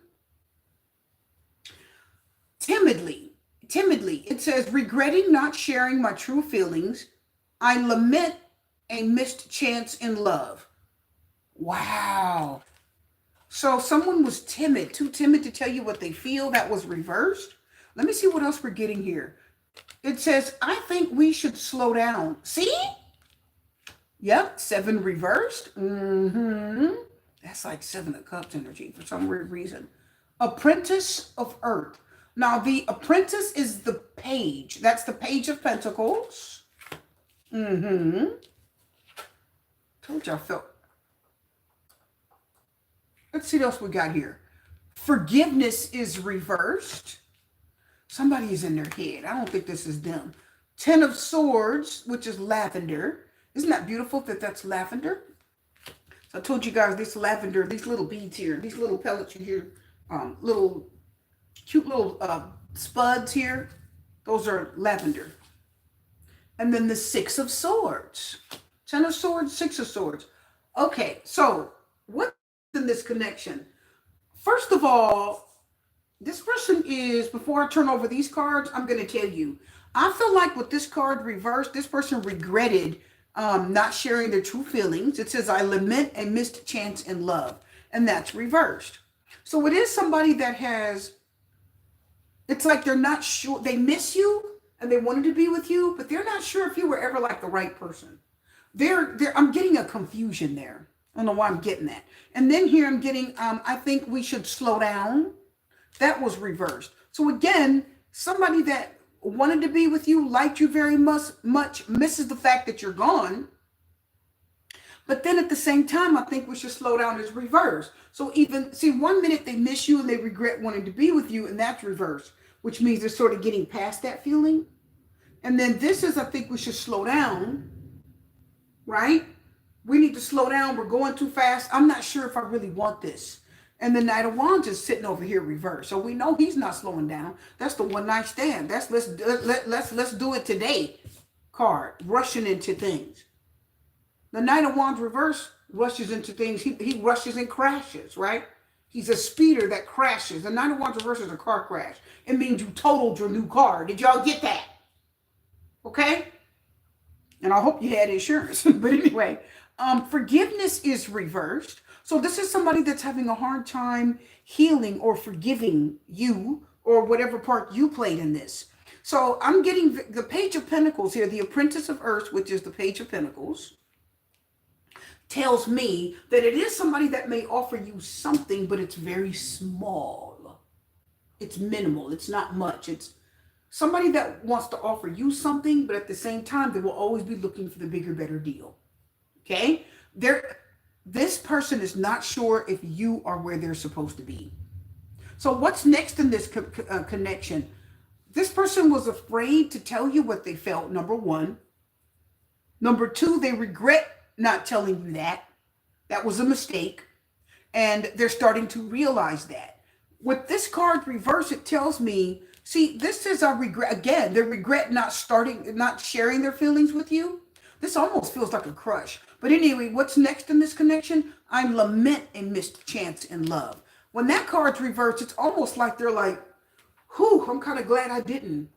Timidly. Timidly. It says regretting not sharing my true feelings. I lament a missed chance in love. Wow. So someone was timid, too timid to tell you what they feel. That was reversed. Let me see what else we're getting here. It says, I think we should slow down. See? Yep, 7 reversed. That's like 7 of Cups energy for some weird reason. Apprentice of Earth. Now, the apprentice is the page. That's the Page of Pentacles. Told you I felt. Let's see what else we got here. Forgiveness is reversed. Somebody is in their head. I don't think this is them. 10 of Swords, which is lavender. Isn't that beautiful that that's lavender? So I told you guys this lavender, these little beads here, these little pellets you hear, little cute little spuds here. Those are lavender. And then the 6 of Swords. 10 of Swords, 6 of Swords. Okay, so what's in this connection? First of all, this person is, before I turn over these cards, I'm going to tell you, I feel like with this card reversed, this person regretted not sharing their true feelings. It says, I lament a missed chance in love. And that's reversed. So it is somebody that has, it's like they're not sure, they miss you and they wanted to be with you, but they're not sure if you were ever like the right person. I'm getting a confusion there. I don't know why I'm getting that. And then here I'm getting, I think we should slow down. That was reversed. So again, somebody that wanted to be with you, liked you very much, misses the fact that you're gone. But then at the same time, I think we should slow down is reversed. So even, see, 1 minute they miss you and they regret wanting to be with you, and that's reversed, which means they're sort of getting past that feeling. And then this is, I think we should slow down, right? We need to slow down. We're going too fast. I'm not sure if I really want this. And the Knight of Wands is sitting over here reversed. So we know he's not slowing down. That's the one night stand. That's let's do it today card. Rushing into things. The Knight of Wands reverse rushes into things. He rushes and crashes, right? He's a speeder that crashes. The Knight of Wands reverse is a car crash. It means you totaled your new car. Did y'all get that? Okay? And I hope you had insurance. But anyway, forgiveness is reversed. So this is somebody that's having a hard time healing or forgiving you or whatever part you played in this. So I'm getting the Page of Pentacles here, the Apprentice of Earth, which is the Page of Pentacles, tells me that it is somebody that may offer you something, but it's very small. It's minimal. It's not much. It's somebody that wants to offer you something, but at the same time, they will always be looking for the bigger, better deal. Okay? This person is not sure if you are where they're supposed to be. So what's next in this connection? This person was afraid to tell you what they felt, number one. Number two, they regret not telling you that. That was a mistake. And they're starting to realize that. With this card reverse, it tells me, see, this is a regret. Again, they regret not sharing their feelings with you. This almost feels like a crush. But anyway, what's next in this connection? I lament a missed chance in love. When that card's reversed, it's almost like they're like, whew, I'm kind of glad I didn't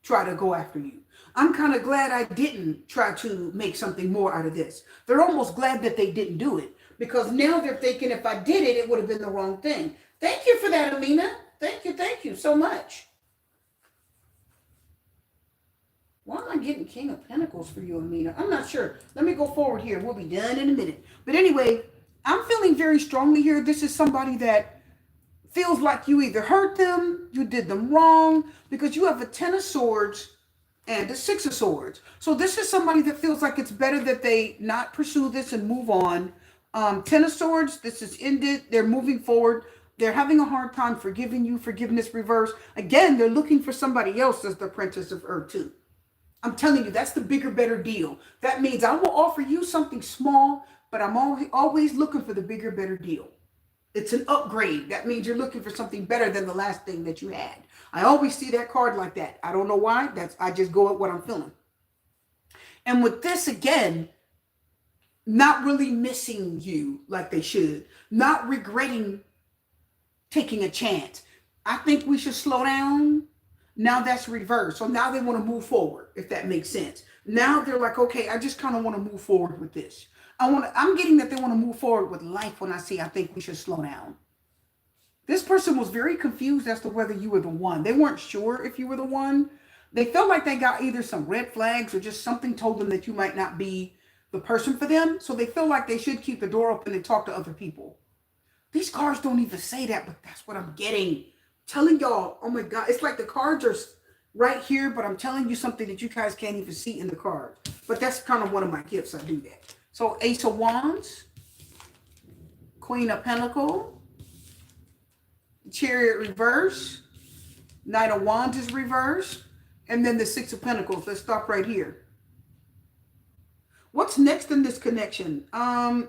try to go after you. I'm kind of glad I didn't try to make something more out of this. They're almost glad that they didn't do it. Because now they're thinking if I did it, it would have been the wrong thing. Thank you for that, Amina. Thank you so much. Why am I getting King of Pentacles for you, Amina? I'm not sure. Let me go forward here. We'll be done in a minute. But anyway, I'm feeling very strongly here. This is somebody that feels like you either hurt them, you did them wrong, because you have a 10 of Swords and a 6 of Swords. So this is somebody that feels like it's better that they not pursue this and move on. 10 of Swords, this is ended. They're moving forward. They're having a hard time forgiving you. Forgiveness reverse. Again, they're looking for somebody else as the Princess of Earth too. I'm telling you, that's the bigger, better deal. That means I will offer you something small, but I'm always looking for the bigger, better deal. It's an upgrade. That means you're looking for something better than the last thing that you had. I always see that card like that. I don't know why. I just go at what I'm feeling. And with this, again, not really missing you like they should, not regretting taking a chance. I think we should slow down. Now that's reversed. So now they want to move forward, if that makes sense. Now they're like, okay, I just kind of want to move forward with this. I'm getting that they want to move forward with life when I think we should slow down. This person was very confused as to whether you were the one. They weren't sure if you were the one. They felt like they got either some red flags or just something told them that you might not be the person for them. So they feel like they should keep the door open and talk to other people. These cards don't even say that, but that's what I'm getting. Telling y'all, oh my God, it's like the cards are right here, but I'm telling you something that you guys can't even see in the cards. But that's kind of one of my gifts. I do that. So Ace of Wands, Queen of Pentacles, Chariot reverse, Knight of Wands is reversed, and then the Six of Pentacles. Let's stop right here. What's next in this connection? I'm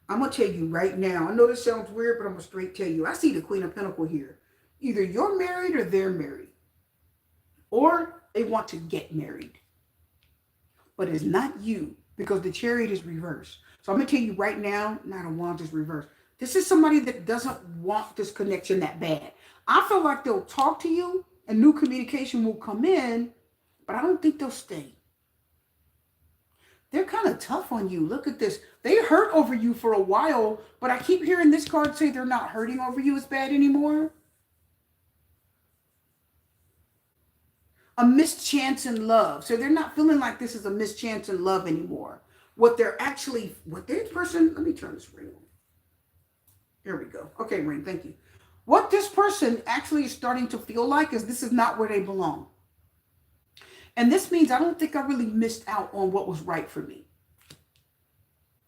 going to tell you right now. I know this sounds weird, but I'm going to straight tell you. I see the Queen of Pentacles here. Either you're married or they're married. Or they want to get married. But it's not you because the Chariot is reversed. So I'm going to tell you right now, Knight of Wands is reversed. This is somebody that doesn't want this connection that bad. I feel like they'll talk to you and new communication will come in, but I don't think they'll stay. They're kind of tough on you. Look at this. They hurt over you for a while, but I keep hearing this card say they're not hurting over you as bad anymore. A mischance in love. So they're not feeling like this is a mischance in love anymore. What this person, let me turn this ring on. Here we go. Okay, ring, thank you. What this person actually is starting to feel like is this is not where they belong. And this means I don't think I really missed out on what was right for me.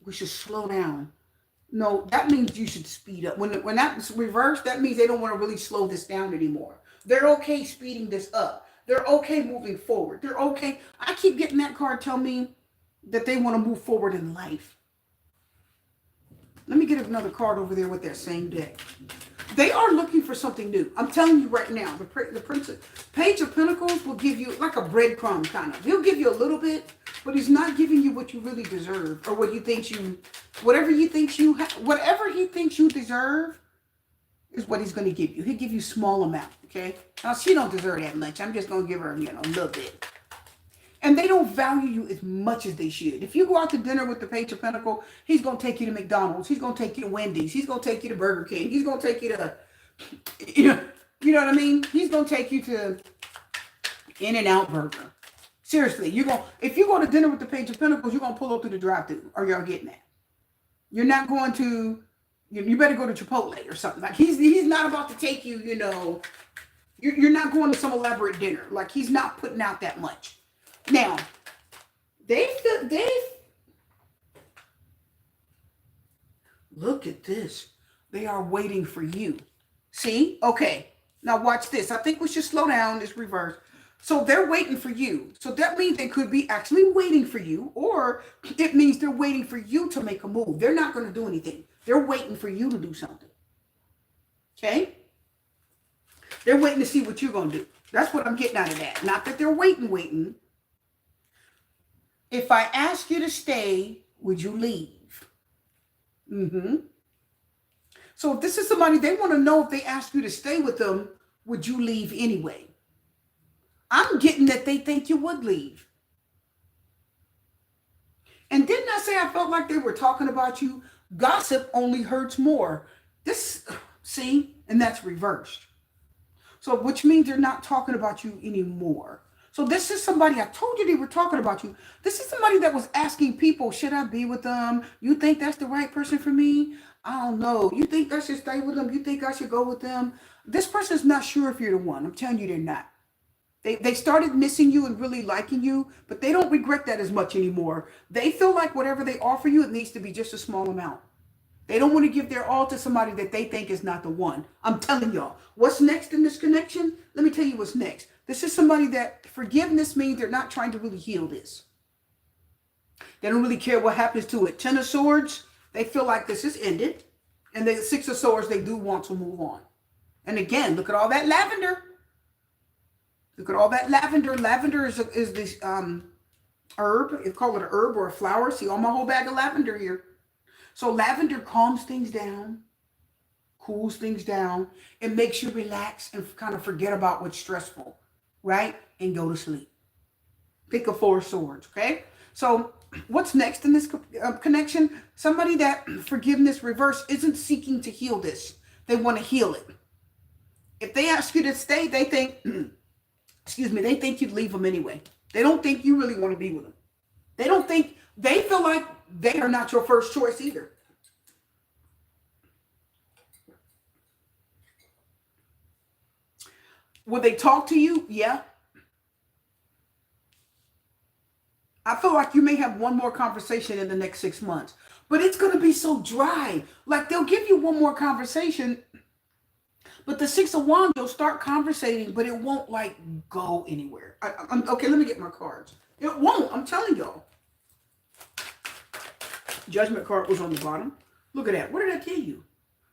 We should slow down. No, that means you should speed up. When that's reversed, that means they don't want to really slow this down anymore. They're okay speeding this up. They're okay moving forward. They're okay. I keep getting that card tell me that they want to move forward in life. Let me get another card over there with that same deck. They are looking for something new. I'm telling you right now, the Page of Pentacles will give you like a breadcrumb kind of. He'll give you a little bit, but he's not giving you what you really deserve or what he thinks you, whatever he thinks you deserve is what he's going to give you. He'll give you small amount, okay? Now, she don't deserve that much. I'm just going to give her, a little bit. And they don't value you as much as they should. If you go out to dinner with the Page of Pentacles, he's going to take you to McDonald's. He's going to take you to Wendy's. He's going to take you to Burger King. He's going to take you to, you know what I mean? He's going to take you to In-N-Out Burger. Seriously, if you go to dinner with the Page of Pentacles, you're going to pull up to the drive-thru. Are y'all getting that? You're not going to, you better go to Chipotle or something. Like he's not about to take you, you're not going to some elaborate dinner. Like he's not putting out that much. Now, look at this. They are waiting for you. See? Okay. Now watch this. I think we should slow down. It's reverse. So they're waiting for you. So that means they could be actually waiting for you, or it means they're waiting for you to make a move. They're not going to do anything. They're waiting for you to do something. Okay? They're waiting to see what you're going to do. That's what I'm getting out of that. Not that they're waiting. If I ask you to stay, would you leave? So if this is somebody, they want to know if they ask you to stay with them, would you leave anyway? I'm getting that they think you would leave. And didn't I say I felt like they were talking about you? Gossip only hurts more. See, and that's reversed. So which means they're not talking about you anymore. So this is somebody, I told you they were talking about you. This is somebody that was asking people, should I be with them? You think that's the right person for me? I don't know. You think I should stay with them? You think I should go with them? This person's not sure if you're the one. I'm telling you they're not. They started missing you and really liking you, but they don't regret that as much anymore. They feel like whatever they offer you, it needs to be just a small amount. They don't want to give their all to somebody that they think is not the one. I'm telling y'all, what's next in this connection? Let me tell you what's next. This is somebody that forgiveness means they're not trying to really heal this. They don't really care what happens to it. Ten of Swords, they feel like this is ended. And the Six of Swords, they do want to move on. And again, look at all that lavender. Look at all that lavender. Lavender is this Herb, it's called it a herb or a flower. See, all my whole bag of lavender here. So lavender calms things down, cools things down. It makes you relax and kind of forget about what's stressful, right? And go to sleep. Pick a four swords, okay? So what's next in this connection? Somebody that forgiveness reverse isn't seeking to heal this. They want to heal it. If they ask you to stay, they think, excuse me, they think you'd leave them anyway. They don't think you really want to be with them. They don't think, they feel like they are not your first choice either. Will they talk to you? Yeah. I feel like you may have one more conversation in the next 6 months, but it's going to be so dry. Like they'll give you one more conversation, but the Six of Wands, you'll start conversating, but it won't like go anywhere. Okay, let me get my cards. It won't. I'm telling y'all. Judgment card was on the bottom. Look at that. What did I tell you?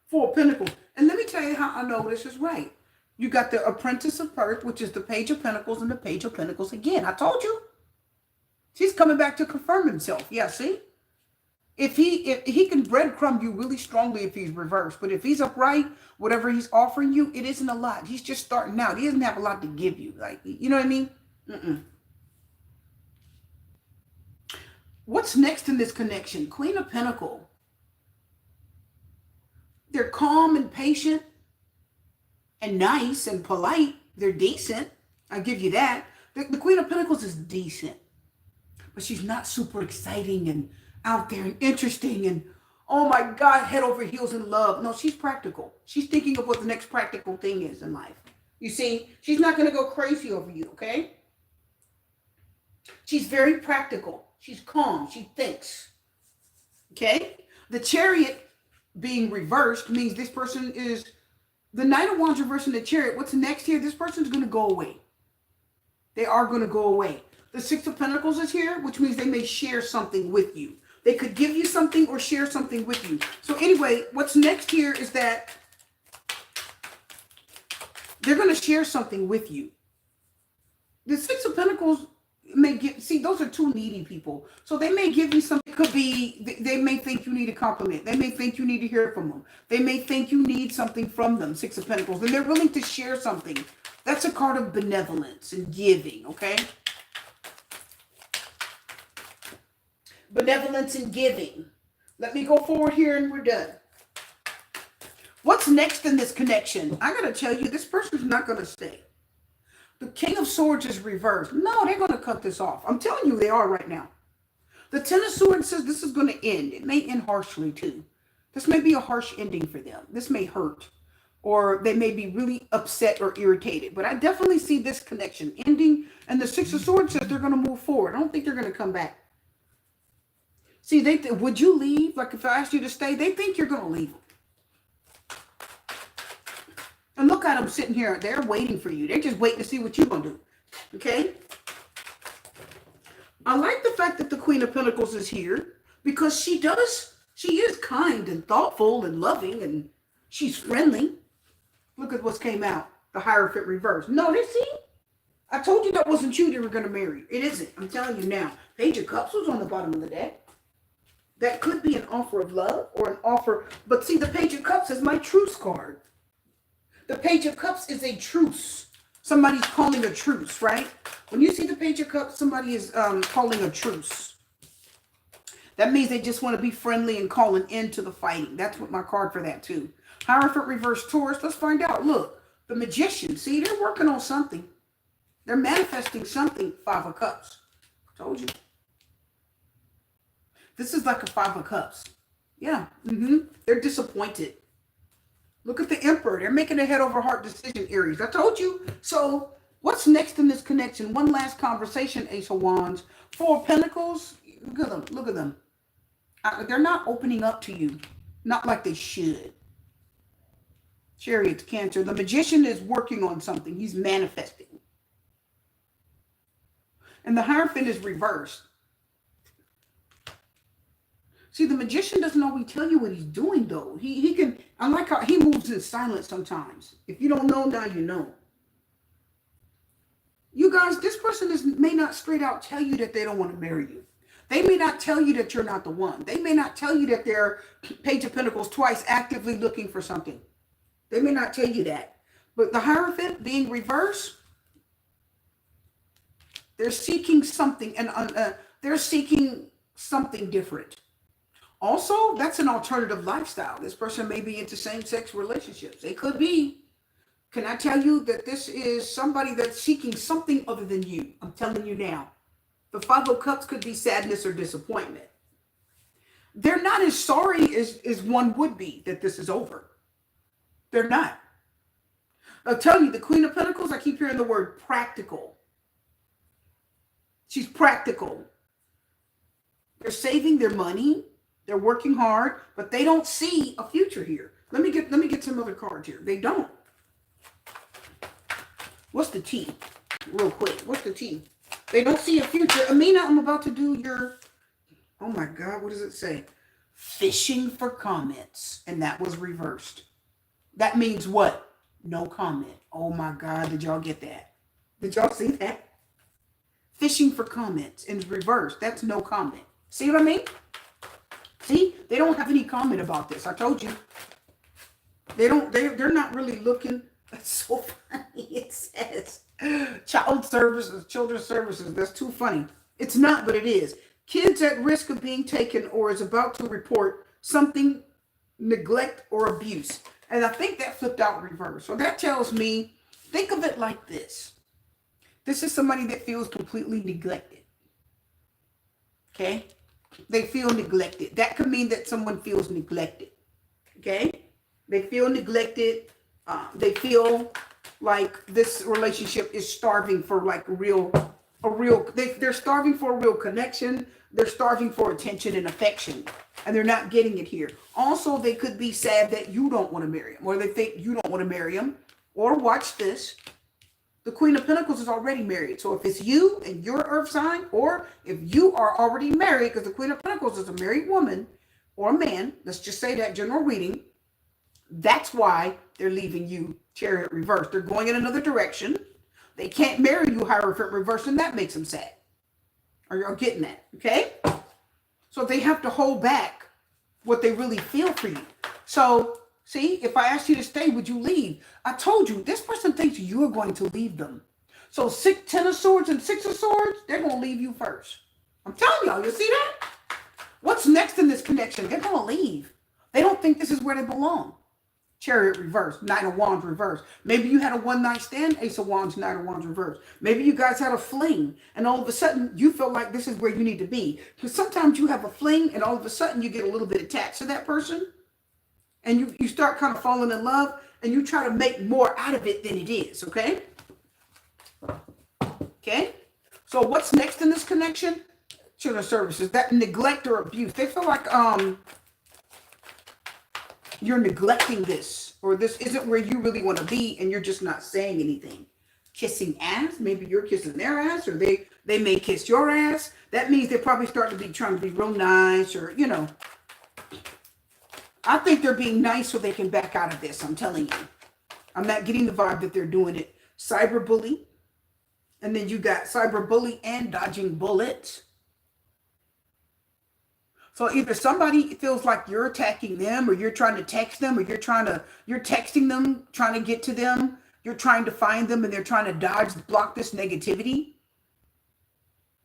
Four of Pentacles. And let me tell you how I know this is right. You got the Apprentice of Earth, which is the Page of Pentacles, and the Page of Pentacles again. I told you. She's coming back to confirm himself. Yeah, see? If he can breadcrumb you really strongly if he's reversed, but if he's upright, whatever he's offering you, it isn't a lot. He's just starting out. He doesn't have a lot to give you. Like, you know what I mean? What's next in this connection? Queen of Pentacles. They're calm and patient and nice and polite. They're decent. I give you that. The Queen of Pentacles is decent, but she's not super exciting and out there and interesting and, oh my God, head over heels in love. No, she's practical. She's thinking of what the next practical thing is in life. You see, she's not going to go crazy over you, okay? She's very practical. She's calm. She thinks, okay? The Chariot being reversed means this person is, the Knight of Wands reversing the Chariot. What's next here? This person's going to go away. They are going to go away. The Six of Pentacles is here, which means they may share something with you. They could give you something or share something with you. So anyway, what's next here is that they're going to share something with you. The Six of Pentacles may give, see, those are two needy people. So they may give you something. It could be, they may think you need a compliment. They may think you need to hear from them. They may think you need something from them, Six of Pentacles. And they're willing to share something. That's a card of benevolence and giving, okay? Benevolence and giving. Let me go forward here and we're done. What's next in this connection? I gotta tell you, this person's not gonna stay. The King of Swords is reversed. No, they're gonna cut this off. I'm telling you, they are right now. The Ten of Swords says this is gonna end. It may end harshly too. This may be a harsh ending for them. This may hurt. Or they may be really upset or irritated. But I definitely see this connection ending. And the Six of Swords says they're gonna move forward. I don't think they're gonna come back. See, would you leave? Like if I asked you to stay, they think you're going to leave them. And look at them sitting here. They're waiting for you. They're just waiting to see what you're going to do. Okay? I like the fact that the Queen of Pentacles is here because she is kind and thoughtful and loving and she's friendly. Look at what came out. The Hierophant reverse. No, see? I told you that wasn't you they were going to marry. It isn't. I'm telling you now. Page of Cups was on the bottom of the deck. That could be an offer of love or an offer. But see, the Page of Cups is my truce card. The Page of Cups is a truce. Somebody's calling a truce, right? When you see the Page of Cups, somebody is calling a truce. That means they just want to be friendly and call an end to the fighting. That's what my card for that too. Hierophant reverse Taurus. Let's find out. Look, the Magician. See, they're working on something. They're manifesting something. Five of Cups. Told you. This is like a Five of Cups. Yeah. They're disappointed. Look at the Emperor. They're making a head over heart decision, Aries. I told you. So what's next in this connection? One last conversation, Ace of Wands. Four of Pentacles. Look at them. Look at them. They're not opening up to you. Not like they should. Chariot's Cancer. The Magician is working on something. He's manifesting. And the Hierophant is reversed. See, the Magician doesn't always tell you what he's doing, though. He can, I like how he moves in silence sometimes. If you don't know, now you know. You guys, this person may not straight out tell you that they don't want to marry you. They may not tell you that you're not the one. They may not tell you that they're Page of Pentacles twice actively looking for something. They may not tell you that. But the Hierophant being reversed, they're seeking something, and they're seeking something different. Also, that's an alternative lifestyle. This person may be into same-sex relationships. They could be. Can I tell you that this is somebody that's seeking something other than you? I'm telling you now. The Five of Cups could be sadness or disappointment. They're not as sorry as one would be that this is over. They're not. I'll tell you, the Queen of Pentacles, I keep hearing the word practical. She's practical. They're saving their money. They're working hard, but they don't see a future here. Let me get some other cards here. They don't. What's the T? Real quick. What's the T? They don't see a future. Amina, I'm about to do your, oh my God, what does it say? Fishing for comments. And that was reversed. That means what? No comment. Oh my God, did y'all get that? Did y'all see that? Fishing for comments in reverse. That's no comment. See what I mean? See? They don't have any comment about this. I told you. They're not really looking. That's so funny. It says child services, children's services. That's too funny. It's not, but it is. Kids at risk of being taken or is about to report something, neglect or abuse. And I think that flipped out reverse. So that tells me, think of it like this. This is somebody that feels completely neglected. Okay? They feel neglected. That could mean that someone feels neglected. Okay? They feel neglected. They feel like this relationship is starving for like they're starving for a real connection. They're starving for attention and affection, and they're not getting it here. Also, they could be sad that you don't want to marry them, or they think you don't want to marry them. Or watch this. The Queen of Pentacles is already married. So if it's you and your earth sign, or if you are already married, because the Queen of Pentacles is a married woman or a man, let's just say that general reading, that's why they're leaving you Chariot reverse. They're going in another direction. They can't marry you Hierophant reverse, and that makes them sad. Are y'all getting that? Okay? So they have to hold back what they really feel for you. So, see, if I asked you to stay, would you leave? I told you, this person thinks you are going to leave them. So 10 of Swords and 6 of Swords, they're going to leave you first. I'm telling y'all, you see that? What's next in this connection? They're going to leave. They don't think this is where they belong. Chariot reverse, Knight of Wands reverse. Maybe you had a one-night stand, Ace of Wands, Knight of Wands reverse. Maybe you guys had a fling, and all of a sudden you feel like this is where you need to be. Because sometimes you have a fling, and all of a sudden you get a little bit attached to that person, and you start kind of falling in love, and you try to make more out of it than it is, okay? Okay? So what's next in this connection? Children's services, that neglect or abuse. They feel like you're neglecting this, or this isn't where you really want to be, and you're just not saying anything. Kissing ass, maybe you're kissing their ass, or they may kiss your ass. That means they're probably starting to be trying to be real nice, or, you know. I think they're being nice so they can back out of this, I'm telling you. I'm not getting the vibe that they're doing it. Cyberbully, and then you got cyberbully and dodging bullets. So either somebody feels like you're attacking them, or you're trying to text them, or you're texting them, trying to get to them. You're trying to find them, and they're trying to block this negativity.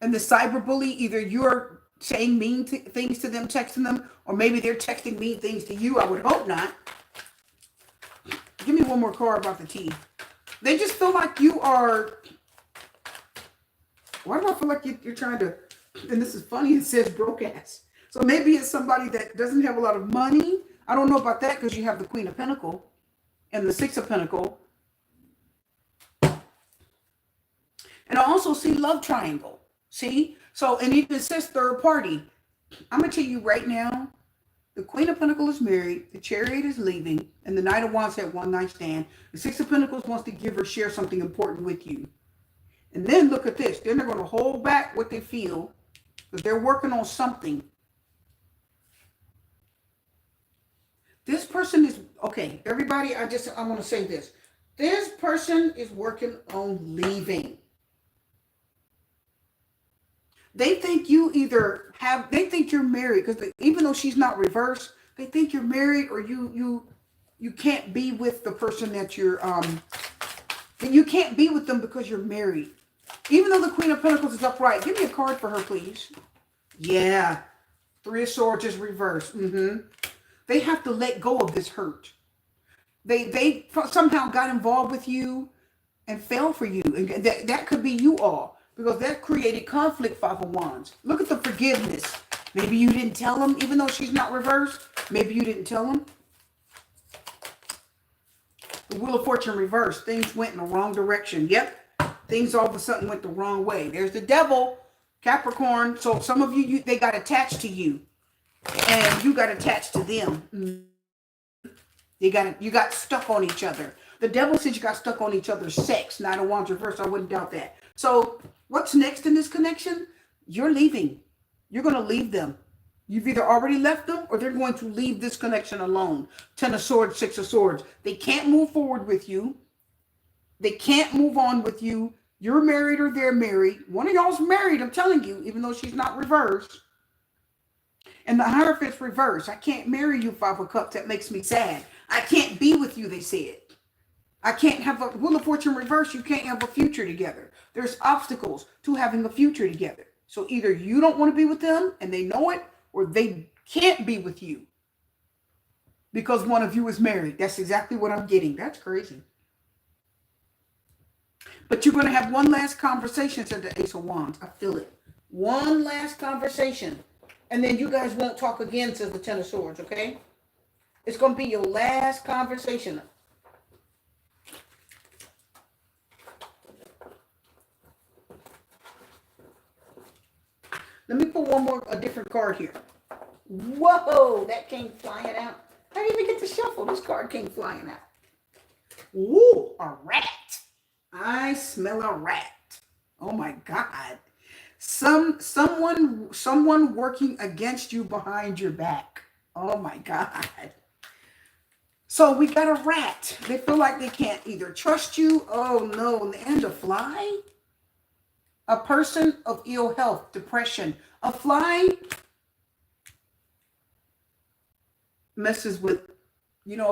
And the cyberbully, either you're saying mean things to them, texting them, or maybe they're texting mean things to you. I would hope not. Give me one more card about the T. They just feel like you are. Why do I feel like you're trying to? And this is funny. It says broke ass. So maybe it's somebody that doesn't have a lot of money. I don't know about that, because you have the Queen of Pentacles and the Six of Pentacles. And I also see love triangle. See? So, and it says third party. I'm going to tell you right now, the Queen of Pentacles is married, the Chariot is leaving, and the Knight of Wands had one night stand. The Six of Pentacles wants to share something important with you. And then look at this. Then they're going to hold back what they feel, because they're working on something. This person is, okay, everybody, I want to say this. This person is working on leaving. They think they think you're married because even though she's not reversed, they think you're married or you can't be with the person that you can't be with them because you're married. Even though the Queen of Pentacles is upright, give me a card for her, please. Yeah. Three of Swords is reversed. They have to let go of this hurt. They somehow got involved with you and fell for you. And that could be you all. Because that created conflict, Five of Wands. Look at the forgiveness. Maybe you didn't tell him, even though she's not reversed. Maybe you didn't tell him. The Wheel of Fortune reversed. Things went in the wrong direction. Yep. Things all of a sudden went the wrong way. There's the Devil, Capricorn. So some of you they got attached to you. And you got attached to them. You got stuck on each other. The Devil says you got stuck on each other's sex. Nine of Wands reversed. I wouldn't doubt that. So what's next in this connection? You're leaving. You're going to leave them. You've either already left them or they're going to leave this connection alone. Ten of Swords, Six of Swords. They can't move forward with you. They can't move on with you. You're married or they're married. One of y'all's married, I'm telling you, even though she's not reversed. And the Hierophant's reversed. I can't marry you, Five of Cups. That makes me sad. I can't be with you, they said. I can't have a Wheel of Fortune reverse. You can't have a future together. There's obstacles to having a future together. So either you don't want to be with them and they know it, or they can't be with you because one of you is married. That's exactly what I'm getting. That's crazy. But you're going to have one last conversation, said the Ace of Wands. I feel it. One last conversation. And then you guys won't talk again, says the Ten of Swords, okay? It's going to be your last conversation. Let me put a different card here. Whoa, that came flying out. I didn't even get to shuffle. This card came flying out. Ooh, a rat. I smell a rat. Oh my God. Someone working against you behind your back. Oh my God. So we got a rat. They feel like they can't either trust you. Oh no, and a fly. A person of ill health, depression. A fly messes with,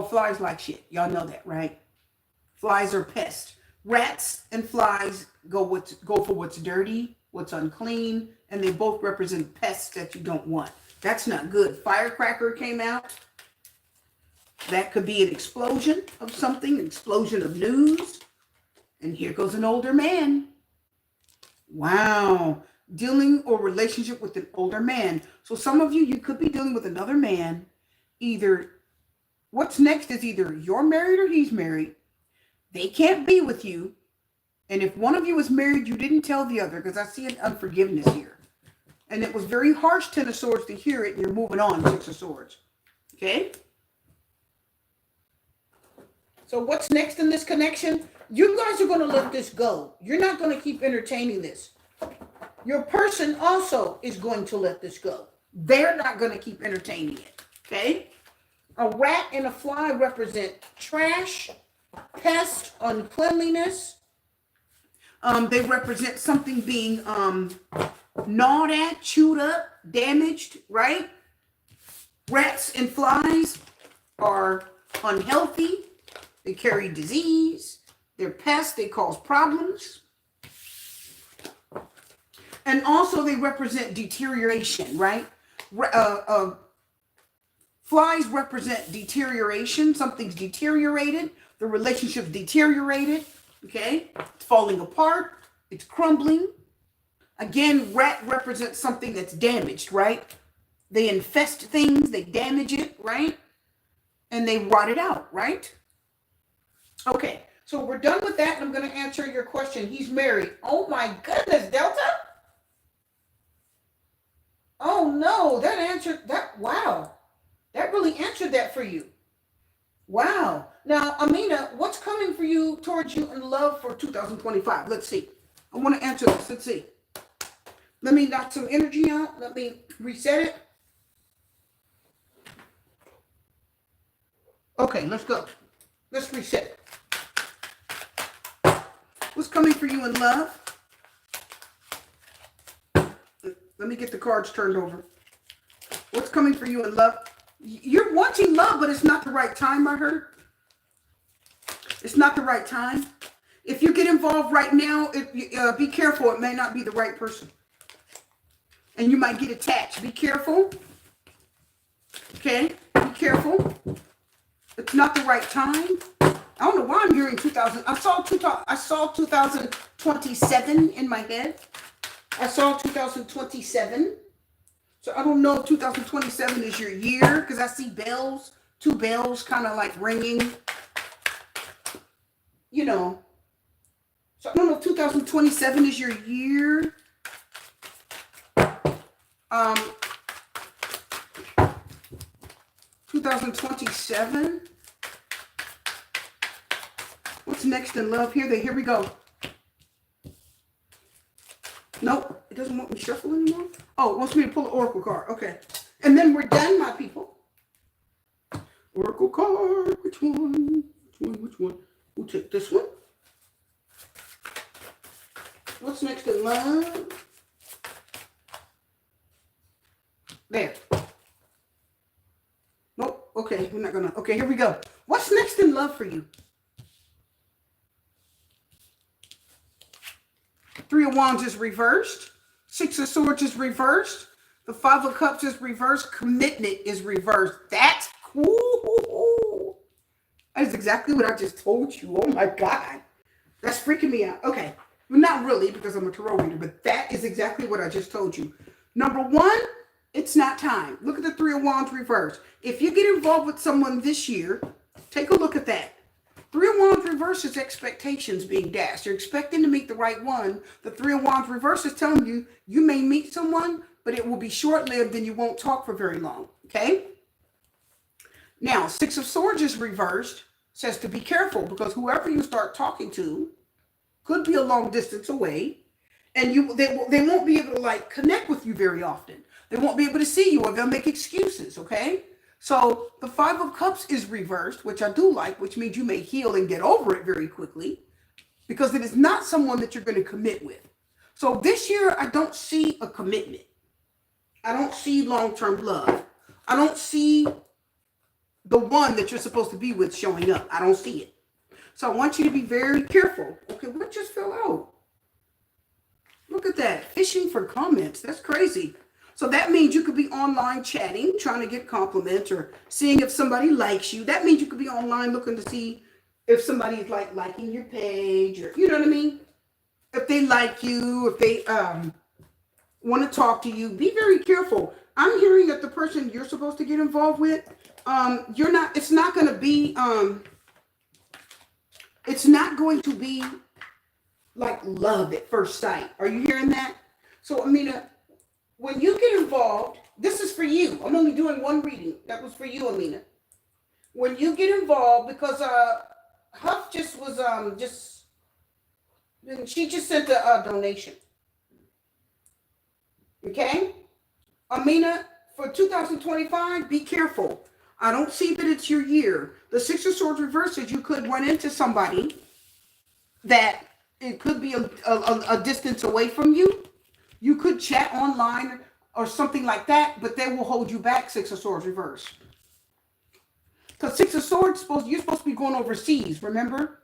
flies like shit. Y'all know that, right? Flies are pests. Rats and flies go for what's dirty, what's unclean, and they both represent pests that you don't want. That's not good. Firecracker came out. That could be an explosion of something, an explosion of news. And here goes an older man. Wow. Dealing or relationship with an older man. So some of you could be dealing with another man. What's next is either you're married or he's married. They can't be with you. And if one of you is married, you didn't tell the other, because I see an unforgiveness here. And it was very harsh, Ten of Swords, to hear it, and you're moving on, Six of Swords. Okay? So what's next in this connection? You guys are going to let this go. You're not going to keep entertaining this. Your person also is going to let this go. They're not going to keep entertaining it. Okay? A rat and a fly represent trash, pest, uncleanliness. They represent something being gnawed at, chewed up, damaged, right? Rats and flies are unhealthy. They carry disease. They're pests. They cause problems. And also they represent deterioration, right? Flies represent deterioration. Something's deteriorated. The relationship's deteriorated. Okay? It's falling apart. It's crumbling. Again, rat represents something that's damaged, right? They infest things. They damage it, right? And they rot it out, right? Okay. So we're done with that. And I'm going to answer your question. He's married. Oh my goodness, Delta. Oh no, that answered that. Wow. That really answered that for you. Wow. Now, Amina, what's coming for you, towards you in love for 2025? Let's see. I want to answer this. Let's see. Let me knock some energy out. Let me reset it. Okay, let's go. Let's reset. What's coming for you in love? Let me get the cards turned over. What's coming for you in love? You're wanting love, but it's not the right time, I heard. It's not the right time. If you get involved right now, be careful. It may not be the right person. And you might get attached. Be careful. Okay? Be careful. It's not the right time. I don't know why I'm hearing 2000. I saw 2027 in my head. I saw 2027. So I don't know if 2027 is your year, because I see bells, 2 bells kind of like ringing. You know. So I don't know if 2027 is your year. 2027. What's next in love? Here we go. Nope, it doesn't want me to shuffle anymore. Oh, it wants me to pull an oracle card. Okay. And then we're done, my people. Oracle card. Which one? Which one? We'll take this one. What's next in love? There. Nope. Okay, we're not gonna. Okay, here we go. What's next in love for you? 3 of Wands is reversed. 6 of Swords is reversed. The 5 of Cups is reversed. Commitment is reversed. That's cool. That is exactly what I just told you. Oh my God. That's freaking me out. Okay. Well, not really, because I'm a tarot reader, but that is exactly what I just told you. Number 1, it's not time. Look at the 3 of Wands reversed. If you get involved with someone this year, take a look at that. 3 of Wands reverse is expectations being dashed. You're expecting to meet the right one. The 3 of Wands reverse is telling you, you may meet someone, but it will be short-lived and you won't talk for very long. Okay? Now, 6 of Swords is reversed. Says to be careful, because whoever you start talking to could be a long distance away. And they won't be able to like connect with you very often. They won't be able to see you, or they'll make excuses. Okay? So the 5 of Cups is reversed, which I do like, which means you may heal and get over it very quickly, because it is not someone that you're going to commit with. So this year, I don't see a commitment. I don't see long-term love. I don't see the one that you're supposed to be with showing up. I don't see it. So I want you to be very careful. Okay, what just fell out? Look at that. Fishing for comments. That's crazy. So that means you could be online chatting, trying to get compliments, or seeing if somebody likes you. That means you could be online looking to see if somebody's like liking your page, or you know what I mean? If they like you, if they want to talk to you, be very careful. I'm hearing that the person you're supposed to get involved with, it's not going to be like love at first sight. Are you hearing that? So, Amina, when you get involved, this is for you. I'm only doing one reading. That was for you, Amina. When you get involved, because Huff just was she just sent a donation. Okay? Amina, for 2025, be careful. I don't see that it's your year. The 6 of Swords reverses, you could run into somebody that it could be a distance away from you. You could chat online or something like that, but they will hold you back, 6 of Swords reverse. Because 6 of Swords, you're supposed to be going overseas, remember?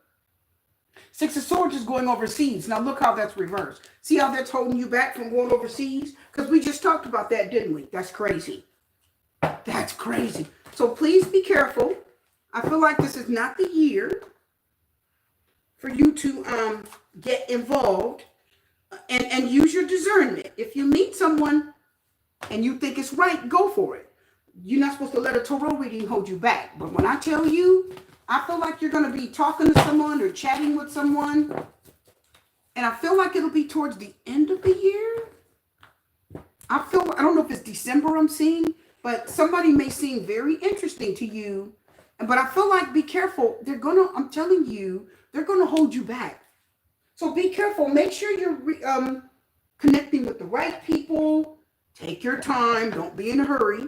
6 of Swords is going overseas. Now look how that's reversed. See how that's holding you back from going overseas? Because we just talked about that, didn't we? That's crazy. That's crazy. So please be careful. I feel like this is not the year for you to get involved. And use your discernment. If you meet someone and you think it's right, go for it. You're not supposed to let a tarot reading hold you back. But when I tell you, I feel like you're going to be talking to someone or chatting with someone, and I feel like it'll be towards the end of the year. I don't know if it's December I'm seeing, but somebody may seem very interesting to you. But I feel like be careful. I'm telling you, they're going to hold you back. So be careful. Make sure you're connecting with the right people. Take your time. Don't be in a hurry.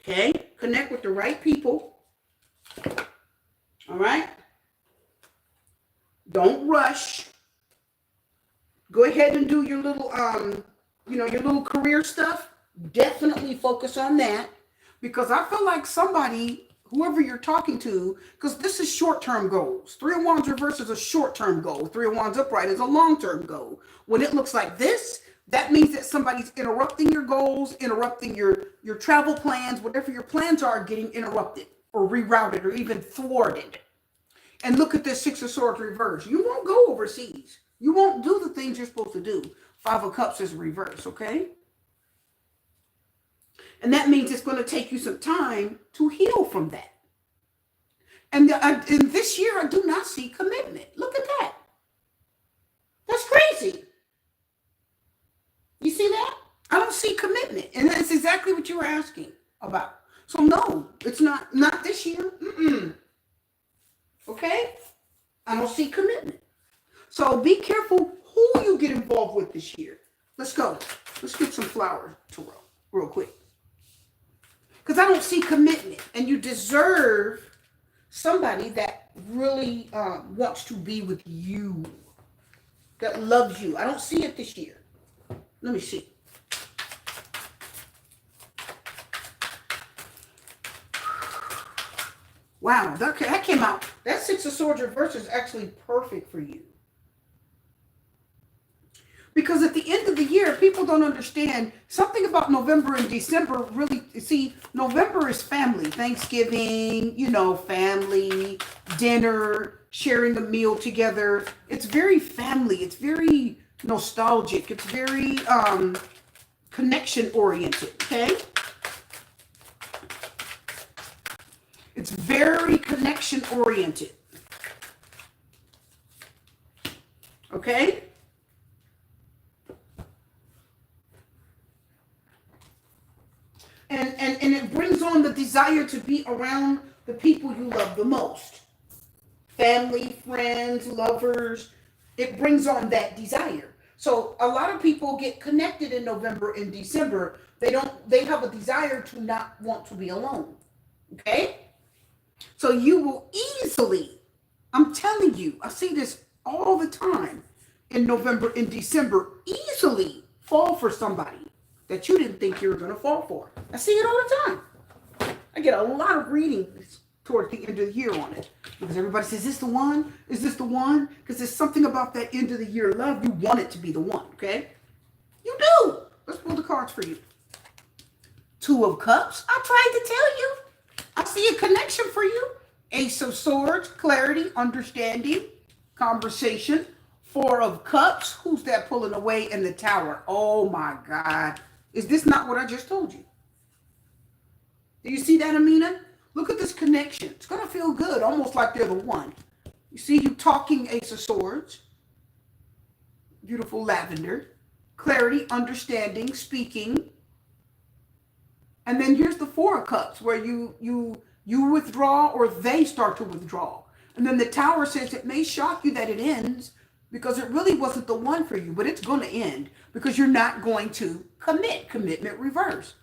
Okay? Connect with the right people. All right? Don't rush. Go ahead and do your little your little career stuff, definitely focus on that. Because I feel like somebody, whoever you're talking to, because this is short-term goals. Three of Wands reverse is a short-term goal. Three of Wands upright is a long-term goal. When it looks like this, that means that somebody's interrupting your goals, interrupting your travel plans, whatever your plans are, getting interrupted or rerouted or even thwarted. And look at this Six of Swords reverse. You won't go overseas. You won't do the things you're supposed to do. Five of Cups is reverse, okay? And that means it's going to take you some time to heal from that. And this year, I do not see commitment. Look at that. That's crazy. You see that? I don't see commitment. And that's exactly what you were asking about. So no, it's not this year. Okay? I don't see commitment. So be careful who you get involved with this year. Let's go. Let's get some flowers, Tarot, real quick. Because I don't see commitment. And you deserve somebody that really wants to be with you. That loves you. I don't see it this year. Let me see. Wow, that came out. That Six of Swords reverse is actually perfect for you. Because at the end of the year, people don't understand something about November and December. Really, see, November is family, Thanksgiving, family, dinner, sharing a meal together. It's very family. It's very nostalgic. It's very connection oriented, okay? It's very connection oriented. Okay? And it brings on the desire to be around the people you love the most. Family, friends, lovers. It brings on that desire. So a lot of people get connected in November and December. They have a desire to not want to be alone. Okay? So you will easily, I'm telling you, I see this all the time in November and December, easily fall for somebody that you didn't think you were going to fall for. I see it all the time. I get a lot of readings towards the end of the year on it. Because everybody says, is this the one? Is this the one? Because there's something about that end of the year love. You want it to be the one, okay? You do. Let's pull the cards for you. Two of Cups. I tried to tell you. I see a connection for you. Ace of Swords, clarity, understanding, conversation. Four of Cups. Who's that pulling away in the Tower? Oh my God. Is this not what I just told you? Do you see that, Amina? Look at this connection. It's going to feel good, almost like they're the one. You see you talking, Ace of Swords. Beautiful lavender. Clarity, understanding, speaking. And then here's the Four of Cups, where you withdraw or they start to withdraw. And then the Tower says it may shock you that it ends because it really wasn't the one for you, but it's going to end because you're not going to commit. Commitment reverse.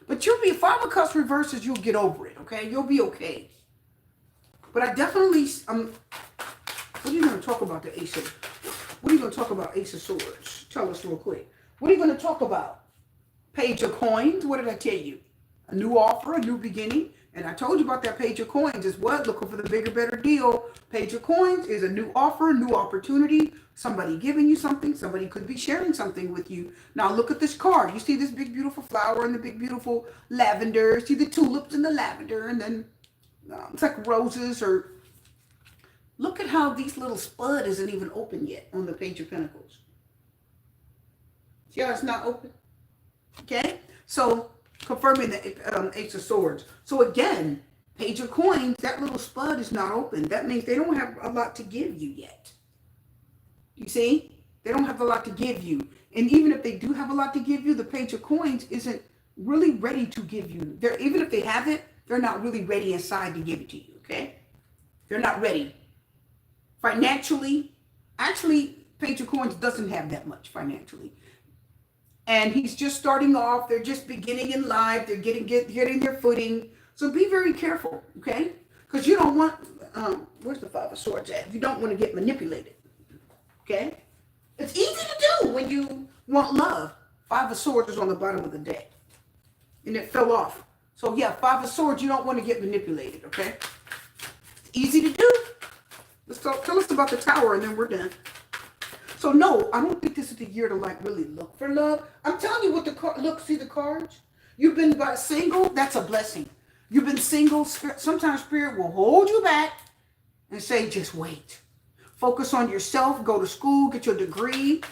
But you'll be, Five of Cups reverses, you'll get over it, okay? You'll be okay. But I definitely, what are you going to talk about the Ace of, what are you going to talk about Ace of Swords? Tell us real quick. What are you going to talk about? Page of Coins, what did I tell you? A new offer, a new beginning. And I told you about that Page of Coins is what? Looking for the bigger, better deal. Page of Coins is a new offer, new opportunity. Somebody giving you something. Somebody could be sharing something with you. Now look at this card. You see this big, beautiful flower and the big, beautiful lavender. See the tulips and the lavender. And then it's like roses or... Look at how these little spud isn't even open yet on the Page of Pentacles. See how it's not open? Okay? So... confirming the Ace of Swords. So again, Page of Coins, that little spud is not open. That means they don't have a lot to give you yet. You see? They don't have a lot to give you. And even if they do have a lot to give you, the Page of Coins isn't really ready to give you. Even if they have it, they're not really ready inside to give it to you, okay? They're not ready. Financially, actually, Page of Coins doesn't have that much financially. And he's just starting off. They're just beginning in life. They're getting their footing. So be very careful, okay? Because you don't want, where's the Five of Swords at? You don't want to get manipulated, okay? It's easy to do when you want love. Five of Swords is on the bottom of the deck. And it fell off. So yeah, Five of Swords, you don't want to get manipulated, okay? It's easy to do. Let's talk, tell us about the Tower and then we're done. So no, I don't think this is the year to like really look for love. I'm telling you what the card, look, see the cards? You've been single, that's a blessing. You've been single, sometimes Spirit will hold you back and say, just wait. Focus on yourself, go to school, get your degree,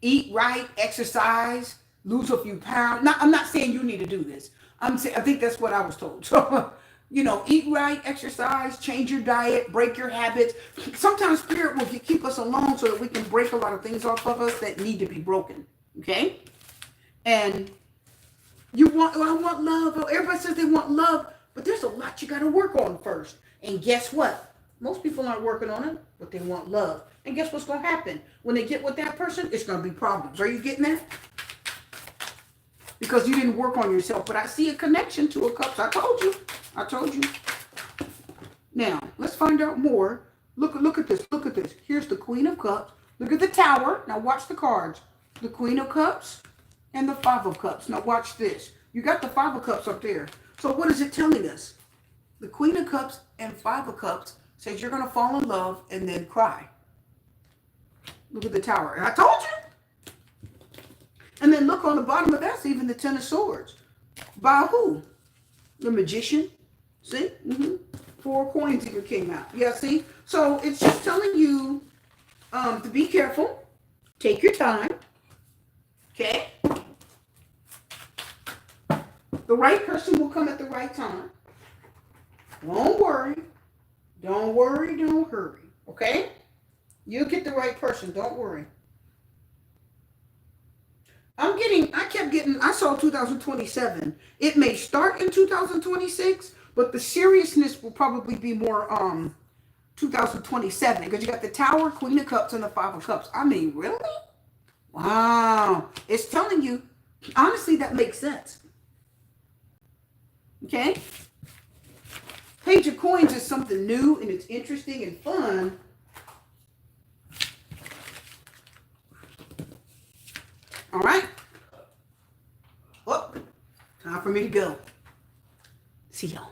eat right, exercise, lose a few pounds. Now, I'm not saying you need to do this. I think that's what I was told. So, you know, eat right, exercise, change your diet, break your habits. Sometimes Spirit will keep us alone so that we can break a lot of things off of us that need to be broken. Okay? And I want love. Everybody says they want love, but there's a lot you got to work on first. And guess what? Most people aren't working on it, but they want love. And guess what's going to happen? When they get with that person, it's going to be problems. Are you getting that? Because you didn't work on yourself. But I see a connection to a cups. I told you. I told you. Now, let's find out more. Look at this. Look at this. Here's the Queen of Cups. Look at the Tower. Now watch the cards. The Queen of Cups and the Five of Cups. Now watch this. You got the Five of Cups up there. So what is it telling us? The Queen of Cups and Five of Cups says you're going to fall in love and then cry. Look at the Tower. And I told you. And then look on the bottom of that's even the Ten of Swords. By who? The Magician. See? Four coins even came out. Yeah, see? So it's just telling you to be careful. Take your time. Okay? The right person will come at the right time. Don't worry. Don't worry. Don't hurry. Okay? You'll get the right person. Don't worry. I saw 2027. It may start in 2026, but the seriousness will probably be more 2027 because you got the Tower, Queen of Cups, and the Five of Cups. I mean, really? Wow. It's telling you, honestly, that makes sense. Okay? Page of Coins is something new and it's interesting and fun. All right? Well, time for me to go. See y'all.